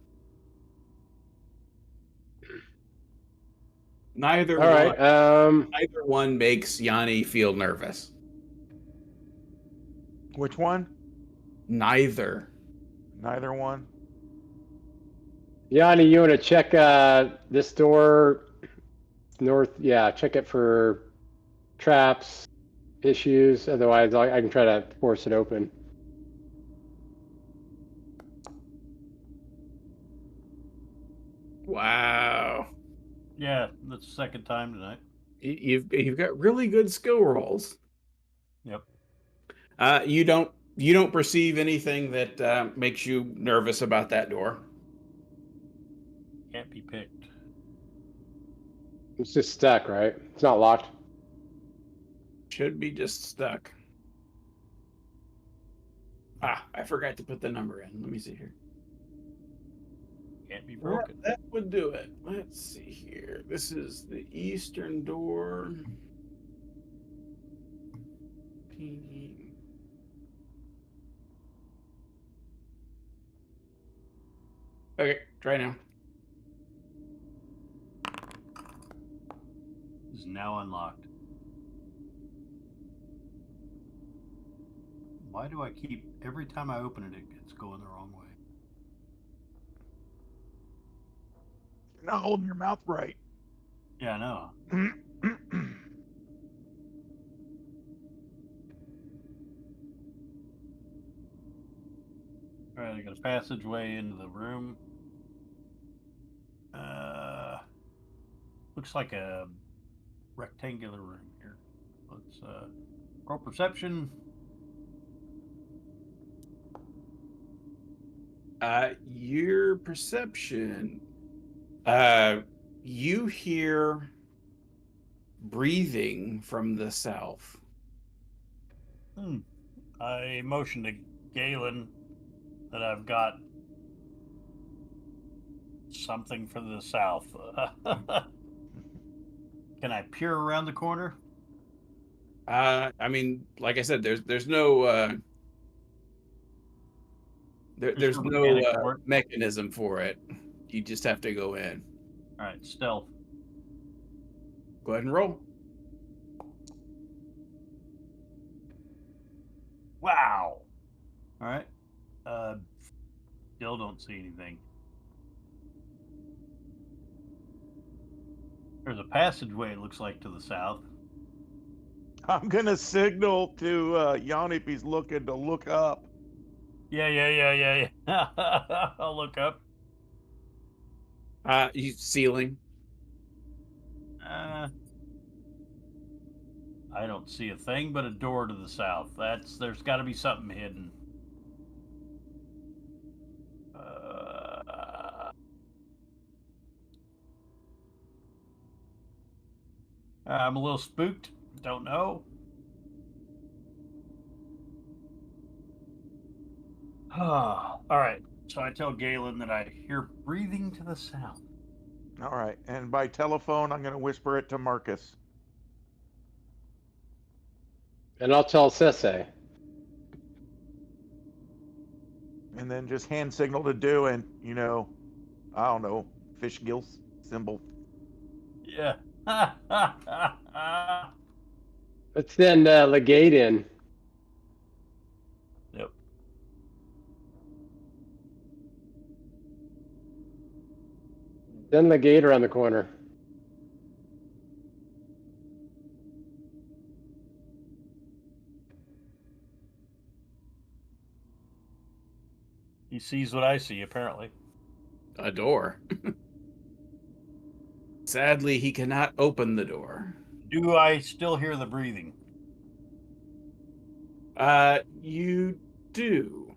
Neither All right. neither one makes Yanni feel nervous. Which one? Neither. Neither one. Yanni, you want to check this door north? Yeah, check it for traps, issues. Otherwise, I can try to force it open. Wow. Yeah, that's the second time tonight. You've got really good skill rolls. Yep. You don't perceive anything that makes you nervous about that door. Can't be picked. It's just stuck, right? It's not locked. Should be just stuck. I forgot to put the number in. Let me see here. Can't be broken. That would do it. Let's see here. This is the eastern door. Okay, try now. Is now unlocked. Why do I keep every time I open it, it's going the wrong way? You're not holding your mouth right. Yeah, I know. All right, I got a passageway into the room. Looks like a rectangular room here. Let's roll perception. Your perception. You hear breathing from the south. I motion to Galen that I've got something for the south. Can I peer around the corner? I mean, like I said, there's no there's no mechanic for it. mechanism for it. You just have to go in. All right, stealth. Go ahead and roll. Wow. All right. Still don't see anything. There's a passageway, it looks like, to the south. I'm gonna signal to Yanni if he's looking to look up. Yeah. I'll look up. You ceiling. I don't see a thing but a door to the south. There's got to be something hidden. I'm a little spooked. Don't know. All right. So I tell Galen that I hear breathing to the south. All right, and by telephone, I'm gonna whisper it to Marcus. And I'll tell Sese. And then just hand signal to do, and I don't know, fish gill symbol. Yeah. Let's send Legate in. Yep. Send Legate around the corner. He sees what I see, apparently. A door. Sadly, he cannot open the door. Do I still hear the breathing? You do.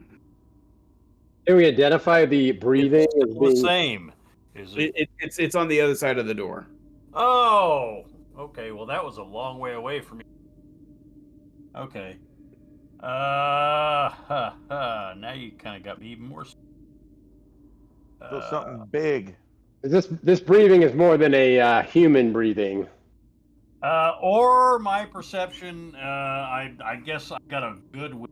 Can we identify the breathing It's as still being the same. Is it? It's on the other side of the door. Oh, okay. Well, that was a long way away from me. Okay. Now you kind of got me even more. Feel something big. this breathing is more than a human breathing. Or my perception. I guess I got a good.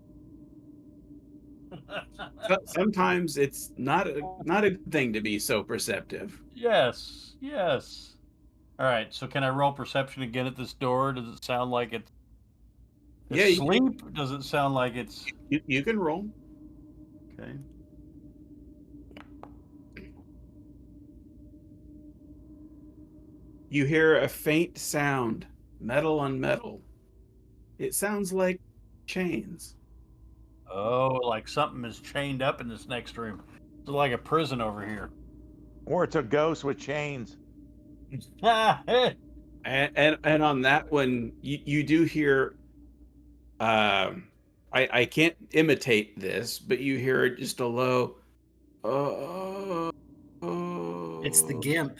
Sometimes it's not a good thing to be so perceptive. Yes. All right. So can I roll perception again at this door? Does it sound like it's Yeah, you asleep? Does it sound like it's You can roll. okay? You hear a faint sound, metal on metal. It sounds like chains. Oh, like something is chained up in this next room. It's like a prison over here. Or it's a ghost with chains. And on that one, you do hear. I can't imitate this, but you hear just a low. It's the gimp.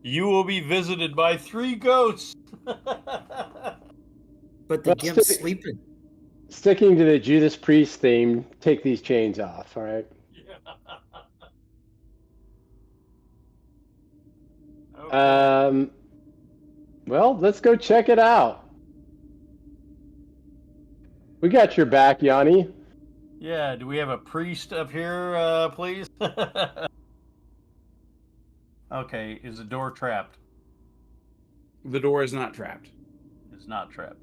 You will be visited by 3 ghosts. But the gimp's sleeping. Sticking to the Judas Priest theme, take these chains off, all right? Okay. Well, let's go check it out. We got your back, Yanni. Yeah, do we have a priest up here, please? Okay, is the door trapped? The door is not trapped. It's not trapped.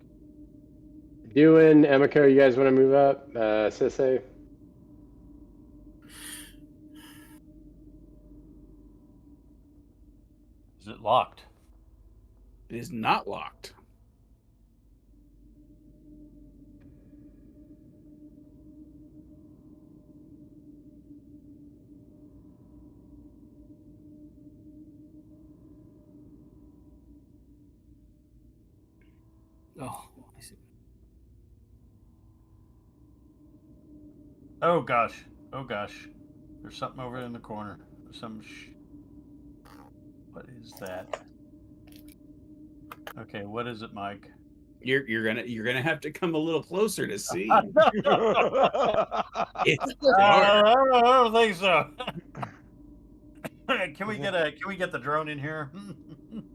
Ewan, Emiko, you guys want to move up? Sisse? Is it locked? It is not locked. Oh, I see. Oh gosh. There's something over in the corner. What is that? Okay, what is it, Mike? You're gonna have to come a little closer to see. It's I don't think so. Can we get the drone in here?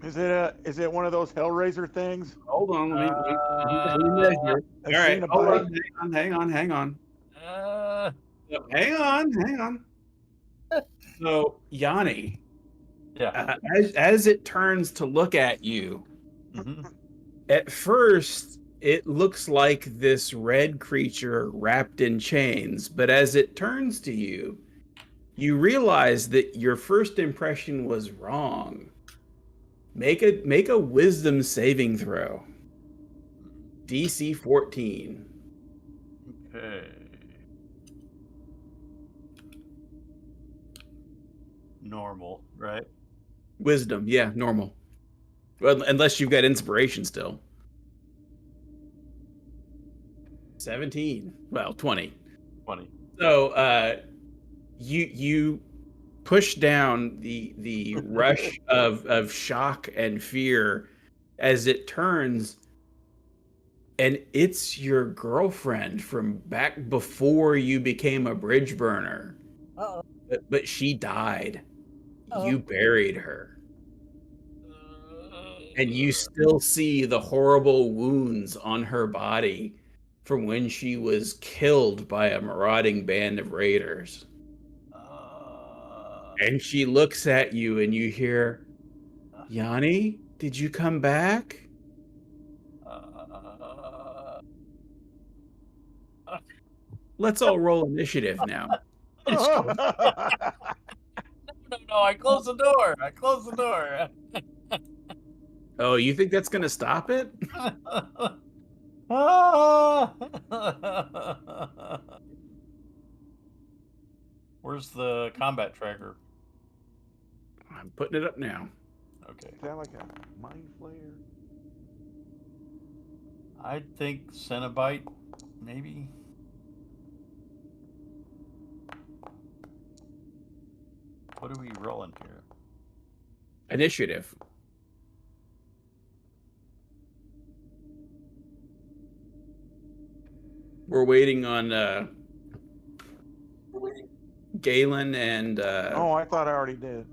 Is it one of those Hellraiser things? Hold on, let me measure. All right, hold on, hang on. Hang on. So, Yanni, Yeah. as it turns to look at you, Mhm. at first It looks like this red creature wrapped in chains, but as it turns to you, you realize that your first impression was wrong. Make a wisdom saving throw. DC 14. Okay. Normal, right? Wisdom, yeah, normal. Well, unless you've got inspiration still. 17. Well, 20. 20. So you push down the rush of shock and fear as it turns, and it's your girlfriend from back before you became a bridge burner. Uh-oh. But she died. Uh-oh. You buried her. And you still see the horrible wounds on her body from when she was killed by a marauding band of raiders. And she looks at you and you hear, Yanni, did you come back? Let's all roll initiative now. No, I closed the door. I closed the door. Oh, you think that's going to stop it? Where's the combat tracker? I'm putting it up now. Okay. Is that like a mind flayer? I think Cenobite, maybe. What are we rolling here? Initiative. We're waiting on Galen and Oh, I thought I already did.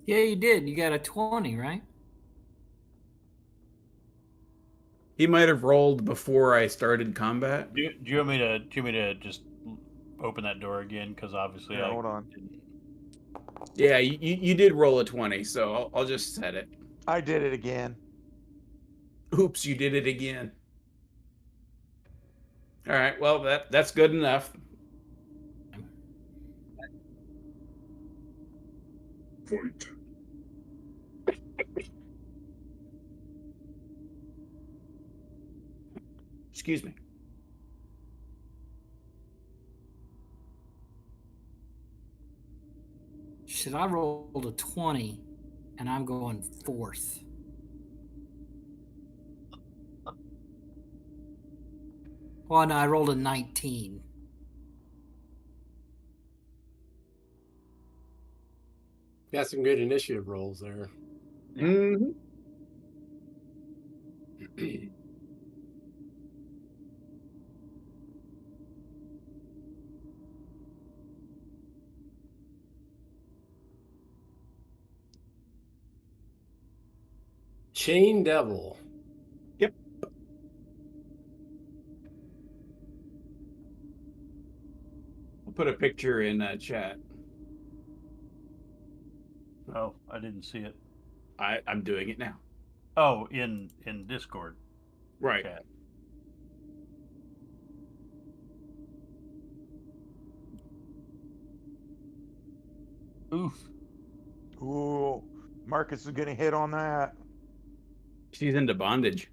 Yeah, you did. You got a 20, right? he might have rolled before I started combat. Do you want me to just open that door again? Because obviously Yeah, I hold on. didn't. Yeah, you did roll a 20, so I'll just set it. I did it again. Oops, you did it again. All right, well that's good enough. Fight. Excuse me. Shit, I rolled a 20, and I'm going fourth. Well, no, I rolled a 19. Got some good initiative rolls there. Mm-hmm. Chain Devil. Yep. I'll put a picture in chat. Oh, I didn't see it. I'm doing it now. Oh, in Discord. Right. Chat. Oof. Ooh, Marcus is gonna hit on that. She's into bondage.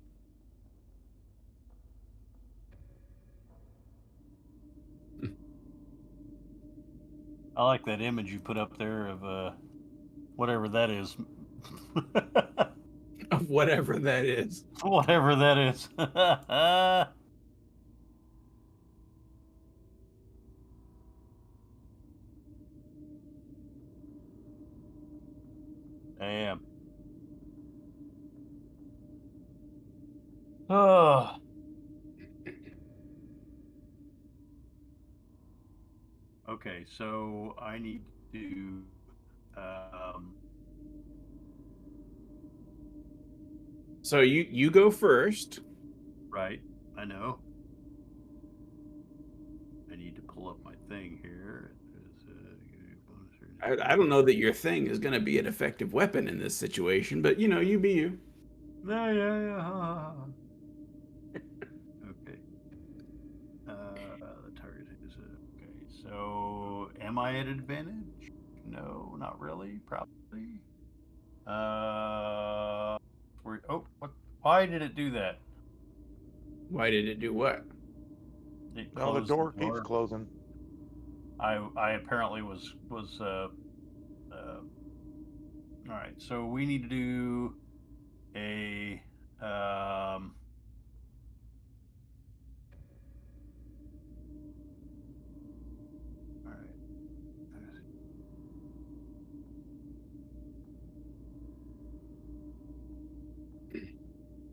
I like that image you put up there of whatever that is. Of whatever that is. Whatever that is. Damn. Oh. Okay, so I need to So you go first. right, I know. I need to pull up my thing here. I don't know that your thing is going to be an effective weapon in this situation, but you be you. Yeah. So am I at advantage? No, not really. Probably. What? Why did it do that? Why did it do what? It No, the closed door keeps closing. I apparently was all right. So we need to do a all right.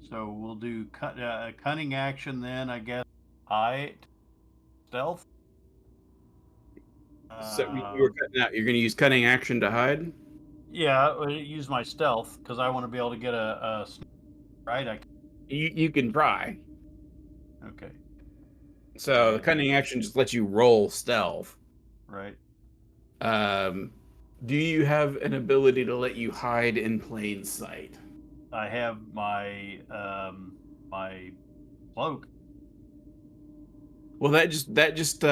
So we'll do cunning action then, I guess. Stealth. So you were cutting out. You're going to use cunning action to hide. Yeah, use my stealth because I want to be able to get a right. You can try. Okay. So the cunning action just lets you roll stealth. Right. Do you have an ability to let you hide in plain sight? I have my my cloak. Well, that just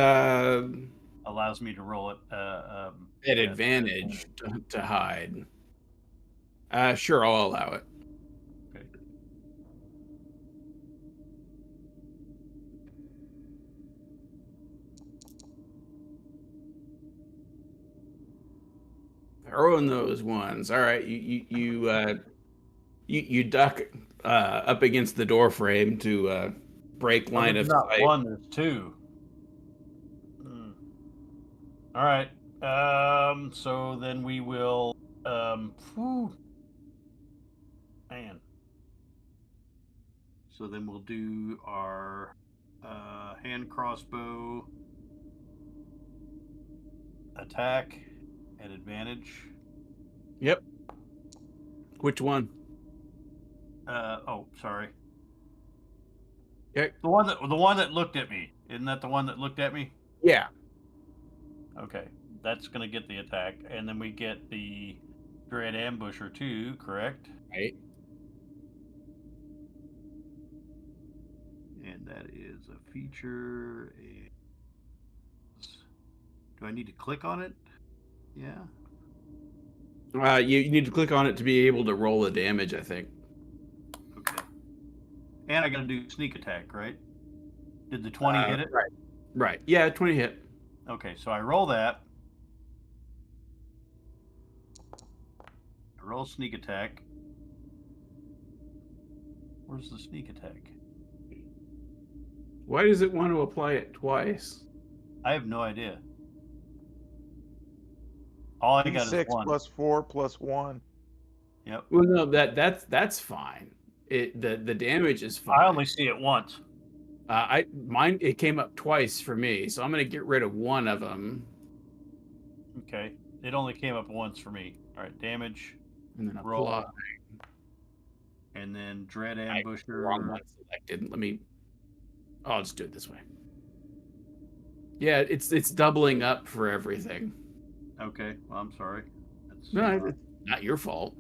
Allows me to roll it at advantage to hide. Sure, I'll allow it. Okay. Throwing those ones. All right, you duck up against the door frame to break line of not sight. one, there's two. All right. So then we will. Man. So then we'll do our hand crossbow attack at advantage. Yep. Which one? Oh, sorry. Okay. The one that looked at me. Isn't that the one that looked at me? Yeah. Okay. That's gonna get the attack. And then we get the Dread Ambusher too, correct? Right. And that is a feature. Do I need to click on it? Yeah. You need to click on it to be able to roll the damage, I think. Okay. And I gotta do sneak attack, right? Did the 20 hit it? Right. Right. Yeah, 20 hit. Okay, so I roll that. I roll sneak attack. Where's the sneak attack? Why does it want to apply it twice? I have no idea. All I got is D6 one. plus 4 plus 1. Yep. Well, no, that's fine. The damage is fine. I only see it once. Mine it came up twice for me, so I'm gonna get rid of one of them. Okay. It only came up once for me. All right, damage. And then roll. apply. And then Dread Wrong Ambusher. one selected. I'll just do it this way. Yeah, it's doubling up for everything. Okay, well, I'm sorry. That's, No, it's not your fault.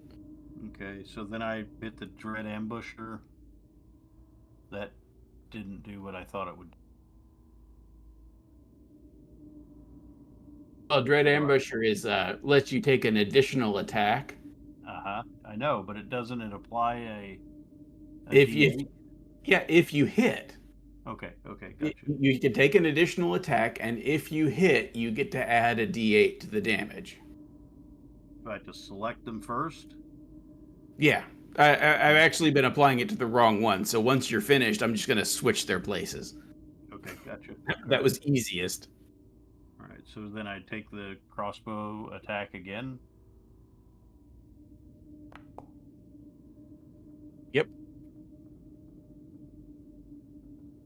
okay, so then I hit the Dread Ambusher. That didn't do what I thought it would do. Well, Dread Ambusher is lets you take an additional attack. I know, but it doesn't it apply a if D8? if you hit. Okay, gotcha. You can take an additional attack, and if you hit, you get to add a D8 to the damage. Do I have to select them first? Yeah. I've actually been applying it to the wrong one, so once you're finished, I'm just going to switch their places. Okay, gotcha. That was easiest. All right, so then I take the crossbow attack again. Yep.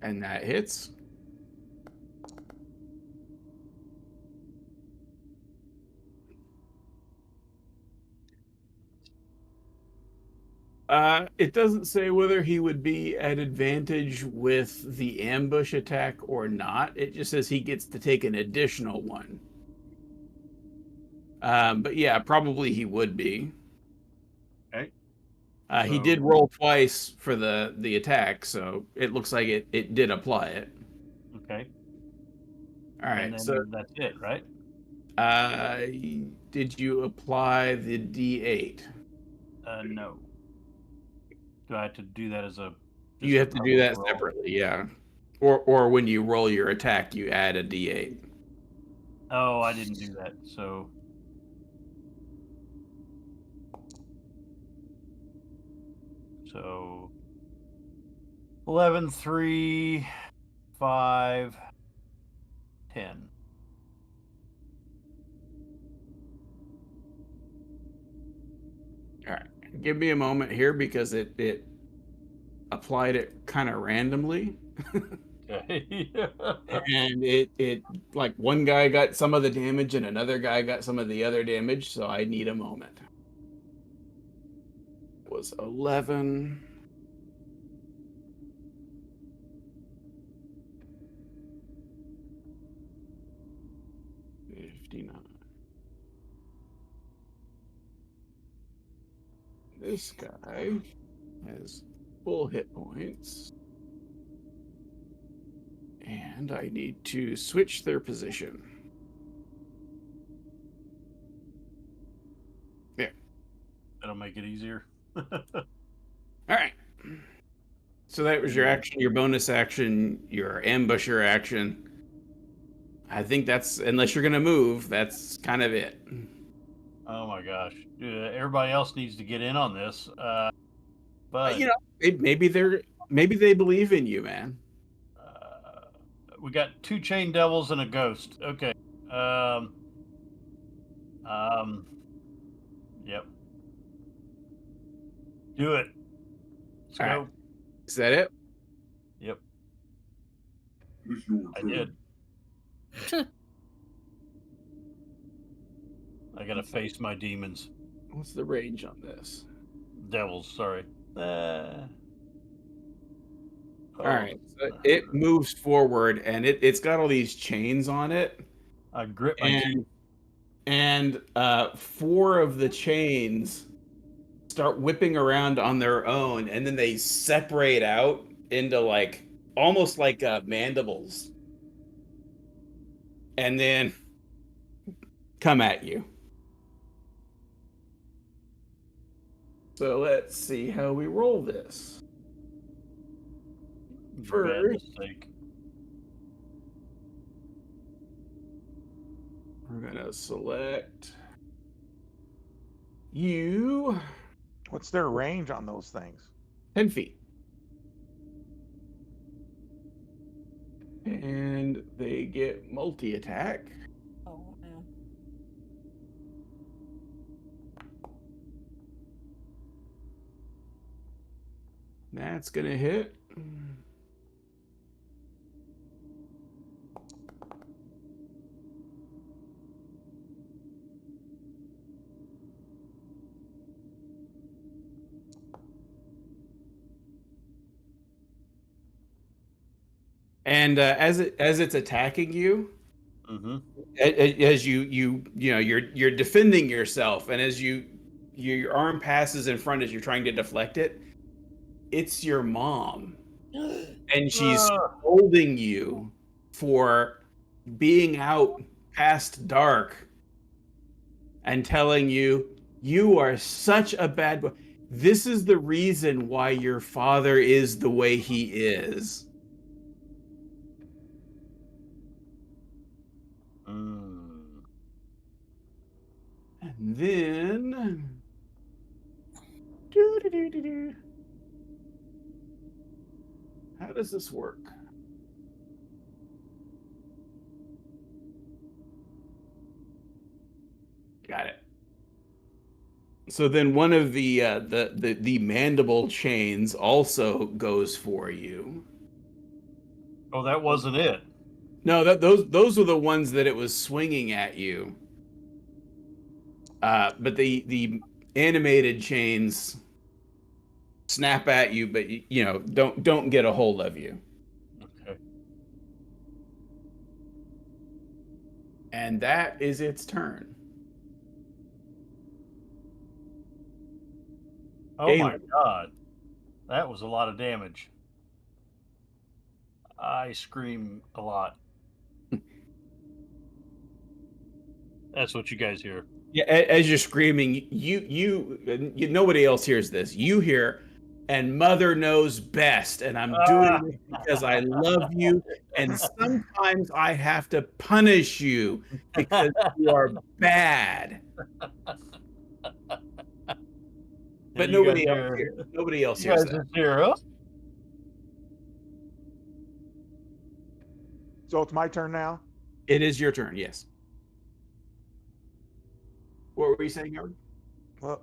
And that hits. It doesn't say whether he would be at advantage with the ambush attack or not. It just says he gets to take an additional one. But yeah, probably he would be. Okay. He did roll twice for the attack, so it looks like it did apply it. Okay. All right, And then so that's it, right? Did you apply the D8? No. Do I have to do that as a? You just have a to do that public roll? separately, yeah. Or when you roll your attack, you add a D8. Oh, I didn't do that. So 11, 3, 5, 10. All right, give me a moment here because it applied it kind of randomly, Okay. and it like one guy got some of the damage and another guy got some of the other damage. So I need a moment. It was 11. This guy has full hit points. And I need to switch their position. There. That'll make it easier. All right. So that was your action, your bonus action, your ambusher action. I think that's, unless you're going to move, that's kind of it. Oh my gosh. Everybody else needs to get in on this. But You know, maybe they believe in you, man. we got 2 chain devils and a ghost. Okay. Yep. Do it. Let's All go. right. Is that it? Yep. It's your I turn. did. I gotta face my demons. What's the range on this? Devils, sorry. All right. So it moves forward and it's got all these chains on it. I grip my teeth. And 4 of the chains start whipping around on their own, and then they separate out into like almost like mandibles, and then come at you. So let's see how we roll this. Bad First, mistake. we're gonna select you. What's their range on those things? 10 feet. And they get multi-attack. Oh, no. That's gonna hit. And as it's attacking you, Mm-hmm. as you're defending yourself, and as your arm passes in front as you're trying to deflect it, it's your mom, and she's scolding you for being out past dark and telling you you are such a bad boy. This is the reason why your father is the way he is. Mm. And then how does this work? Got it. So then one of the mandible chains also goes for you. Oh, that wasn't it. No, those are the ones that it was swinging at you. But the animated chains snap at you, but don't get a hold of you. Okay. And that is its turn. Oh my god. That was a lot of damage. I scream a lot. That's what you guys hear. Yeah, as you're screaming, you nobody else hears this. You hear, and Mother knows best, and I'm doing this because I love you, and sometimes I have to punish you because you are bad. But You guys nobody else hear- hears. Nobody else You hears guys that. just hear, "Oh, So it's my turn now. It is your turn. Yes. What were you saying, Howard? Well,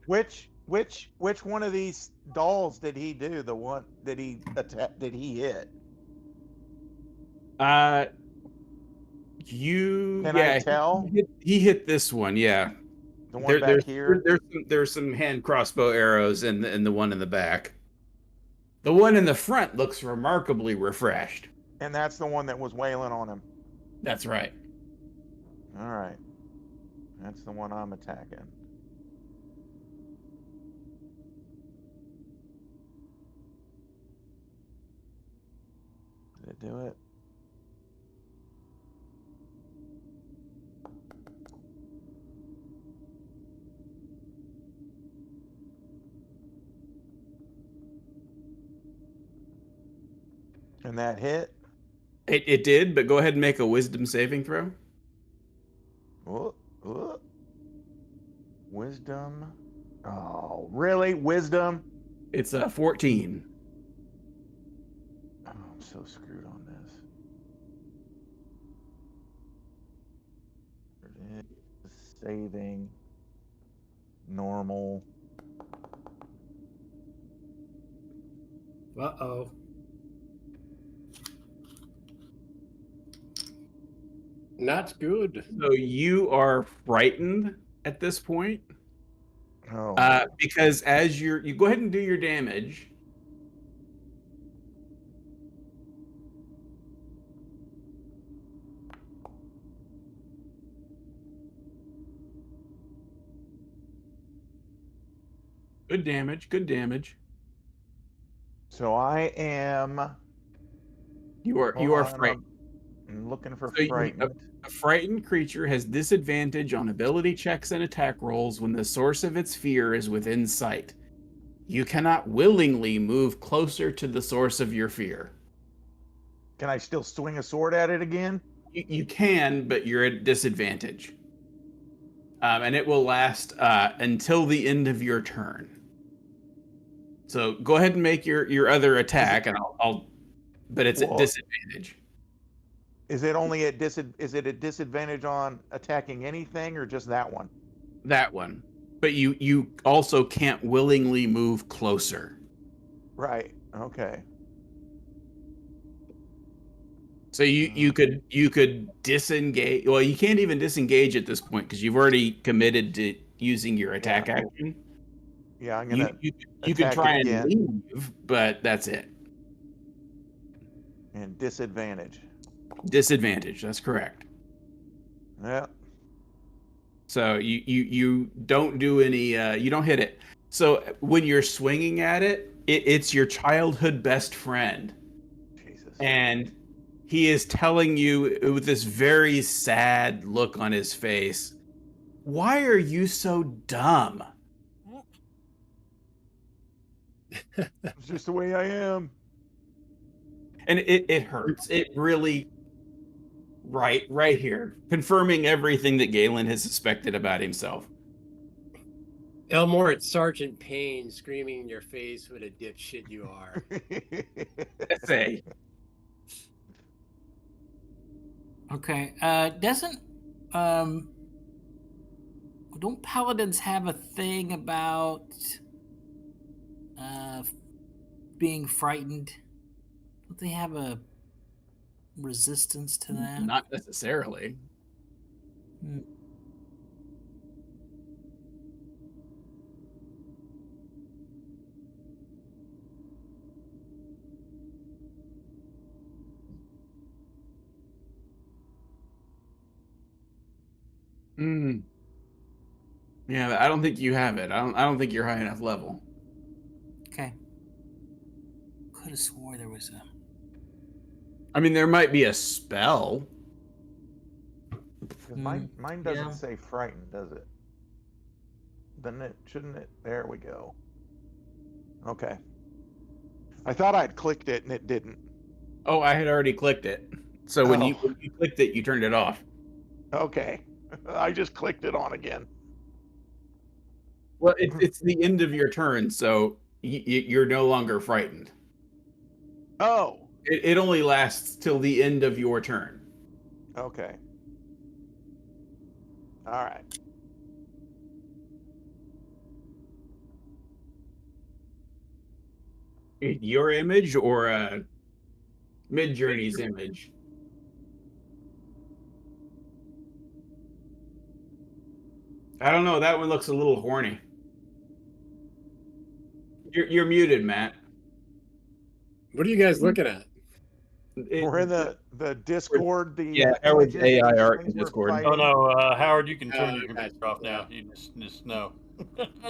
which one of these dolls did he do? The one that he did he hit? Can I tell? He hit this one. Yeah. The one back here? There's some hand crossbow arrows in the one in the back. The one in the front looks remarkably refreshed. And that's the one that was wailing on him. That's right. All right. That's the one I'm attacking. Did it do it? And that hit? It did, but go ahead and make a wisdom saving throw. Oh, oh. Wisdom. Oh, really? Wisdom? It's a 14. Oh, I'm so screwed on this. It is saving. Normal. Uh-oh. Not good. So you are frightened at this point. Oh. Because as you go ahead and do your damage. Good damage, good damage. So I am. You are frightened. I'm looking for So frightened. a frightened creature has disadvantage on ability checks and attack rolls when the source of its fear is within sight. You cannot willingly move closer to the source of your fear. Can I still swing a sword at it again? You can, but you're at disadvantage. And it will last until the end of your turn. So go ahead and make your other attack, and I'll but it's at disadvantage. Is it only at is it a disadvantage on attacking anything or just that one? That one. But you also can't willingly move closer. Right. Okay. So you could disengage. Well, you can't even disengage at this point because you've already committed to using your attack action. Yeah, I'm gonna. You could try and leave, but that's it. And disadvantage. Disadvantage. That's correct. Yeah. So you don't do any. You don't hit it. So when you're swinging at it, it's your childhood best friend. Jesus. And he is telling you with this very sad look on his face, "Why are you so dumb?" It's just the way I am. And it hurts. It really, right here, confirming everything that Galen has suspected about himself. Elmore, it's Sergeant Payne screaming in your face what a dipshit you are. Say. Okay. Don't paladins have a thing about being frightened? Don't they have a resistance to that? Not necessarily. Hmm. Mm. Yeah, I don't think you have it. I don't think you're high enough level. Okay. Could have swore there was a. I mean, there might be a spell. 'Cause mine doesn't yeah. say frightened, does it? Then it shouldn't it? There we go. Okay. I thought I'd clicked it and it didn't. Oh, I had already clicked it. So when you clicked it, you turned it off. Okay. I just clicked it on again. Well, it's the end of your turn, so you're no longer frightened. Oh, It only lasts till the end of your turn. okay. All right. Your image or Mid-Journey's image? I don't know. That one looks a little horny. You're muted, Matt. What are you guys looking at? We're in the Discord, the Yeah, Howard's images AI and art in things we're Discord. Oh fighting. no, Howard, you can turn your gotcha. computer off now. Yeah. You just no.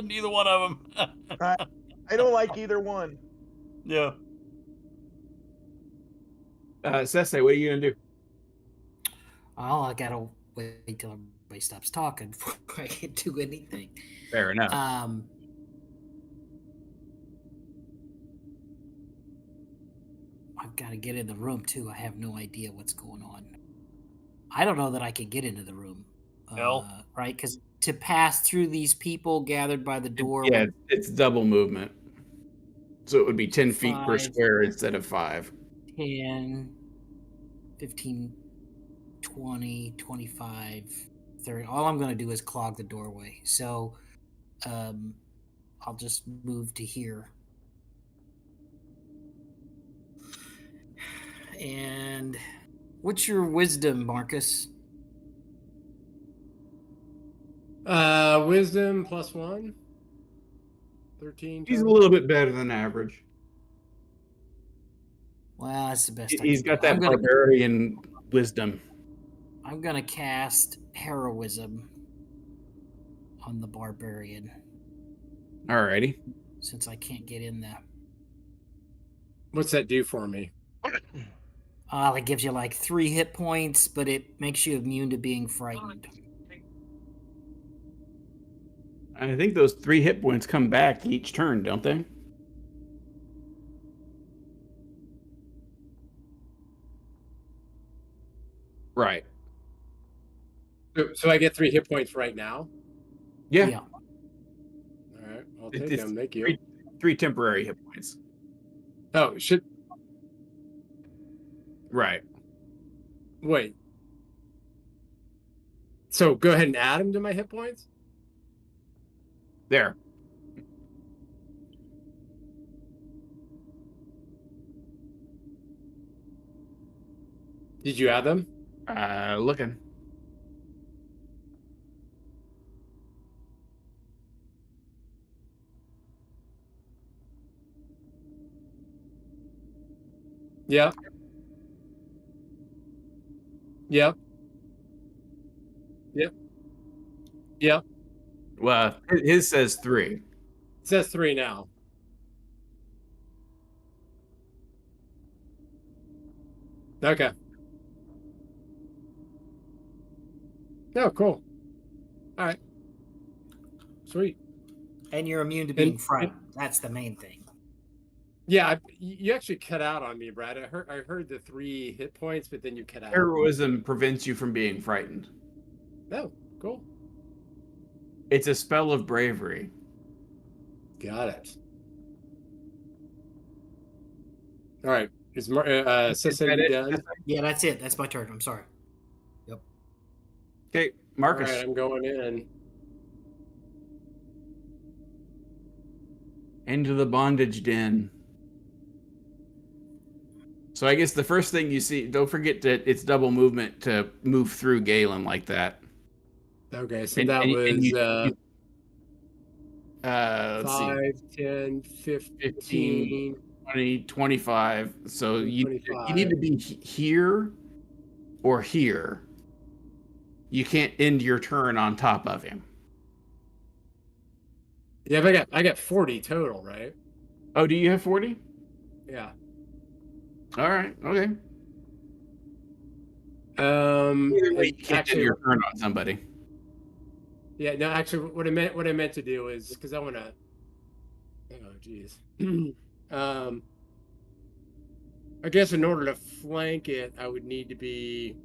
Neither one of them. I don't like either one. Yeah. Sese, what are you gonna do? Oh, I gotta wait till everybody stops talking before I can do anything. Fair enough. I've got to get in the room too. I have no idea what's going on. I don't know that I can get into the room. Hell. Right? Because to pass through these people gathered by the door. Yeah, it's double movement. So it would be 10 feet per 5, square instead of 5. 10, 15, 20, 25, 30. All I'm going to do is clog the doorway. So I'll just move to here. And what's your wisdom, Marcus? Wisdom +1. 13. He's a total. little bit better than average. Well, that's the best. He's got I'm that gonna, barbarian wisdom. I'm gonna cast heroism on the barbarian Alrighty. since I can't get in there. What's that do for me? That gives you like 3 hit points, but it makes you immune to being frightened. I think those 3 hit points come back each turn, don't they? Right. So I get 3 hit points right now? Yeah. All right, I'll take them. Thank you. 3 temporary hit points. Oh, shit. Right. Wait. So go ahead and add them to my hit points? There. Did you add them? Looking. Yep. Yep. Yep. Yep. Well, his says 3. It says 3 now. Okay. Oh, cool. All right. Sweet. And you're immune to being frightened. That's the main thing. Yeah, you actually cut out on me, Brad. I heard the 3 hit points, but then you cut out. Heroism prevents you from being frightened. Oh, cool. It's a spell of bravery. Got it. All right. Is Sesen done? Yeah, that's it. That's my turn. I'm sorry. Yep. Okay, Marcus. All right, I'm going in. Into the bondage den. So I guess the first thing you see, don't forget that it's double movement to move through Galen like that. Okay, so And, that and, and was let's see, 5, 10, 15, 15, 20, 25. So you need 25. to be here or here. You can't end your turn on top of him. Yeah, but I got 40 total, right? Oh, do you have 40? Yeah. All right. Okay. Either way, And you can't end actually, your turn on somebody. yeah, no, actually, what I meant to do is because I want to. Oh, geez. um, I guess in order to flank it, I would need to be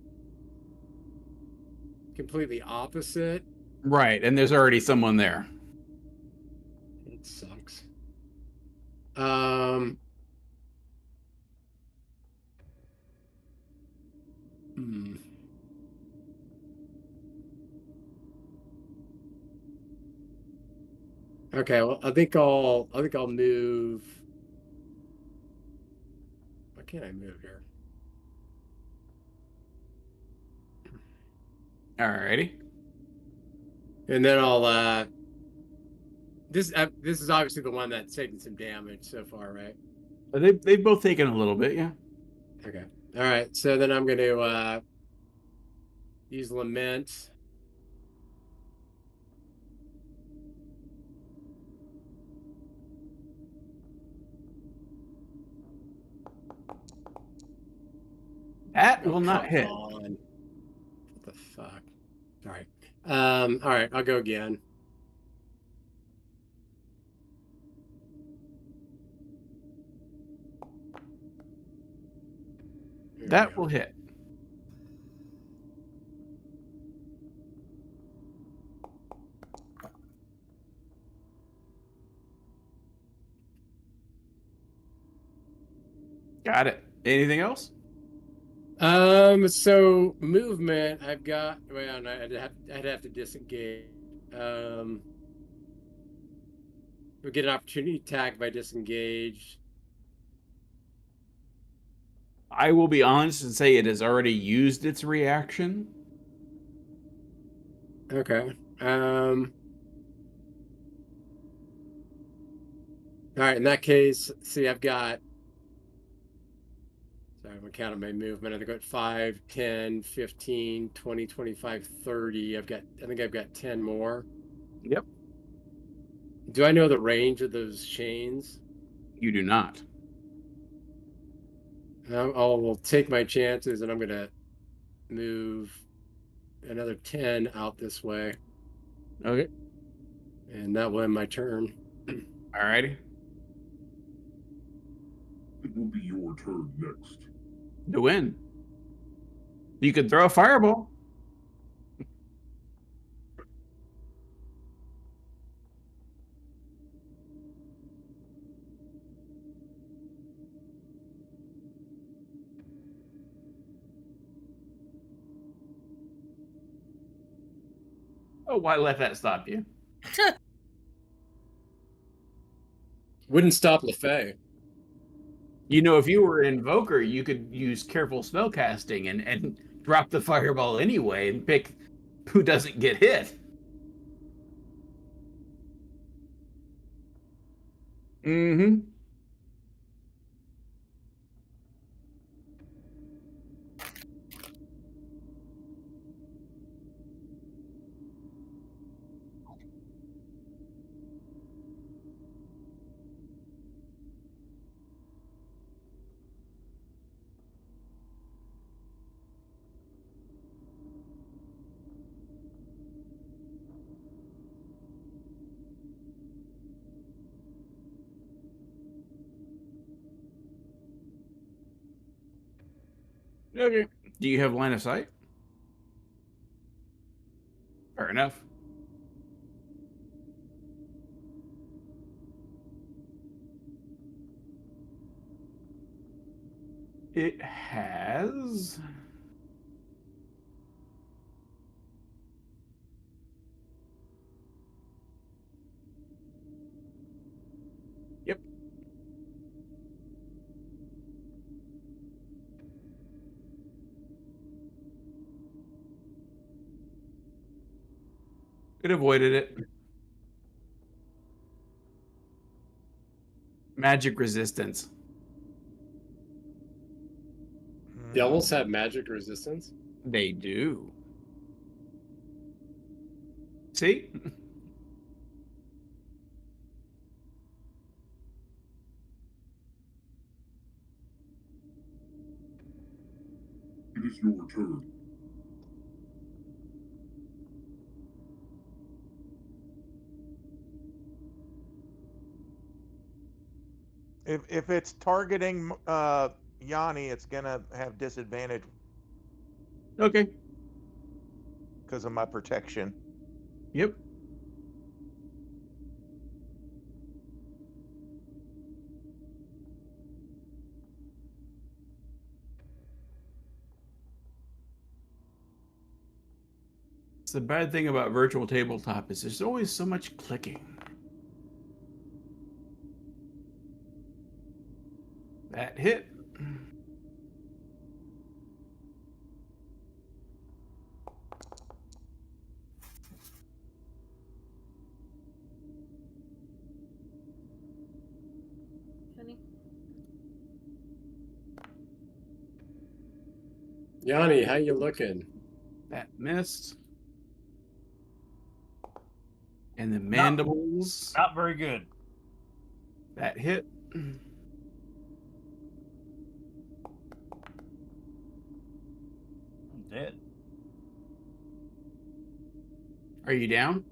completely opposite. Right, and there's already someone there. It sucks. Um. Hmm. Okay, well, I think I'll move. Why can't I move here? All righty. And then I'll this is obviously the one that's taken some damage so far, right? They've both taken a little bit, yeah. Okay. All right. So then I'm going to use lament. That Oh, will not come hit. on. What the fuck? All right. All right, I'll go again. There we That go. will hit. Got it. Anything else? So movement, I've got. Well, no, I'd have to disengage. We get an opportunity attack if I disengage. I will be honest and say it has already used its reaction. Okay. All right. In that case, see, I've got. Sorry, I'm counting my movement. I've got 5, 10, 15, 20, 25, 30. I think I've got 10 more. Yep. Do I know the range of those chains? You do not. Will take my chances and I'm going to move another 10 out this way. Okay. And that will end my turn. All righty. It will be your turn next. To win. You could throw a fireball. Oh, why let that stop you? Wouldn't stop LeFay. You know, if you were an invoker, you could use careful spellcasting and drop the fireball anyway and pick who doesn't get hit. Mm-hmm. Okay. Do you have line of sight? Fair enough. It has. Yep. Could have avoided it. Magic resistance. Devils have magic resistance. They do. See? It is your turn. If it's targeting Yanni, it's gonna have disadvantage Okay. because of my protection. Yep. It's the bad thing about virtual tabletop is there's always so much clicking. That hit. Honey. Yanni, how you looking? That missed. And the mandibles. Not very good. That hit. I'm dead. Are you down?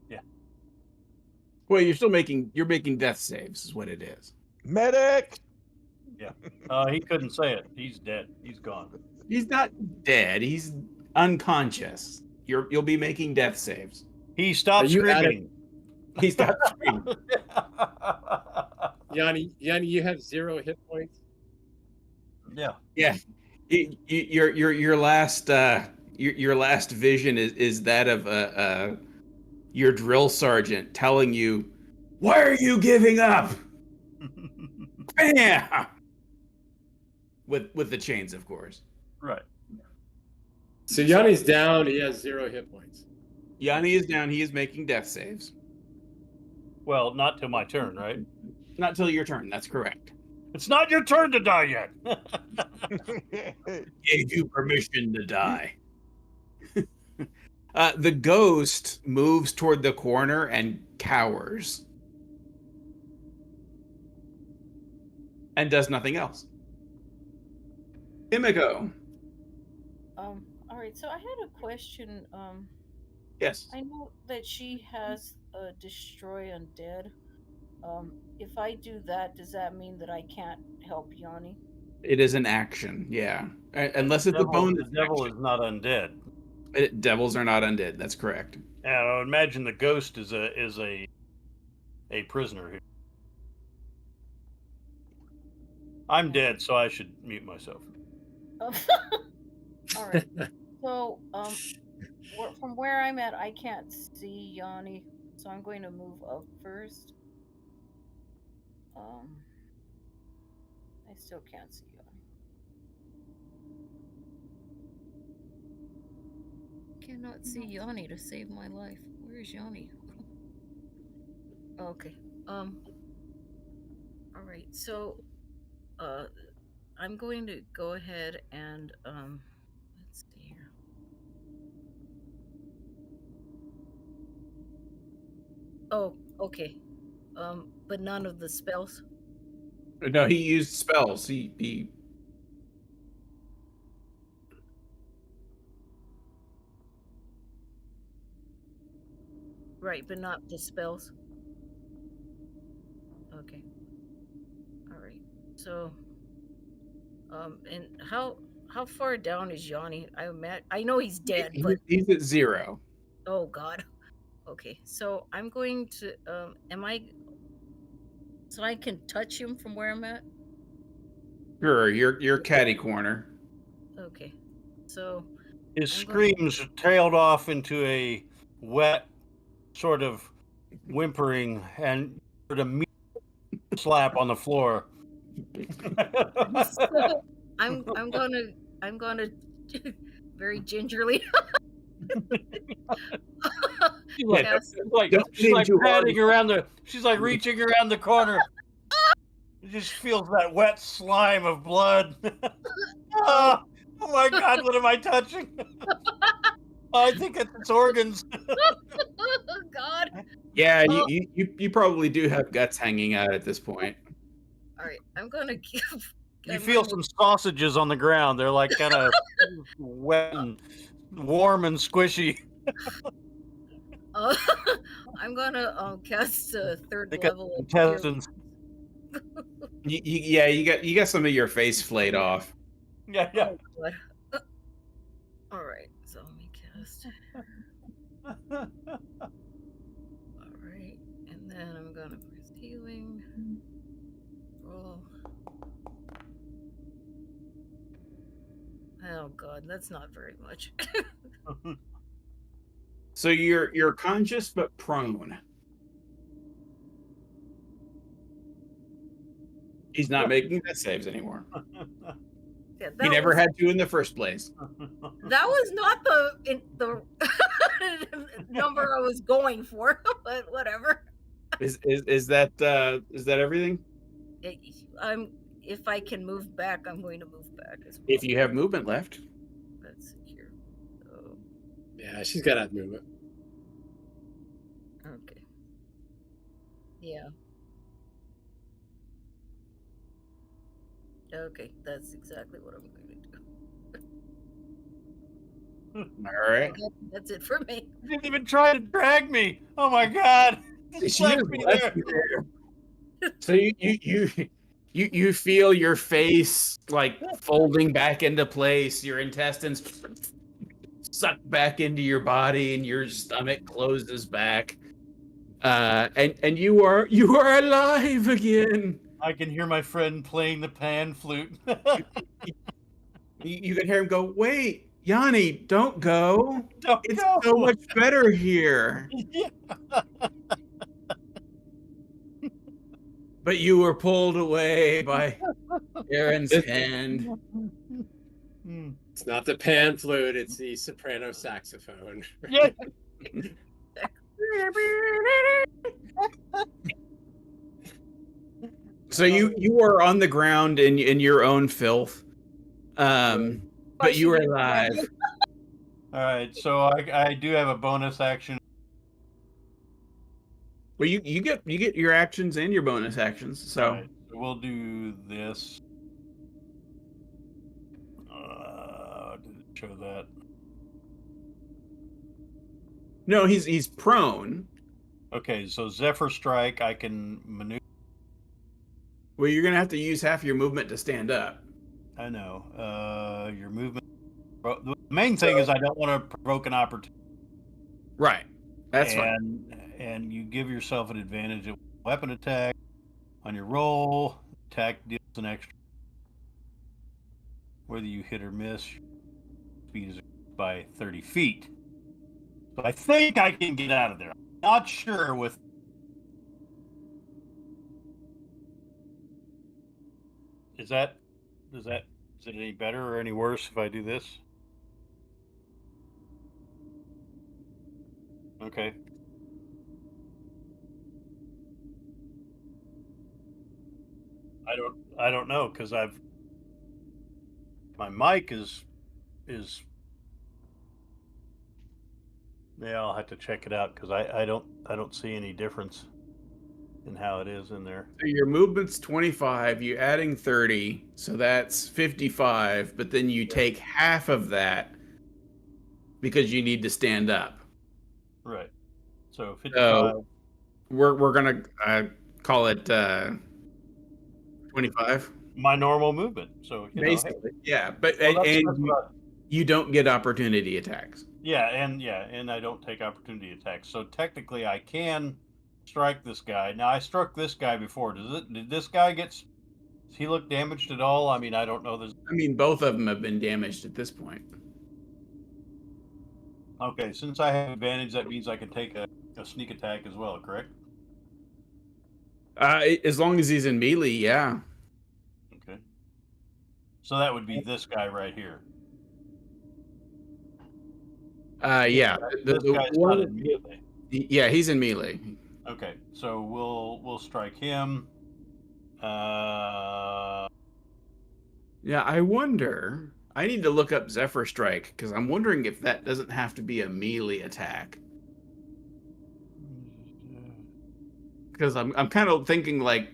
Yeah. Well, you're making death saves, is what it is. Medic. He couldn't say it. He's dead. He's gone. He's not dead. He's unconscious. You'll be making death saves. He stopped Are you out of- screaming. He's not screaming. Yanni, you have 0 hit points. Yeah. Yeah. Your last vision is that of your drill sergeant telling you, "Why are you giving up?" Bam! With the chains, of course. Right. So Yanni's down. He has 0 hit points. Yanni is down. He is making death saves. Well, not till my turn, right? Not till your turn. That's correct. It's not your turn to die yet. Gave you permission to die. The ghost moves toward the corner and cowers. And does nothing else. Himiko. All right. So I had a question. Yes. I know that she has destroy undead. If I do that, does that mean that I can't help Yanni? It is an action, yeah. Unless it's a bonus. The devil action. is not undead. Devils are not undead. That's correct. And I would imagine the ghost is a prisoner here. I'm dead, so I should mute myself. All right. So, from where I'm at, I can't see Yanni, so I'm going to move up first. I still can't see Yanni. Cannot see Yanni to save my life. Where is Yanni? Okay. All right. So, I'm going to go ahead and let's see here. Oh, okay. But none of the spells. No, he used spells. He Right, but not the spells. Okay. All right. So, and how far down is Yanni? I know he's dead, but he's at 0. oh God. Okay, so I'm going to so I can touch him from where I'm at? Sure, your catty corner. Okay. So His I'm going- screams trailed off into a wet, sort of whimpering, and sort of slap on the floor. so I'm gonna very gingerly She's like, Yes. she's like too hard. patting around the. She's like reaching around the corner. It just feels that wet slime of blood. Oh my God! What am I touching? I think it's its organs. Oh God. Yeah, Oh. you probably do have guts hanging out at this point. All right, I'm gonna give. You I'm feel gonna- some sausages on the ground. They're like kind of wet and warm and squishy. I'm gonna cast a third They got level of intestines. Yeah, you got some of your face flayed off. Yeah. Oh, God. All right, so let me cast. All right, and then I'm gonna press healing. Roll. Oh God, that's not very much. So you're conscious but prone. He's not making death saves anymore. Yeah, He never had to in the first place. That was not the number I was going for, but whatever. Is that everything? If I can move back, I'm going to move back as well. If you have movement left. That's secure. So, Yeah, she's got to have movement. okay. Yeah. Okay, that's exactly what I'm going to do. All right. Okay, that's it for me. You didn't even try to drag me. Oh my God! Just She left just me left there. you there. So you feel your face like folding back into place, your intestines suck back into your body, and your stomach closes back. And you are alive again. I can hear my friend playing the pan flute. You can hear him go, "Wait, Yanni, don't go. Don't It's go." so much better here." Yeah. But you were pulled away by Aaron's hand. It's not the pan flute, it's the soprano saxophone. Yeah. So you are on the ground in your own filth, but you are alive. All right, so I do have a bonus action. Well, you get your actions and your bonus actions. So All right, so we'll do this. Did it show that? no, he's prone. Okay, so Zephyr Strike, I can maneuver. Well, you're gonna have to use half your movement to stand up. I know. Your movement. The main thing is I don't want to provoke an opportunity. Right. That's fine. And you give yourself an advantage at weapon attack on your roll. Attack deals an extra. Whether you hit or miss, speed is by 30 feet. So I think I can get out of there. I'm not sure with. Is it any better or any worse if I do this? Okay. I don't know because my mic is yeah, I'll have to check it out because I don't see any difference in how it is in there. So your movement's 25. You adding 30, so that's 55. But then you take half of that because you need to stand up. Right. So 55. So we're gonna call it 25. My normal movement. So Basically, yeah. But Well, that's and about- you don't get opportunity attacks. and I don't take opportunity attacks. So technically, I can strike this guy. Now I struck this guy before. Did this guy does he look damaged at all? I mean, I don't know. I mean, both of them have been damaged at this point. Okay, since I have advantage, that means I can take a sneak attack as well. Correct? As long as he's in melee, yeah. Okay. So that would be this guy right here. Yeah. This guy's not in melee. Yeah, he's in melee. Okay, so we'll strike him. Uh, Yeah, I wonder. I need to look up Zephyr Strike because I'm wondering if that doesn't have to be a melee attack. Because I'm kind of thinking like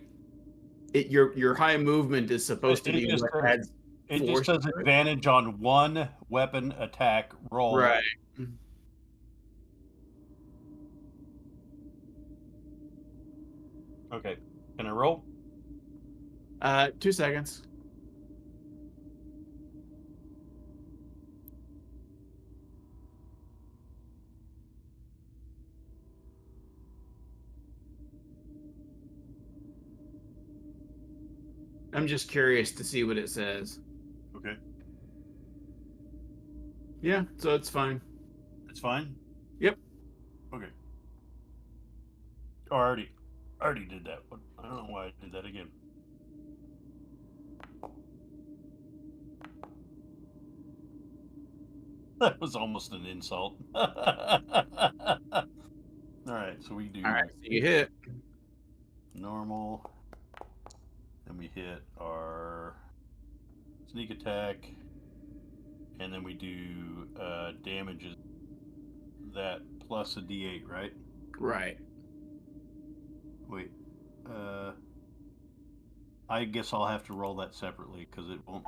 your high movement is supposed to it be just what says, adds it just force says to it. advantage on one weapon attack roll. Right. Okay, can I roll? 2 seconds. I'm just curious to see what it says. Okay, Yeah, so it's fine. it's fine. Yep. Okay. Oh, I already did that one. I don't know why I did that again. That was almost an insult. All right, so we do All right, so you hit. normal, then we hit our sneak attack, and then we do damages that plus a d8, right? Right. Wait, I guess I'll have to roll that separately because it won't.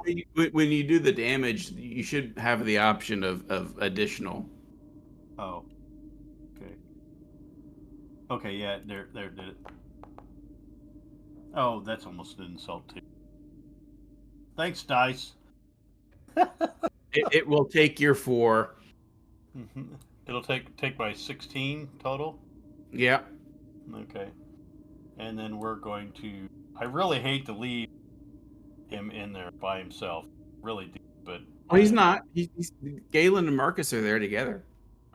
When you do the damage, you should have the option of additional. Oh, okay. Okay, yeah, there did it. Oh, that's almost an insult too. Thanks, dice. It will take your 4. It'll take by 16 total. Yeah. Okay, and then we're going to. I really hate to leave him in there by himself. Really do, but. Oh, he's not. He's Galen and Marcus are there together.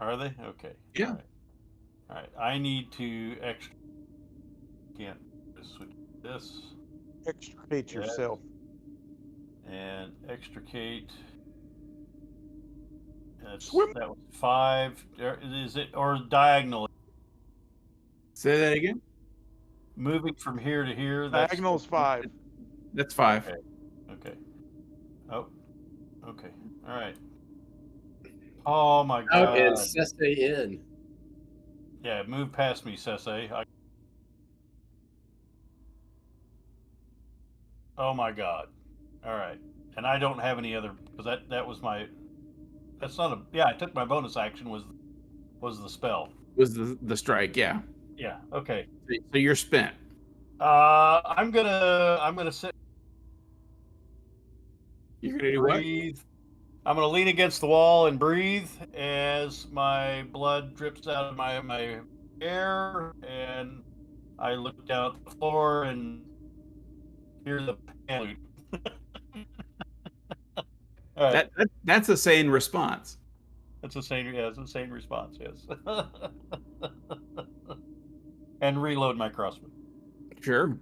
Are they? Okay. Yeah. All right. I need to extra. Can't just switch this Extricate Yes. yourself. and extricate. Swim. That was 5. Is it or diagonally? Say that again. Moving from here to here. That's Diagonal's 5. That's 5. okay. Okay. Oh. Okay. All right. Oh my Out and god. Sesse in. Yeah, move past me, Sesse. Oh my god. All right. And I don't have any other because that was my. That's not a. Yeah, I took my bonus action was the spell. Was the strike? Yeah. Yeah. Okay. So you're spent. I'm gonna sit. You're gonna do what? Breathe. I'm gonna lean against the wall and breathe as my blood drips out of my hair, and I look down at the floor and hear the pan. All right. That's a sane response. That's the same. Yeah, it's the same response. Yes. And reload my crossbow. Sure.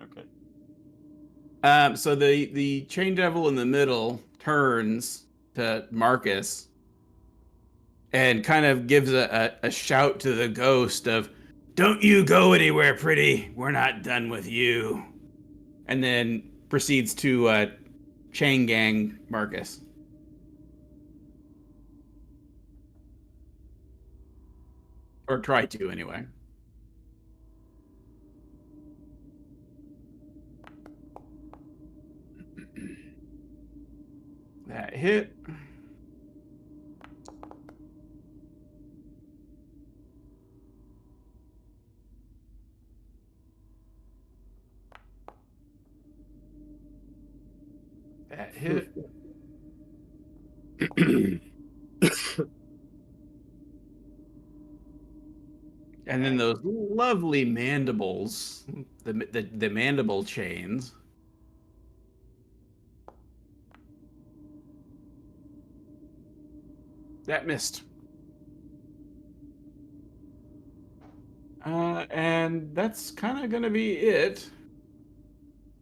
Okay. So the chain devil in the middle turns to Marcus and kind of gives a shout to the ghost of, "Don't you go anywhere, pretty. We're not done with you." And then proceeds to chain gang Marcus. Or try to, anyway. That hit. That hit. And then those lovely mandibles, the mandible chains. That missed. And that's kind of going to be it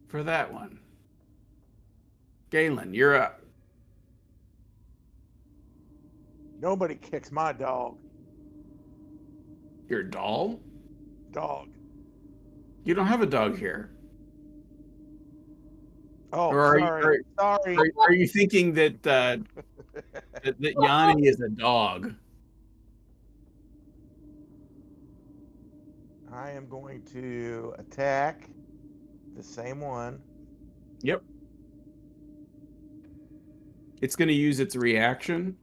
for that one. Galen, you're up. Nobody kicks my dog. Your doll? Dog. You don't have a dog here. Oh, Or are you, sorry. are you thinking that that Yanni is a dog? I am going to attack the same one. Yep. It's going to use its reaction.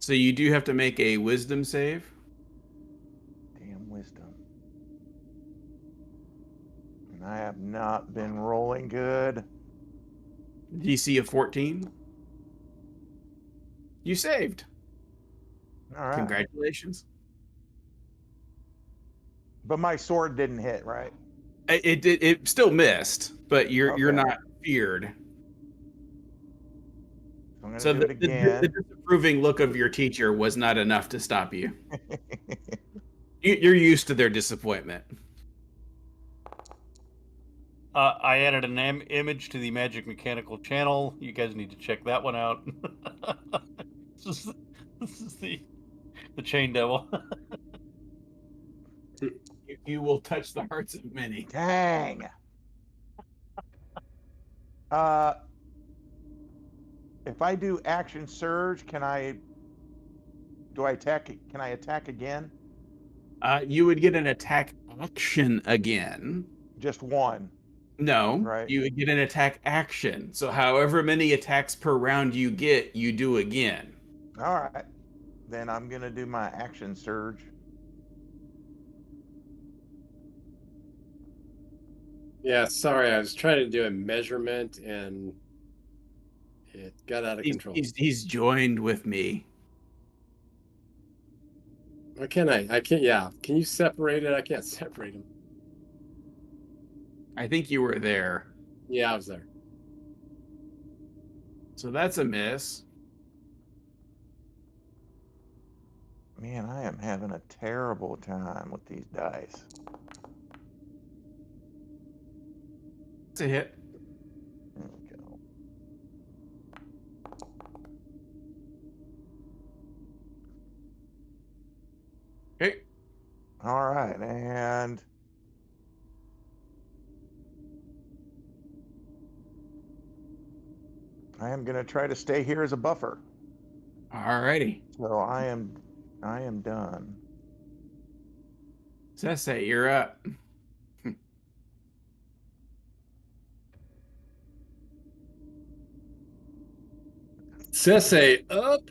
So you do have to make a wisdom save. Damn wisdom. And I have not been rolling good. DC of 14. You saved. All right. Congratulations. But my sword didn't hit, right? It still missed, but you're Okay. not feared. So I'm going to So do it again. the disapproving look of your teacher was not enough to stop you. You're used to their disappointment. I added an image to the Majak Mechanical channel. You guys need to check that one out. this is the chain devil. You will touch the hearts of many. Dang. If I do action surge, can I attack again? You would get an attack action again. Just one. No, Right. you would get an attack action. So however many attacks per round you get, you do again. All right. Then I'm going to do my action surge. Yeah, sorry, I was trying to do a measurement and it got out of control. He's joined with me. Why can't I? I can't. Yeah, can you separate it? I can't separate them. I think you were there. Yeah, I was there. So that's a miss. Man, I am having a terrible time with these dice. It's a hit. There we go. Okay. All right, and I am going to try to stay here as a buffer. Alrighty. So I am done. Sese, you're up. Sese up.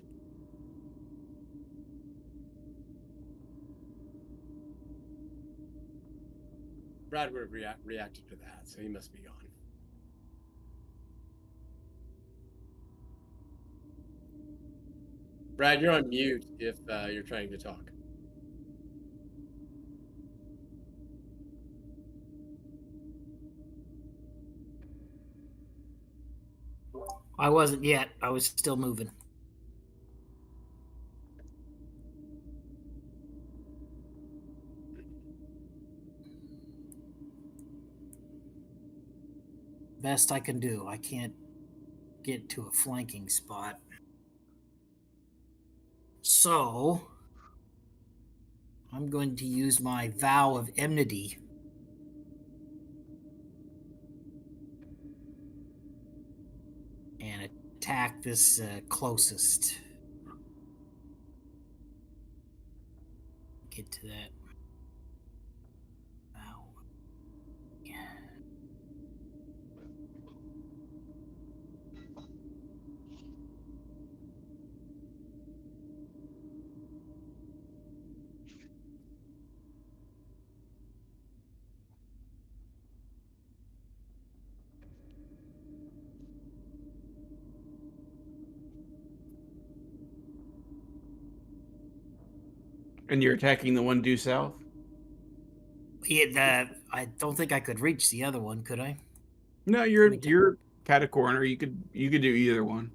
Brad would have reacted to that, so he must be gone. Brad, you're on mute if you're trying to talk. I wasn't yet. I was still moving. Best I can do. I can't get to a flanking spot. So I'm going to use my vow of enmity. And attack this closest. Get to that. Vow. Yeah. And you're attacking the one due south? Yeah, I don't think I could reach the other one, could I? No, you're cat a corner. You could do either one.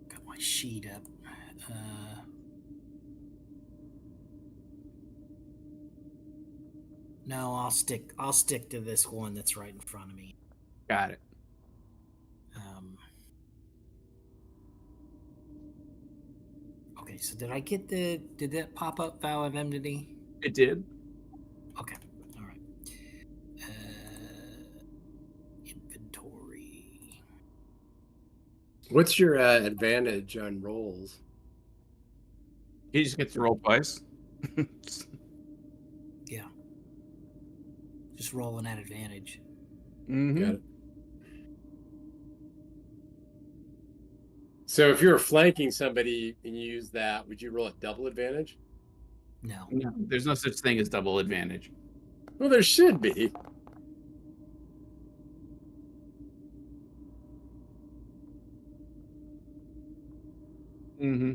Got my sheet up. No, I'll stick to this one that's right in front of me. Got it. Okay, so did that pop up vow of enmity? It did. Okay, all right. Inventory. What's your advantage on rolls? He just gets to roll twice. Yeah. Just rolling at advantage. Mm-hmm. Got it. So if you're flanking somebody and you use that, would you roll a double advantage? No. No, there's no such thing as double advantage. Well, there should be. Mm-hmm.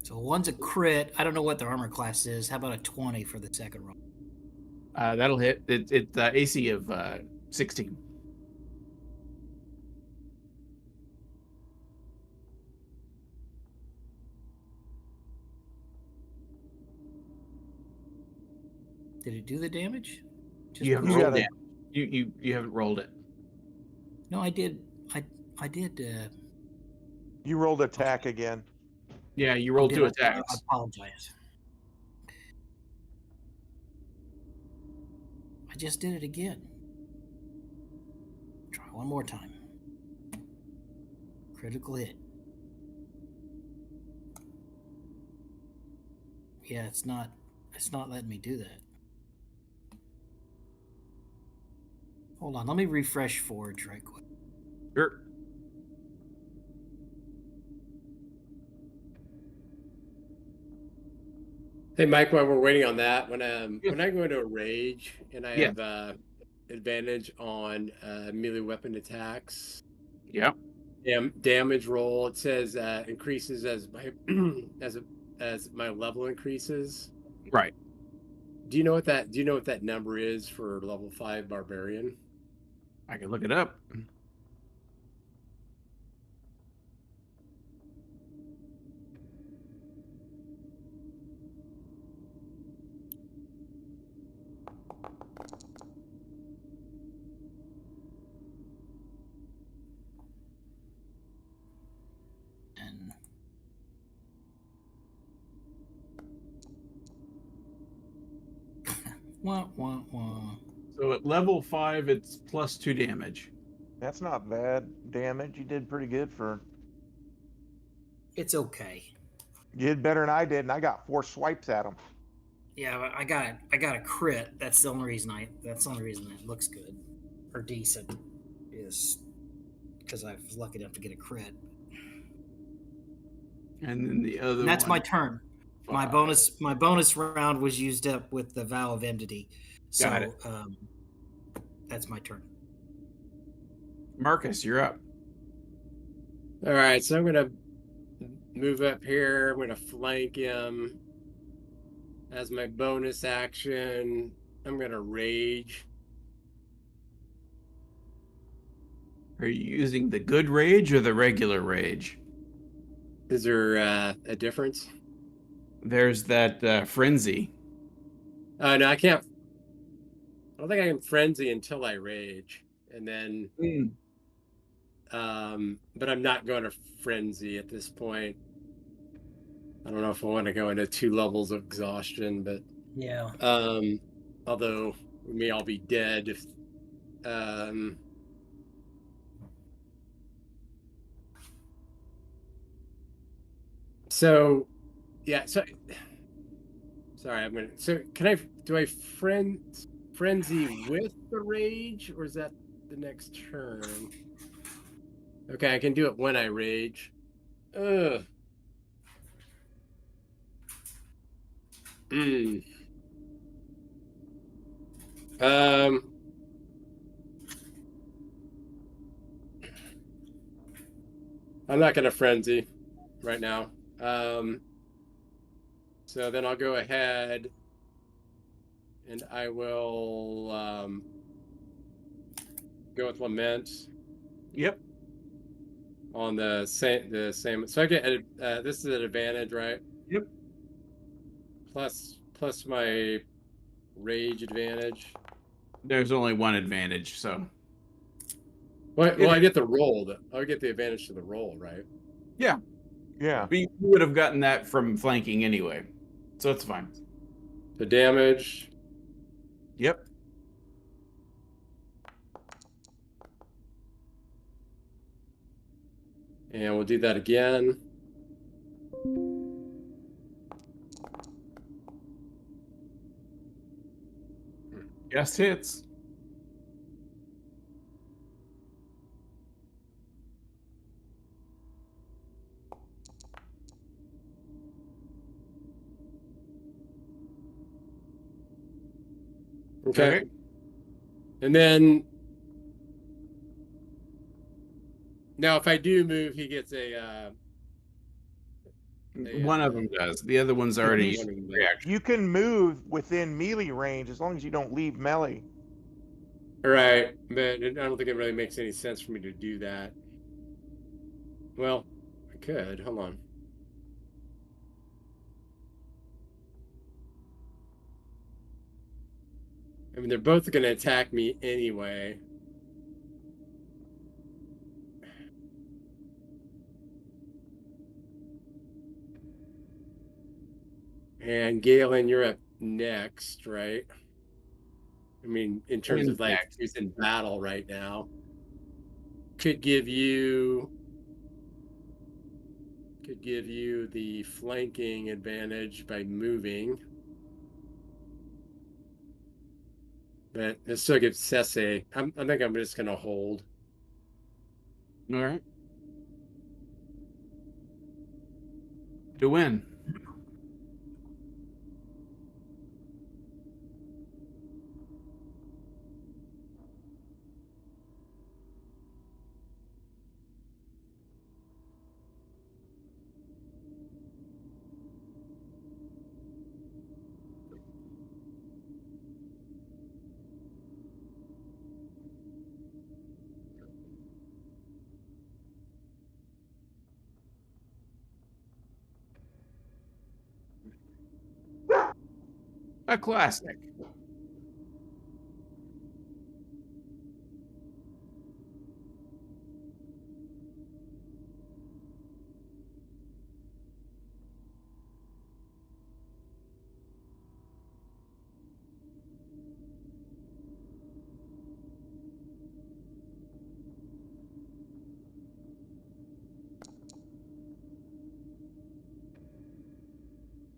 So one's a crit. I don't know what their armor class is. How about a 20 for the second roll? That'll hit. It's AC of 16. Did it do the damage? Just You haven't You rolled gotta- it. You haven't rolled it. No, I did. I did. You rolled attack again. Yeah, you rolled did two I attacks. apologize. I just did it again. Try one more time. Critical hit. Yeah, it's not letting me do that. Hold on, let me refresh Forge right quick. Sure. Hey, Mike, while we're waiting on that, when I go into a rage and I Yeah. have advantage on melee weapon attacks, Yeah. damage roll, it says increases as my as my level increases. Right. Do you know what that number is for level 5 barbarian? I can look it up. And wah, wah, wah. So at level 5, it's +2 damage. That's not bad damage. You did pretty good for. It's okay. You did better than I did, and I got 4 swipes at him. Yeah, I got a crit. That's the only reason it looks good or decent is because I was lucky enough to get a crit. And then the other And that's my one, turn. My 5. bonus round was used up with the vow of enmity. So Got it. That's my turn. Marcus, you're up. All right, so I'm gonna move up here. I'm gonna flank him. As my bonus action, I'm gonna rage. Are you using the good rage or the regular rage? Is there a difference? There's that frenzy. No, I can't. I don't think I can frenzy until I rage, and then. But I'm not going to frenzy at this point. I don't know if I want to go into 2 levels of exhaustion, but Yeah. although we may all be dead if so yeah, so sorry, do I frenzy with the rage, or is that the next turn? Okay, I can do it when I rage. Ugh. I'm not going to frenzy right now. So then I'll go ahead and I will go with Lament. Yep. On the same. So I get this is an advantage, right? Yep. Plus my rage advantage. There's only one advantage, so Well, I get the roll. I get the advantage to the roll, right? yeah. Yeah. But you would have gotten that from flanking anyway, so it's fine. The damage. Yep. And we'll do that again. Just hits. Okay. And then now if I do move, he gets a One of them does. The other one's already one of them does. reaction. You can move within melee range as long as you don't leave melee. All right, but I don't think it really makes any sense for me to do that. Well, I could. Hold on. I mean, they're both going to attack me anyway. And Galen, you're up next, right? I mean, in terms of like Next. who's in battle right now. Could give you the flanking advantage by moving. But it still gives Sese. I think I'm just gonna hold. All right. To win. A classic.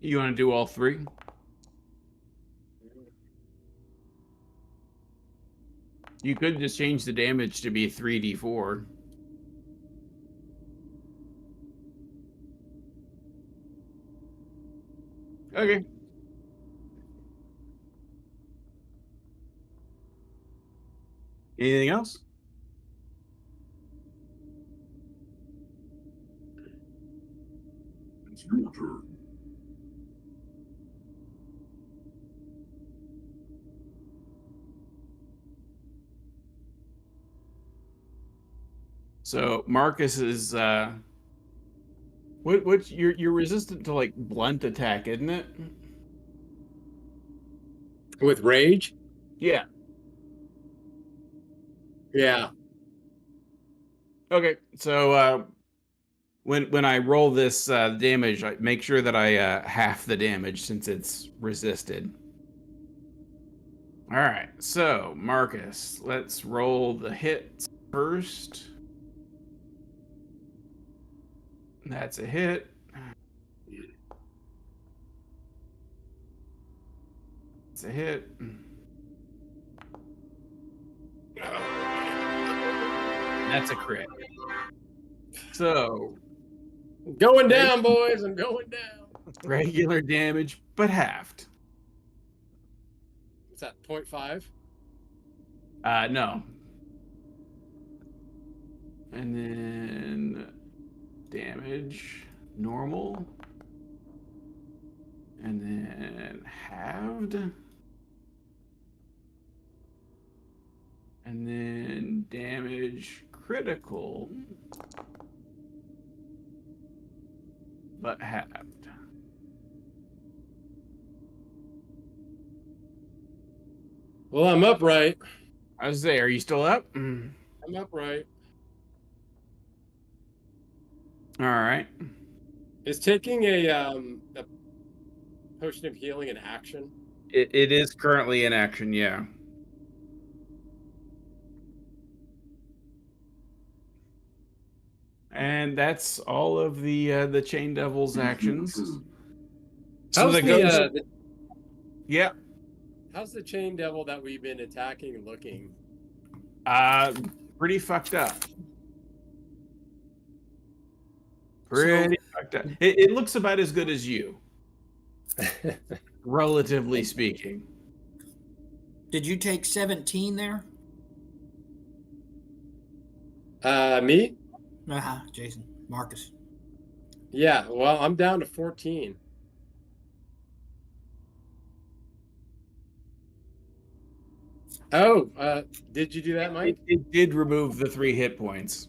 You want to do all three? You could just change the damage to be 3d4. Okay. Anything else? It's your turn. So Marcus is what you're resistant to like blunt attack, isn't it? With rage? Yeah. Yeah. Okay. So when I roll this damage, I make sure that I half the damage since it's resisted. All right. So Marcus, let's roll the hits first. That's a hit. It's a hit. That's a crit. So I'm going down, boys. I'm going down. regular damage, but halved. What's that, 0.5? No. And then damage, normal. And then halved. And then damage critical, but halved. Well, I'm upright. I was there. Are you still up? I'm upright. All right. Is taking a potion of healing an action? It is currently in action. Yeah. And that's all of the Chain Devil's actions. So How's the ghost. Yeah. How's the chain devil that we've been attacking looking? Pretty fucked up. Pretty fucked up. It looks about as good as you, relatively speaking. Did you take 17 there? Me? Jason. Marcus. Yeah, well, I'm down to 14. Oh, did you do that, Mike? It did remove the 3 hit points.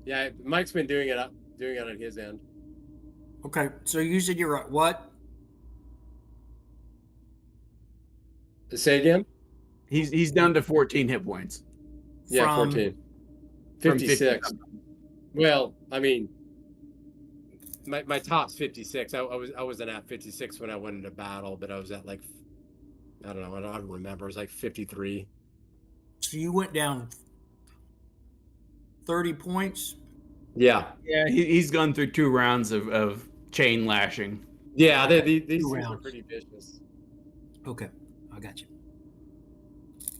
Yeah, Mike's been doing it on his end. Okay, so you said you're at what? Say again? He's down to 14 hit points. Yeah, From- 14. From 56. Well, I mean, my top's 56. I wasn't at 56 when I went into battle, but I was at like, I don't know, I don't remember. It was like 53. So you went down 30 points? Yeah. Yeah, he's gone through 2 rounds of chain lashing. Yeah, these things are rounds. pretty vicious. Okay, I got you.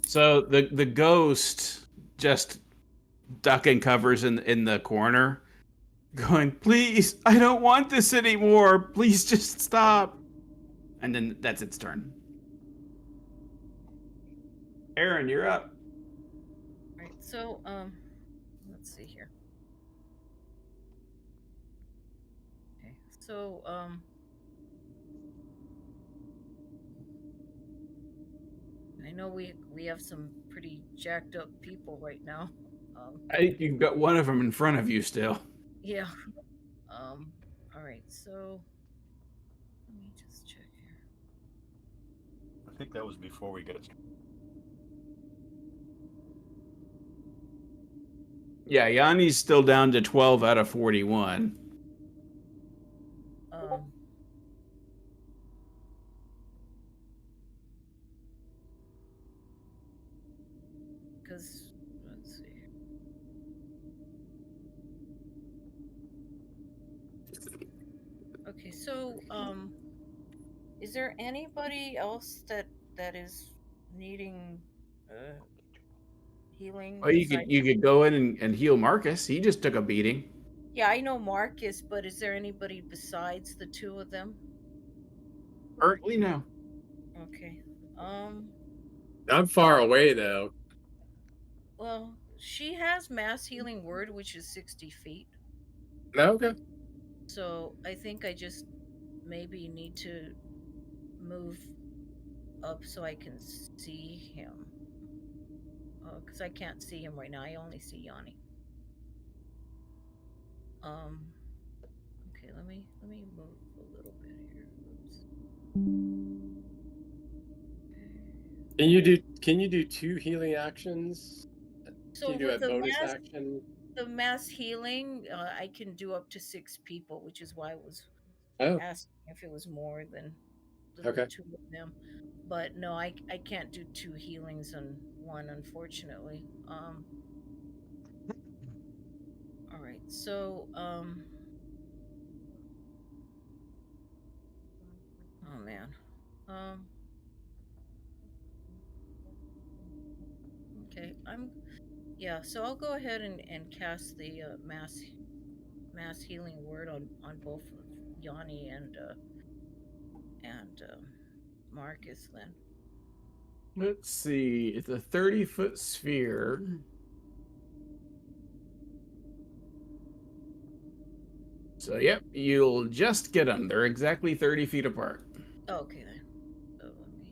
So the ghost just ducking covers in the corner, going, "Please, I don't want this anymore. Please just stop." And then that's its turn. Aaron, you're up. Right. So, let's see here. Okay. So, I know we have some pretty jacked up people right now. I think you've got one of them in front of you still. Yeah. All right. So, let me just check here. I think that was before we got. Yeah, Yanni's still down to 12 out of 41. Because let's see. Okay, so is there anybody else that is needing healing? Well, you besides- could go in and heal Marcus. He just took a beating. Yeah, I know Marcus, but is there anybody besides the 2 of them? Currently, no. Okay. I'm far away though. Well, she has mass healing word, which is 60 feet. Okay. So I think I just maybe need to move up so I can see him. Because I can't see him right now. I only see Yanni. Okay, let me move a little bit here. Oops. Can you do 2 healing actions? So Can you do with a bonus action? the mass healing, I can do up to 6 people, which is why I was Oh, asking if it was more than the okay. 2 of them. But no, I can't do 2 healings on one, unfortunately. All right, so oh man, okay, so I'll go ahead and cast the mass healing word on both Yanni and Marcus then. Let's see. It's a 30-foot sphere. So, yep, you'll just get them. They're exactly 30 feet apart. Okay then. So let me.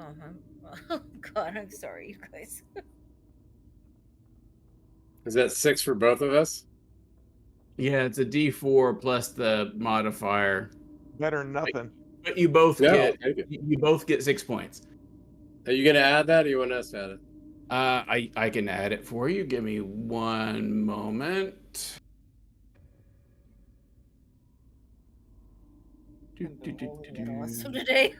Oh God, I'm sorry, you guys. Is that 6 for both of us? Yeah, it's a D4 plus the modifier. Better than nothing. But you both No, get I'll take it. you both get 6 points. Are you gonna add that, or you want us to add it? I can add it for you. Give me one moment. I've been rolling a little awesome today.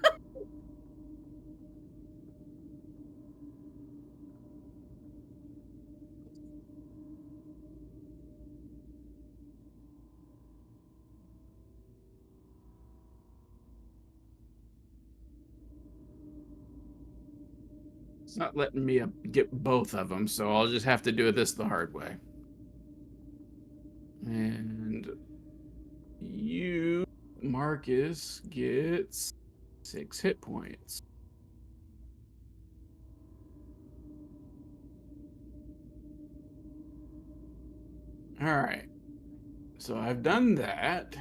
It's not letting me get both of them, so I'll just have to do this the hard way. And you, Marcus, gets 6 hit points. All right. So I've done that.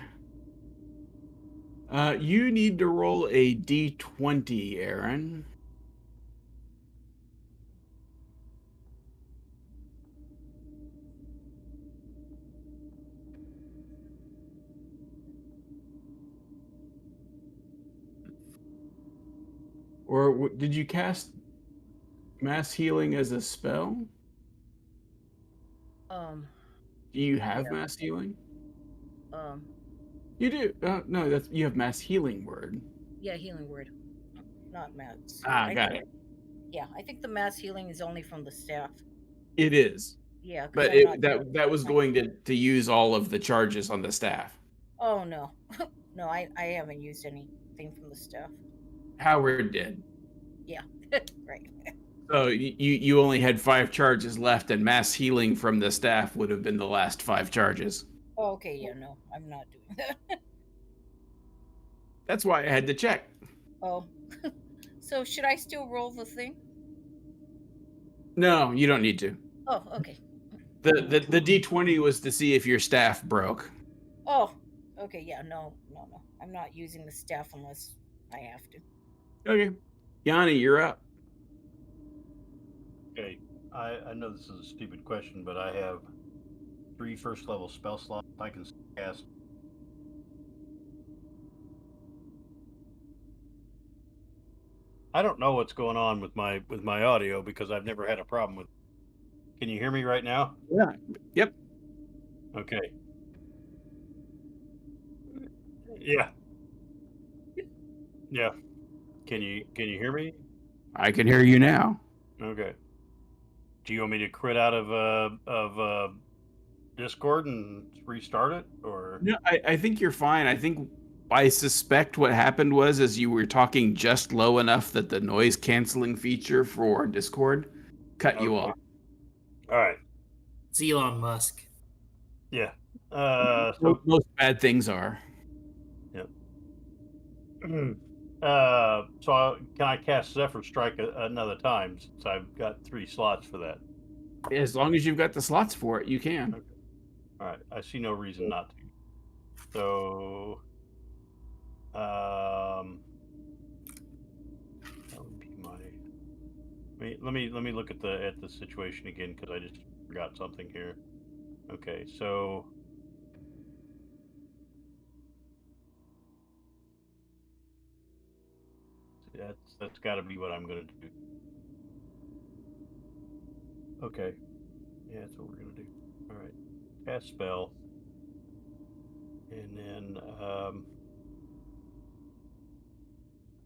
You need to roll a d20, Aaron. Or did you cast mass healing as a spell? Do you have mass healing? You do. No, that's you have mass healing word. Yeah, healing word, not mass. Got it. Yeah, I think the mass healing is only from the staff. It is. Yeah, But that was going to use all of the charges on the staff. Oh no, no, I haven't used anything from the staff. Howard did. Yeah, right. So you only had 5 charges left, and mass healing from the staff would have been the last 5 charges. Oh, okay, yeah, no, I'm not doing that. That's why I had to check. Oh, so should I still roll the thing? No, you don't need to. Oh, okay. The D20 was to see if your staff broke. Oh, okay, yeah, no. I'm not using the staff unless I have to. Okay. Yanni, you're up. Okay, I know this is a stupid question, but I have 3 first level spell slots I can cast. I don't know what's going on with my audio because I've never had a problem with. Can you hear me right now? Yeah. Yep. Okay. Yeah. Yeah. Can you hear me? I can hear you now. Okay. Do you want me to quit out of Discord and restart it, or? No, I think you're fine. I suspect what happened was as you were talking just low enough that the noise canceling feature for Discord cut you off. All right. It's Elon Musk. Yeah. Most bad things are. Yep. Can I cast Zephyr Strike another time since I've got 3 slots for that? As long as you've got the slots for it, you can. Okay. All right. I see no reason not to. So, that would be my. Let me look at the situation again because I just forgot something here. Okay, so. That's got to be what I'm gonna do. Okay, yeah, that's what we're gonna do. All right, cast spell, and then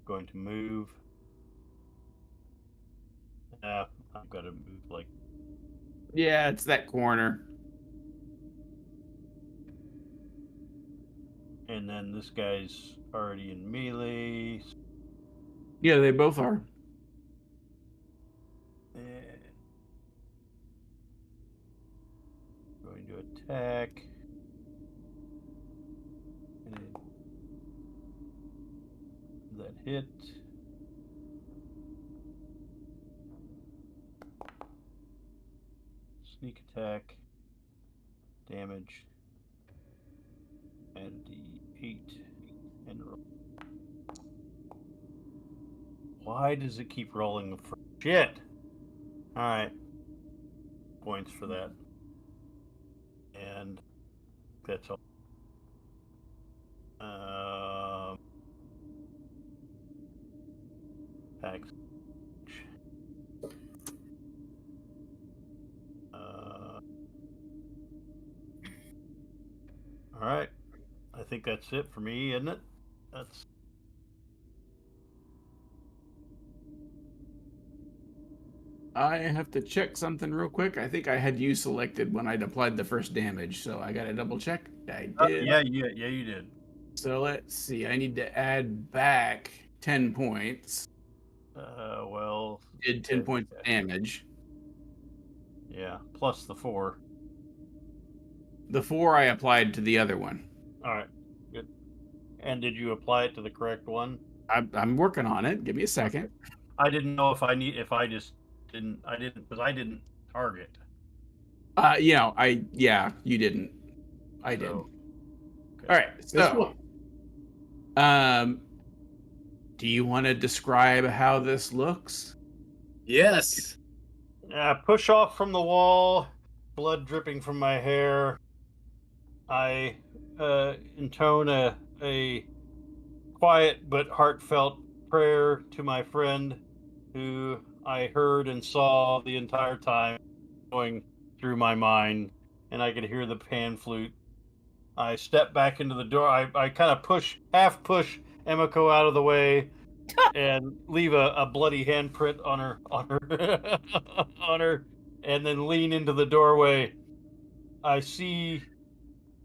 going to move. I've got to move like. Yeah, it's that corner. And then this guy's already in melee. Yeah, they both are. Going to attack. And that hit. Sneak attack. Damage. And D8. And roll. Why does it keep rolling for shit? All right. Points for that. And that's all. Thanks. All right. I think that's it for me, isn't it? That's I have to check something real quick. I think I had you selected when I'd applied the first damage, so I got to double check. I did. yeah, you did. So let's see. I need to add back 10 points. Well, Did 10 points of damage. yeah, plus the 4. The 4 I applied to the other one. All right, good. And did you apply it to the correct one? I'm working on it. Give me a second. I didn't know if I because I didn't target. You didn't. I did. So, okay. All right. So, do you want to describe how this looks? Yes. Push off from the wall, blood dripping from my hair. I intone a quiet but heartfelt prayer to my friend who I heard and saw the entire time going through my mind, and I could hear the pan flute. I step back into the door. I kind of half push Emiko out of the way and leave a bloody handprint on her on her, and then lean into the doorway. I see.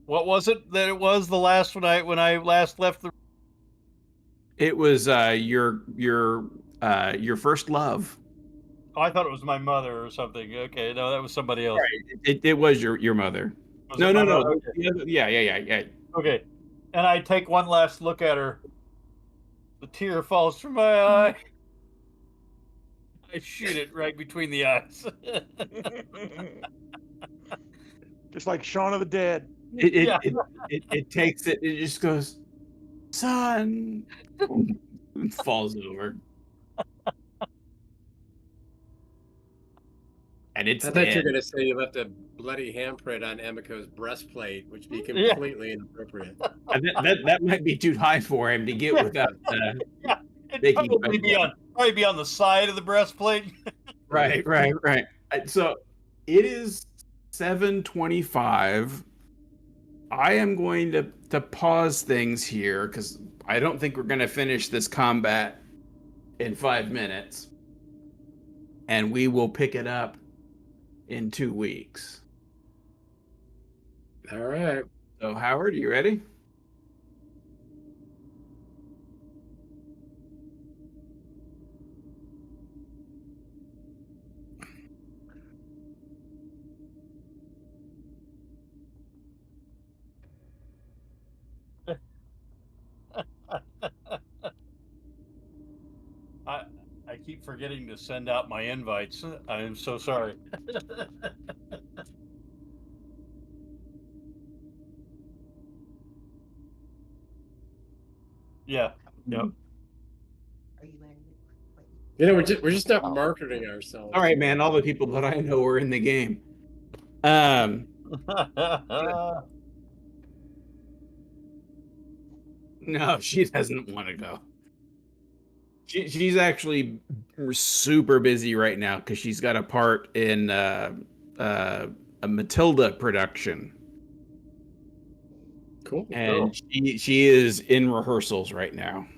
What was it that it was the last night when I last left the? It was your first love. Oh, I thought it was my mother or something. Okay, no, that was somebody else. Right. It was your mother. Was No. Okay. Yeah. Okay, and I take one last look at her. The tear falls from my eye. I shoot it right between the eyes. Just like Shaun of the Dead. It takes it. It just goes, son, and falls over. And it's I thought you dead. were going to say you left a bloody handprint on Emiko's breastplate, which would be completely inappropriate. That might be too high for him to get without. It'd probably be on the side of the breastplate. Right. So it is 7:25. I am going to pause things here because I don't think we're going to finish this combat in 5 minutes, and we will pick it up in 2 weeks. All right. So, Howard, are you ready? I keep forgetting to send out my invites. I am so sorry. Yeah. Yep. You know, we're just not marketing ourselves. All right, man. All the people that I know are in the game. No, she doesn't want to go. She's actually super busy right now because she's got a part in a Matilda production. Cool. And she is in rehearsals right now.